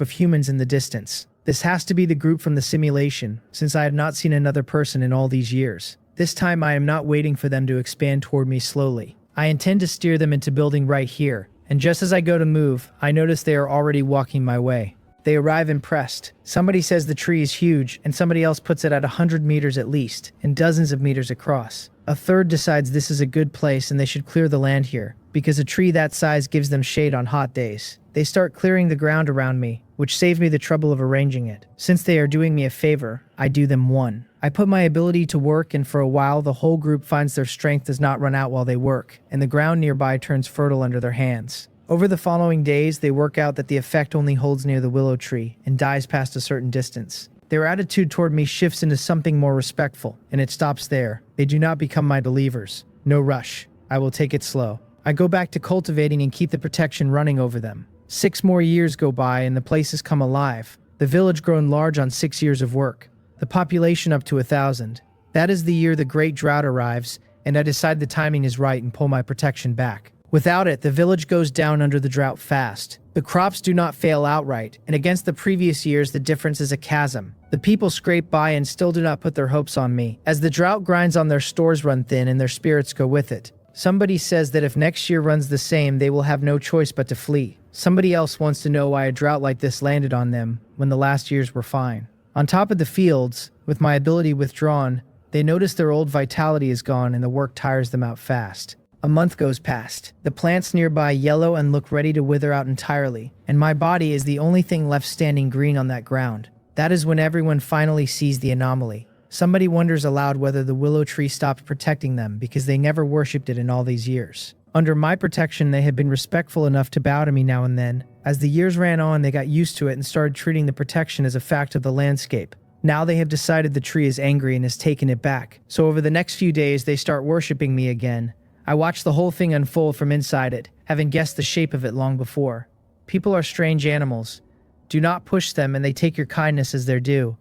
of humans in the distance. This has to be the group from the simulation, since I have not seen another person in all these years. This time I am not waiting for them to expand toward me slowly. I intend to steer them into building right here. And just as I go to move, I notice they are already walking my way. They arrive impressed. Somebody says the tree is huge, and somebody else puts it at 100 meters at least, and dozens of meters across. A third decides this is a good place and they should clear the land here, because a tree that size gives them shade on hot days. They start clearing the ground around me, which saves me the trouble of arranging it. Since they are doing me a favor, I do them one. I put my ability to work, and for a while the whole group finds their strength does not run out while they work, and the ground nearby turns fertile under their hands. Over the following days, they work out that the effect only holds near the willow tree and dies past a certain distance. Their attitude toward me shifts into something more respectful, and it stops there. They do not become my believers. No rush. I will take it slow. I go back to cultivating and keep the protection running over them. 6 more years go by and the place has come alive. The village grown large on 6 years of work. The population up to 1,000. That is the year the great drought arrives, and I decide the timing is right and pull my protection back. Without it, the village goes down under the drought fast. The crops do not fail outright, and against the previous years the difference is a chasm. The people scrape by and still do not put their hopes on me. As the drought grinds on, their stores run thin and their spirits go with it. Somebody says that if next year runs the same, they will have no choice but to flee. Somebody else wants to know why a drought like this landed on them when the last years were fine. On top of the fields, with my ability withdrawn, they notice their old vitality is gone and the work tires them out fast. A month goes past. The plants nearby yellow and look ready to wither out entirely, and my body is the only thing left standing green on that ground. That is when everyone finally sees the anomaly. Somebody wonders aloud whether the willow tree stopped protecting them because they never worshipped it in all these years. Under my protection, they had been respectful enough to bow to me now and then. As the years ran on, they got used to it and started treating the protection as a fact of the landscape. Now they have decided the tree is angry and has taken it back. So over the next few days, they start worshipping me again. I watch the whole thing unfold from inside it, having guessed the shape of it long before. People are strange animals. Do not push them and they take your kindness as their due.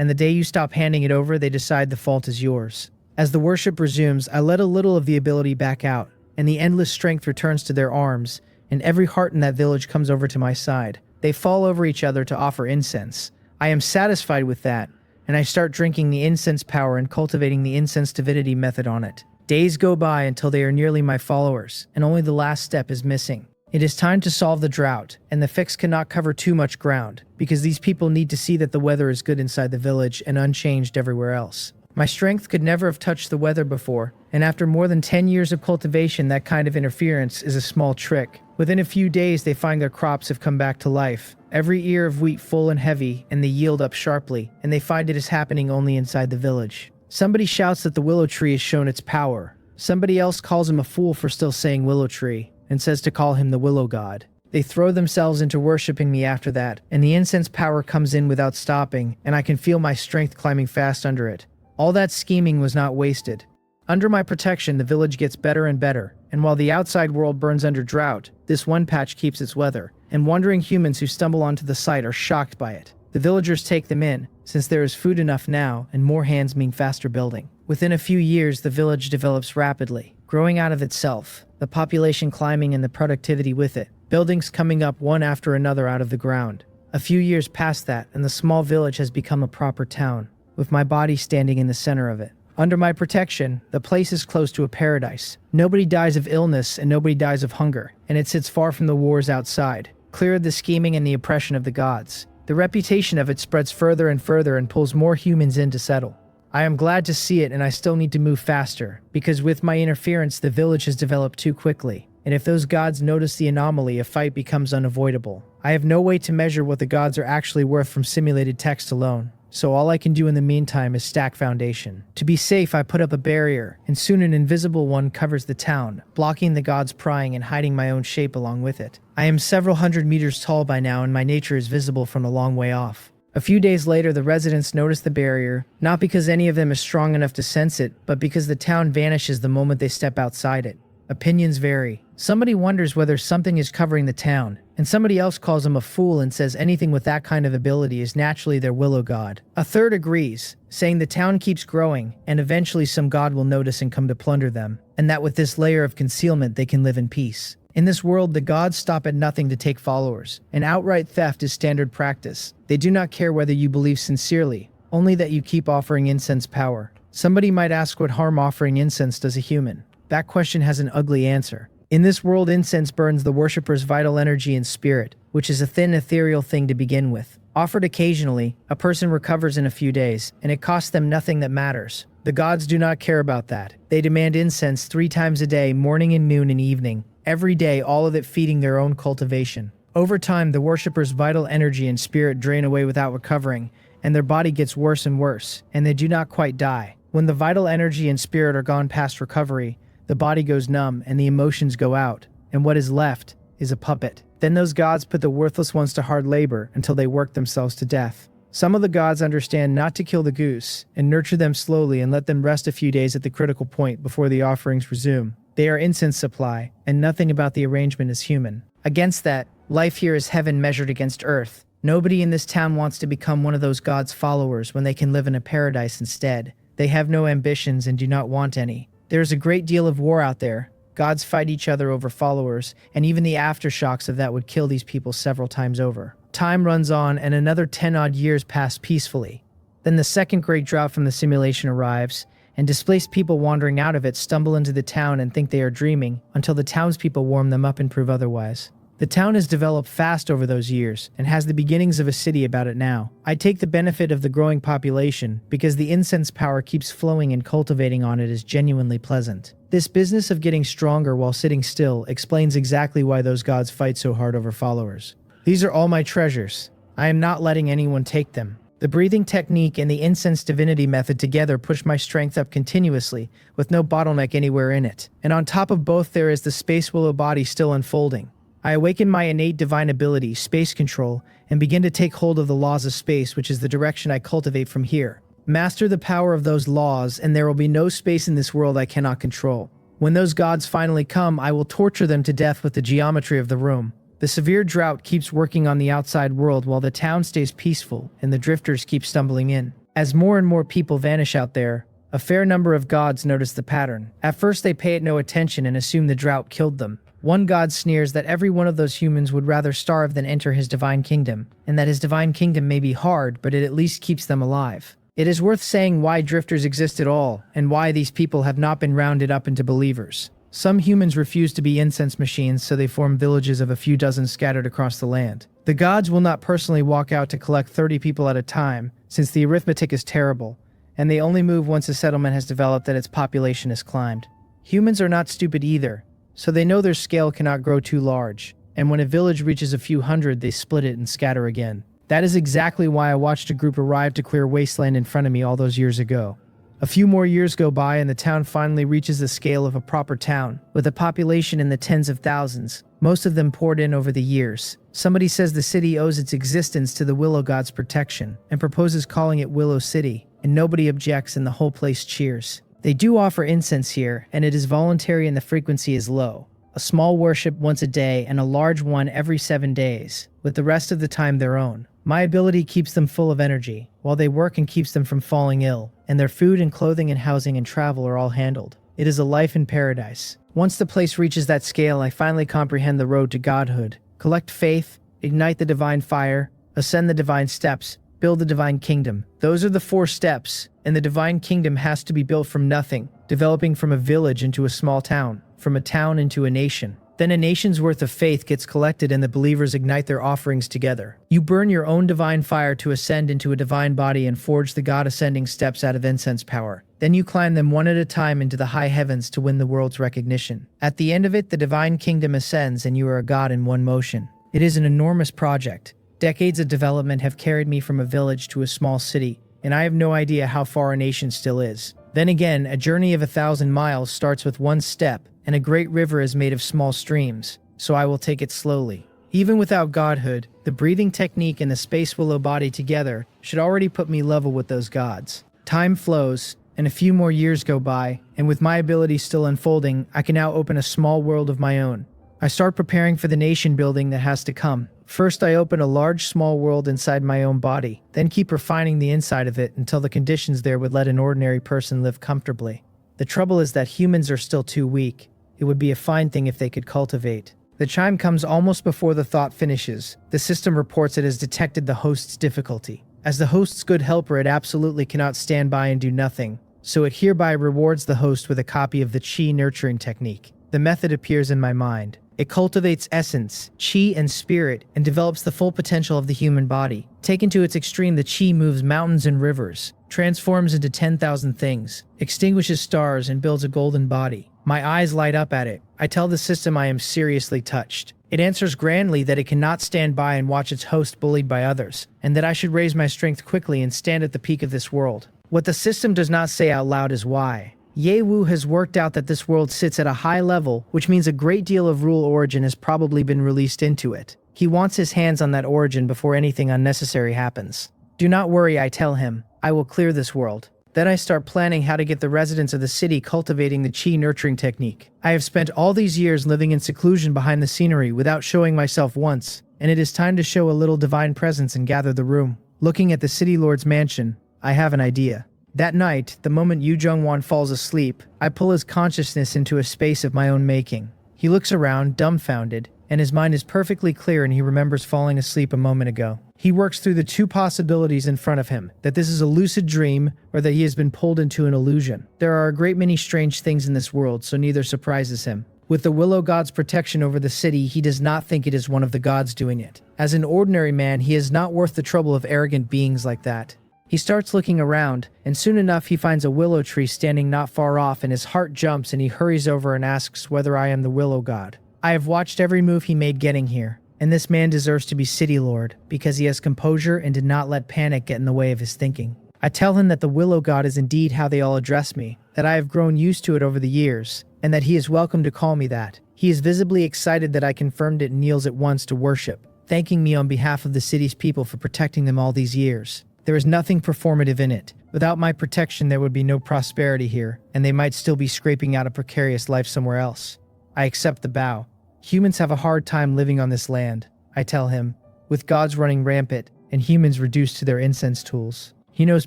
And the day you stop handing it over, they decide the fault is yours. As the worship resumes, I let a little of the ability back out, and the endless strength returns to their arms, and every heart in that village comes over to my side. They fall over each other to offer incense. I am satisfied with that, and I start drinking the incense power and cultivating the incense divinity method on it. Days go by until they are nearly my followers, and only the last step is missing. It is time to solve the drought, and the fix cannot cover too much ground, because these people need to see that the weather is good inside the village and unchanged everywhere else. My strength could never have touched the weather before, and after more than 10 years of cultivation, that kind of interference is a small trick. Within a few days, they find their crops have come back to life. Every ear of wheat full and heavy, and they yield up sharply, and they find it is happening only inside the village. Somebody shouts that the willow tree has shown its power. Somebody else calls him a fool for still saying willow tree, and says to call him the willow god. They throw themselves into worshipping me after that, and the incense power comes in without stopping, and I can feel my strength climbing fast under it. All that scheming was not wasted. Under my protection, the village gets better and better, and while the outside world burns under drought, this one patch keeps its weather, and wandering humans who stumble onto the site are shocked by it. The villagers take them in, since there is food enough now, and more hands mean faster building. Within a few years, the village develops rapidly, growing out of itself, the population climbing and the productivity with it, buildings coming up one after another out of the ground. A few years past that, and the small village has become a proper town, with my body standing in the center of it. Under my protection, the place is close to a paradise. Nobody dies of illness and nobody dies of hunger, and it sits far from the wars outside, clear of the scheming and the oppression of the gods. The reputation of it spreads further and further and pulls more humans in to settle. I am glad to see it, and I still need to move faster, because with my interference the village has developed too quickly, and if those gods notice the anomaly, a fight becomes unavoidable. I have no way to measure what the gods are actually worth from simulated text alone, so all I can do in the meantime is stack foundation. To be safe, I put up a barrier, and soon an invisible one covers the town, blocking the gods' prying and hiding my own shape along with it. I am several hundred meters tall by now, and my nature is visible from a long way off. A few days later, the residents notice the barrier, not because any of them is strong enough to sense it, but because the town vanishes the moment they step outside it. Opinions vary. Somebody wonders whether something is covering the town, and somebody else calls him a fool and says anything with that kind of ability is naturally their willow god. A third agrees, saying the town keeps growing, and eventually some god will notice and come to plunder them, and that with this layer of concealment they can live in peace. In this world, the gods stop at nothing to take followers, and outright theft is standard practice. They do not care whether you believe sincerely, only that you keep offering incense power. Somebody might ask what harm offering incense does a human. That question has an ugly answer. In this world, incense burns the worshipper's vital energy and spirit, which is a thin, ethereal thing to begin with. Offered occasionally, a person recovers in a few days, and it costs them nothing that matters. The gods do not care about that. They demand incense 3 times a day, morning and noon and evening. Every day, all of it feeding their own cultivation. Over time, the worshipper's vital energy and spirit drain away without recovering, and their body gets worse and worse, and they do not quite die. When the vital energy and spirit are gone past recovery, the body goes numb and the emotions go out, and what is left is a puppet. Then those gods put the worthless ones to hard labor until they work themselves to death. Some of the gods understand not to kill the goose, and nurture them slowly and let them rest a few days at the critical point before the offerings resume. They are incense supply, and nothing about the arrangement is human. Against that, life here is heaven measured against earth. Nobody in this town wants to become one of those gods' followers when they can live in a paradise instead. They have no ambitions and do not want any. There is a great deal of war out there. Gods fight each other over followers, and even the aftershocks of that would kill these people several times over. Time runs on, and another 10-odd years pass peacefully. Then the second great drought from the simulation arrives, and displaced people wandering out of it stumble into the town and think they are dreaming, until the townspeople warm them up and prove otherwise. The town has developed fast over those years, and has the beginnings of a city about it now. I take the benefit of the growing population, because the incense power keeps flowing and cultivating on it is genuinely pleasant. This business of getting stronger while sitting still explains exactly why those gods fight so hard over followers. These are all my treasures. I am not letting anyone take them. The breathing technique and the incense divinity method together push my strength up continuously, with no bottleneck anywhere in it. And on top of both there is the space willow body still unfolding. I awaken my innate divine ability, space control, and begin to take hold of the laws of space, which is the direction I cultivate from here. Master the power of those laws, and there will be no space in this world I cannot control. When those gods finally come, I will torture them to death with the geometry of the room. The severe drought keeps working on the outside world while the town stays peaceful and the drifters keep stumbling in. As more and more people vanish out there, a fair number of gods notice the pattern. At first they pay it no attention and assume the drought killed them. One god sneers that every one of those humans would rather starve than enter his divine kingdom, and that his divine kingdom may be hard, but it at least keeps them alive. It is worth saying why drifters exist at all, and why these people have not been rounded up into believers. Some humans refuse to be incense machines, so they form villages of a few dozen scattered across the land. The gods will not personally walk out to collect 30 people at a time, since the arithmetic is terrible, and they only move once a settlement has developed and its population has climbed. Humans are not stupid either, so they know their scale cannot grow too large, and when a village reaches a few hundred, they split it and scatter again. That is exactly why I watched a group arrive to clear wasteland in front of me all those years ago. A few more years go by and the town finally reaches the scale of a proper town, with a population in the tens of thousands, most of them poured in over the years. Somebody says the city owes its existence to the Willow God's protection, and proposes calling it Willow City, and nobody objects and the whole place cheers. They do offer incense here, and it is voluntary and the frequency is low. A small worship once a day and a large one every 7 days, with the rest of the time their own. My ability keeps them full of energy, while they work and keeps them from falling ill, and their food and clothing and housing and travel are all handled. It is a life in paradise. Once the place reaches that scale, I finally comprehend the road to godhood. Collect faith, ignite the divine fire, ascend the divine steps, build the divine kingdom. Those are the 4 steps, and the divine kingdom has to be built from nothing, developing from a village into a small town, from a town into a nation. Then a nation's worth of faith gets collected and the believers ignite their offerings together. You burn your own divine fire to ascend into a divine body and forge the God-ascending steps out of incense power. Then you climb them one at a time into the high heavens to win the world's recognition. At the end of it, the divine kingdom ascends and you are a god in one motion. It is an enormous project. Decades of development have carried me from a village to a small city, and I have no idea how far a nation still is. Then again, a journey of 1,000 miles starts with one step, and a great river is made of small streams, so I will take it slowly. Even without godhood, the breathing technique and the space willow body together should already put me level with those gods. Time flows, and a few more years go by, and with my ability still unfolding, I can now open a small world of my own. I start preparing for the nation building that has to come. First, I open a large small world inside my own body, then keep refining the inside of it until the conditions there would let an ordinary person live comfortably. The trouble is that humans are still too weak. It would be a fine thing if they could cultivate. The chime comes almost before the thought finishes. The system reports it has detected the host's difficulty. As the host's good helper, it absolutely cannot stand by and do nothing, so it hereby rewards the host with a copy of the chi nurturing technique. The method appears in my mind. It cultivates essence, chi, and spirit, and develops the full potential of the human body. Taken to its extreme, the chi moves mountains and rivers, transforms into 10,000 things, extinguishes stars, and builds a golden body. My eyes light up at it. I tell the system I am seriously touched. It answers grandly that it cannot stand by and watch its host bullied by others, and that I should raise my strength quickly and stand at the peak of this world. What the system does not say out loud is why. Ye Wu has worked out that this world sits at a high level, which means a great deal of rule origin has probably been released into it. He wants his hands on that origin before anything unnecessary happens. Do not worry, I tell him. I will clear this world. Then I start planning how to get the residents of the city cultivating the chi nurturing technique. I have spent all these years living in seclusion behind the scenery without showing myself once, and it is time to show a little divine presence and gather the room. Looking at the city lord's mansion, I have an idea. That night, the moment Yu Jung-won falls asleep, I pull his consciousness into a space of my own making. He looks around, dumbfounded, and his mind is perfectly clear and he remembers falling asleep a moment ago. He works through the two possibilities in front of him, that this is a lucid dream or that he has been pulled into an illusion. There are a great many strange things in this world, so neither surprises him. With the Willow God's protection over the city, he does not think it is one of the gods doing it. As an ordinary man, he is not worth the trouble of arrogant beings like that. He starts looking around, and soon enough he finds a willow tree standing not far off, and his heart jumps and he hurries over and asks whether I am the Willow God. I have watched every move he made getting here, and this man deserves to be city lord because he has composure and did not let panic get in the way of his thinking. I tell him that the Willow God is indeed how they all address me, that I have grown used to it over the years, and that he is welcome to call me that. He is visibly excited that I confirmed it and kneels at once to worship, thanking me on behalf of the city's people for protecting them all these years. There is nothing performative in it. Without my protection, there would be no prosperity here, and they might still be scraping out a precarious life somewhere else. I accept the bow. Humans have a hard time living on this land, I tell him, with gods running rampant and humans reduced to their incense tools. He knows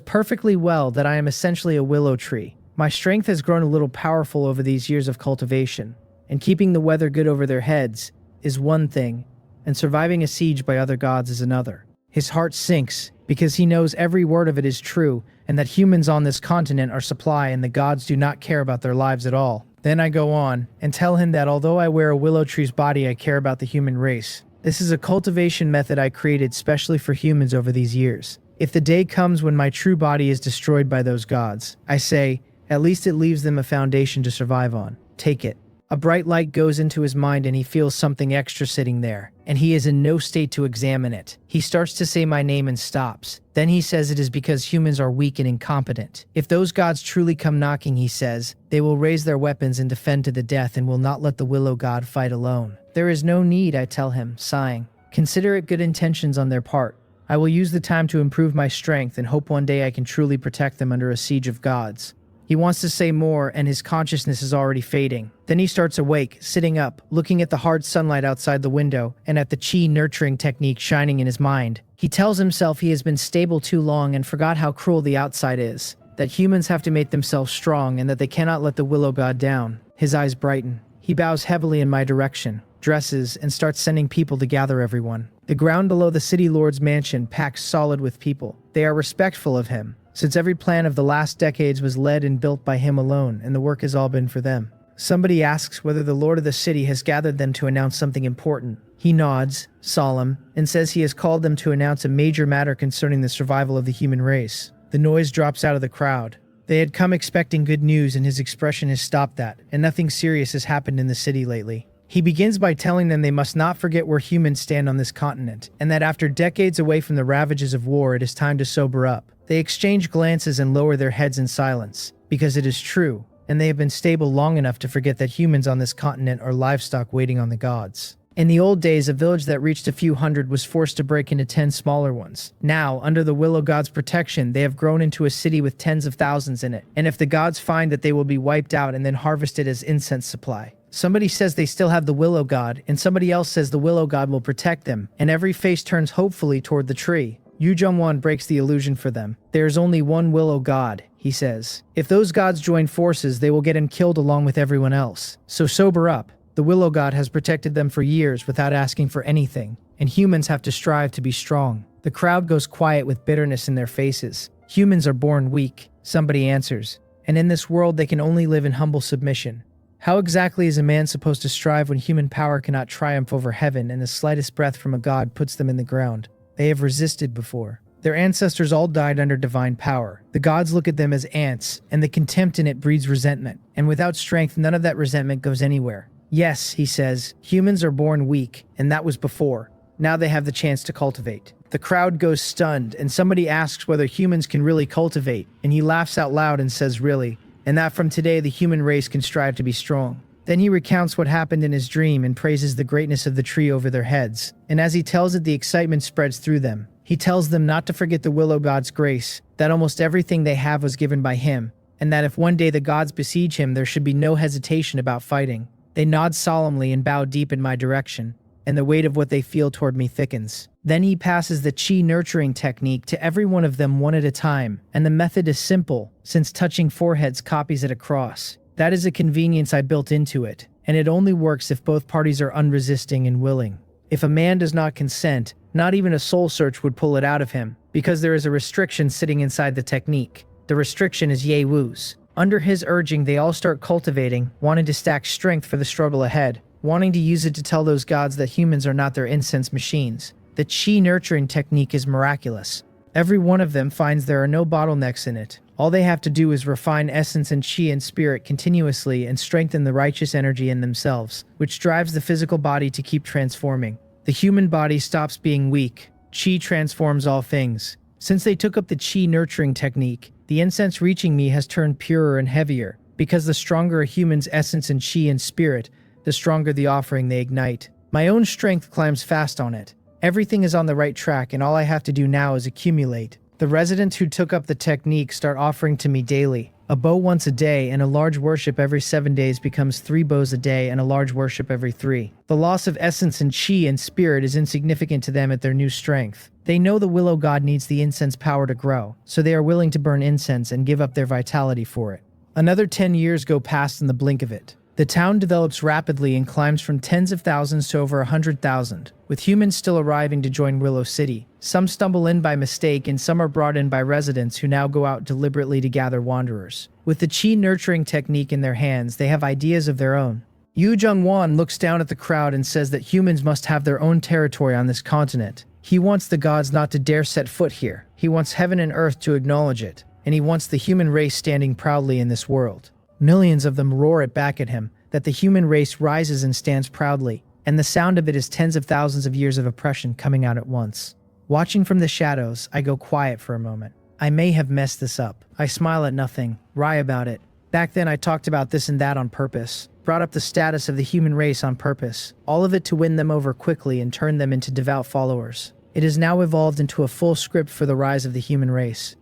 perfectly well that I am essentially a willow tree. My strength has grown a little powerful over these years of cultivation, and keeping the weather good over their heads is one thing, and surviving a siege by other gods is another. His heart sinks, because he knows every word of it is true, and that humans on this continent are supply and the gods do not care about their lives at all. Then I go on, and tell him that although I wear a willow tree's body, I care about the human race. This is a cultivation method I created specially for humans over these years. If the day comes when my true body is destroyed by those gods, I say, at least it leaves them a foundation to survive on. Take it. A bright light goes into his mind and he feels something extra sitting there, and he is in no state to examine it. He starts to say my name and stops. Then he says it is because humans are weak and incompetent. If those gods truly come knocking, he says, they will raise their weapons and defend to the death and will not let the Willow God fight alone. There is no need, I tell him, sighing. Consider it good intentions on their part. I will use the time to improve my strength and hope one day I can truly protect them under a siege of gods. He wants to say more, and his consciousness is already fading. Then he starts awake, sitting up, looking at the hard sunlight outside the window, and at the chi nurturing technique shining in his mind. He tells himself he has been stable too long and forgot how cruel the outside is, that humans have to make themselves strong and that they cannot let the Willow God down. His eyes brighten. He bows heavily in my direction, dresses, and starts sending people to gather everyone. The ground below the city lord's mansion packs solid with people. They are respectful of him, since every plan of the last decades was led and built by him alone, and the work has all been for them. Somebody asks whether the lord of the city has gathered them to announce something important. He nods, solemn, and says he has called them to announce a major matter concerning the survival of the human race. The noise drops out of the crowd. They had come expecting good news, and his expression has stopped that, and nothing serious has happened in the city lately. He begins by telling them they must not forget where humans stand on this continent, and that after decades away from the ravages of war, it is time to sober up. They exchange glances and lower their heads in silence, because it is true, and they have been stable long enough to forget that humans on this continent are livestock waiting on the gods. In the old days, a village that reached a few hundred was forced to break into 10 smaller ones. Now, under the Willow God's protection, they have grown into a city with tens of thousands in it, and if the gods find that, they will be wiped out and then harvested as incense supply. Somebody says they still have the Willow God, and somebody else says the Willow God will protect them, and every face turns hopefully toward the tree. Yu Jung-won breaks the illusion for them. There is only one Willow God, he says. If those gods join forces, they will get him killed along with everyone else. So sober up. The Willow God has protected them for years without asking for anything, and humans have to strive to be strong. The crowd goes quiet with bitterness in their faces. Humans are born weak, somebody answers, and in this world they can only live in humble submission. How exactly is a man supposed to strive when human power cannot triumph over heaven and the slightest breath from a god puts them in the ground? They have resisted before. Their ancestors all died under divine power. The gods look at them as ants, and the contempt in it breeds resentment. And without strength, none of that resentment goes anywhere. Yes, he says, humans are born weak, and that was before. Now they have the chance to cultivate. The crowd goes stunned, and somebody asks whether humans can really cultivate, and he laughs out loud and says really, and that from today the human race can strive to be strong. Then he recounts what happened in his dream and praises the greatness of the tree over their heads. And as he tells it, the excitement spreads through them. He tells them not to forget the willow god's grace, that almost everything they have was given by him, and that if one day the gods besiege him, there should be no hesitation about fighting. They nod solemnly and bow deep in my direction, and the weight of what they feel toward me thickens. Then he passes the chi nurturing technique to every one of them one at a time, and the method is simple, since touching foreheads copies it across. That is a convenience I built into it, and it only works if both parties are unresisting and willing. If a man does not consent, not even a soul search would pull it out of him, because there is a restriction sitting inside the technique. The restriction is Ye Wu's. Under his urging, they all start cultivating, wanting to stack strength for the struggle ahead, wanting to use it to tell those gods that humans are not their incense machines. The chi nurturing technique is miraculous. Every one of them finds there are no bottlenecks in it. All they have to do is refine essence and chi and spirit continuously and strengthen the righteous energy in themselves, which drives the physical body to keep transforming. The human body stops being weak. Chi transforms all things. Since they took up the chi nurturing technique, the incense reaching me has turned purer and heavier, because the stronger a human's essence and chi and spirit, the stronger the offering they ignite. My own strength climbs fast on it. Everything is on the right track, and all I have to do now is accumulate. The residents who took up the technique start offering to me daily. A bow once a day and a large worship every 7 days becomes 3 bows a day and a large worship every 3. The loss of essence and chi and spirit is insignificant to them at their new strength. They know the willow god needs the incense power to grow, so they are willing to burn incense and give up their vitality for it. Another 10 years go past in the blink of it. The town develops rapidly and climbs from tens of thousands to over 100,000, with humans still arriving to join Willow City. Some stumble in by mistake and some are brought in by residents who now go out deliberately to gather wanderers. With the chi nurturing technique in their hands, they have ideas of their own. Yu Jungwan looks down at the crowd and says that humans must have their own territory on this continent. He wants the gods not to dare set foot here. He wants heaven and earth to acknowledge it, and he wants the human race standing proudly in this world. Millions of them roar it back at him, that the human race rises and stands proudly, and the sound of it is tens of thousands of years of oppression coming out at once. Watching from the shadows, I go quiet for a moment. I may have messed this up. I smile at nothing, wry about it. Back then I talked about this and that on purpose, brought up the status of the human race on purpose, all of it to win them over quickly and turn them into devout followers. It has now evolved into a full script for the rise of the human race.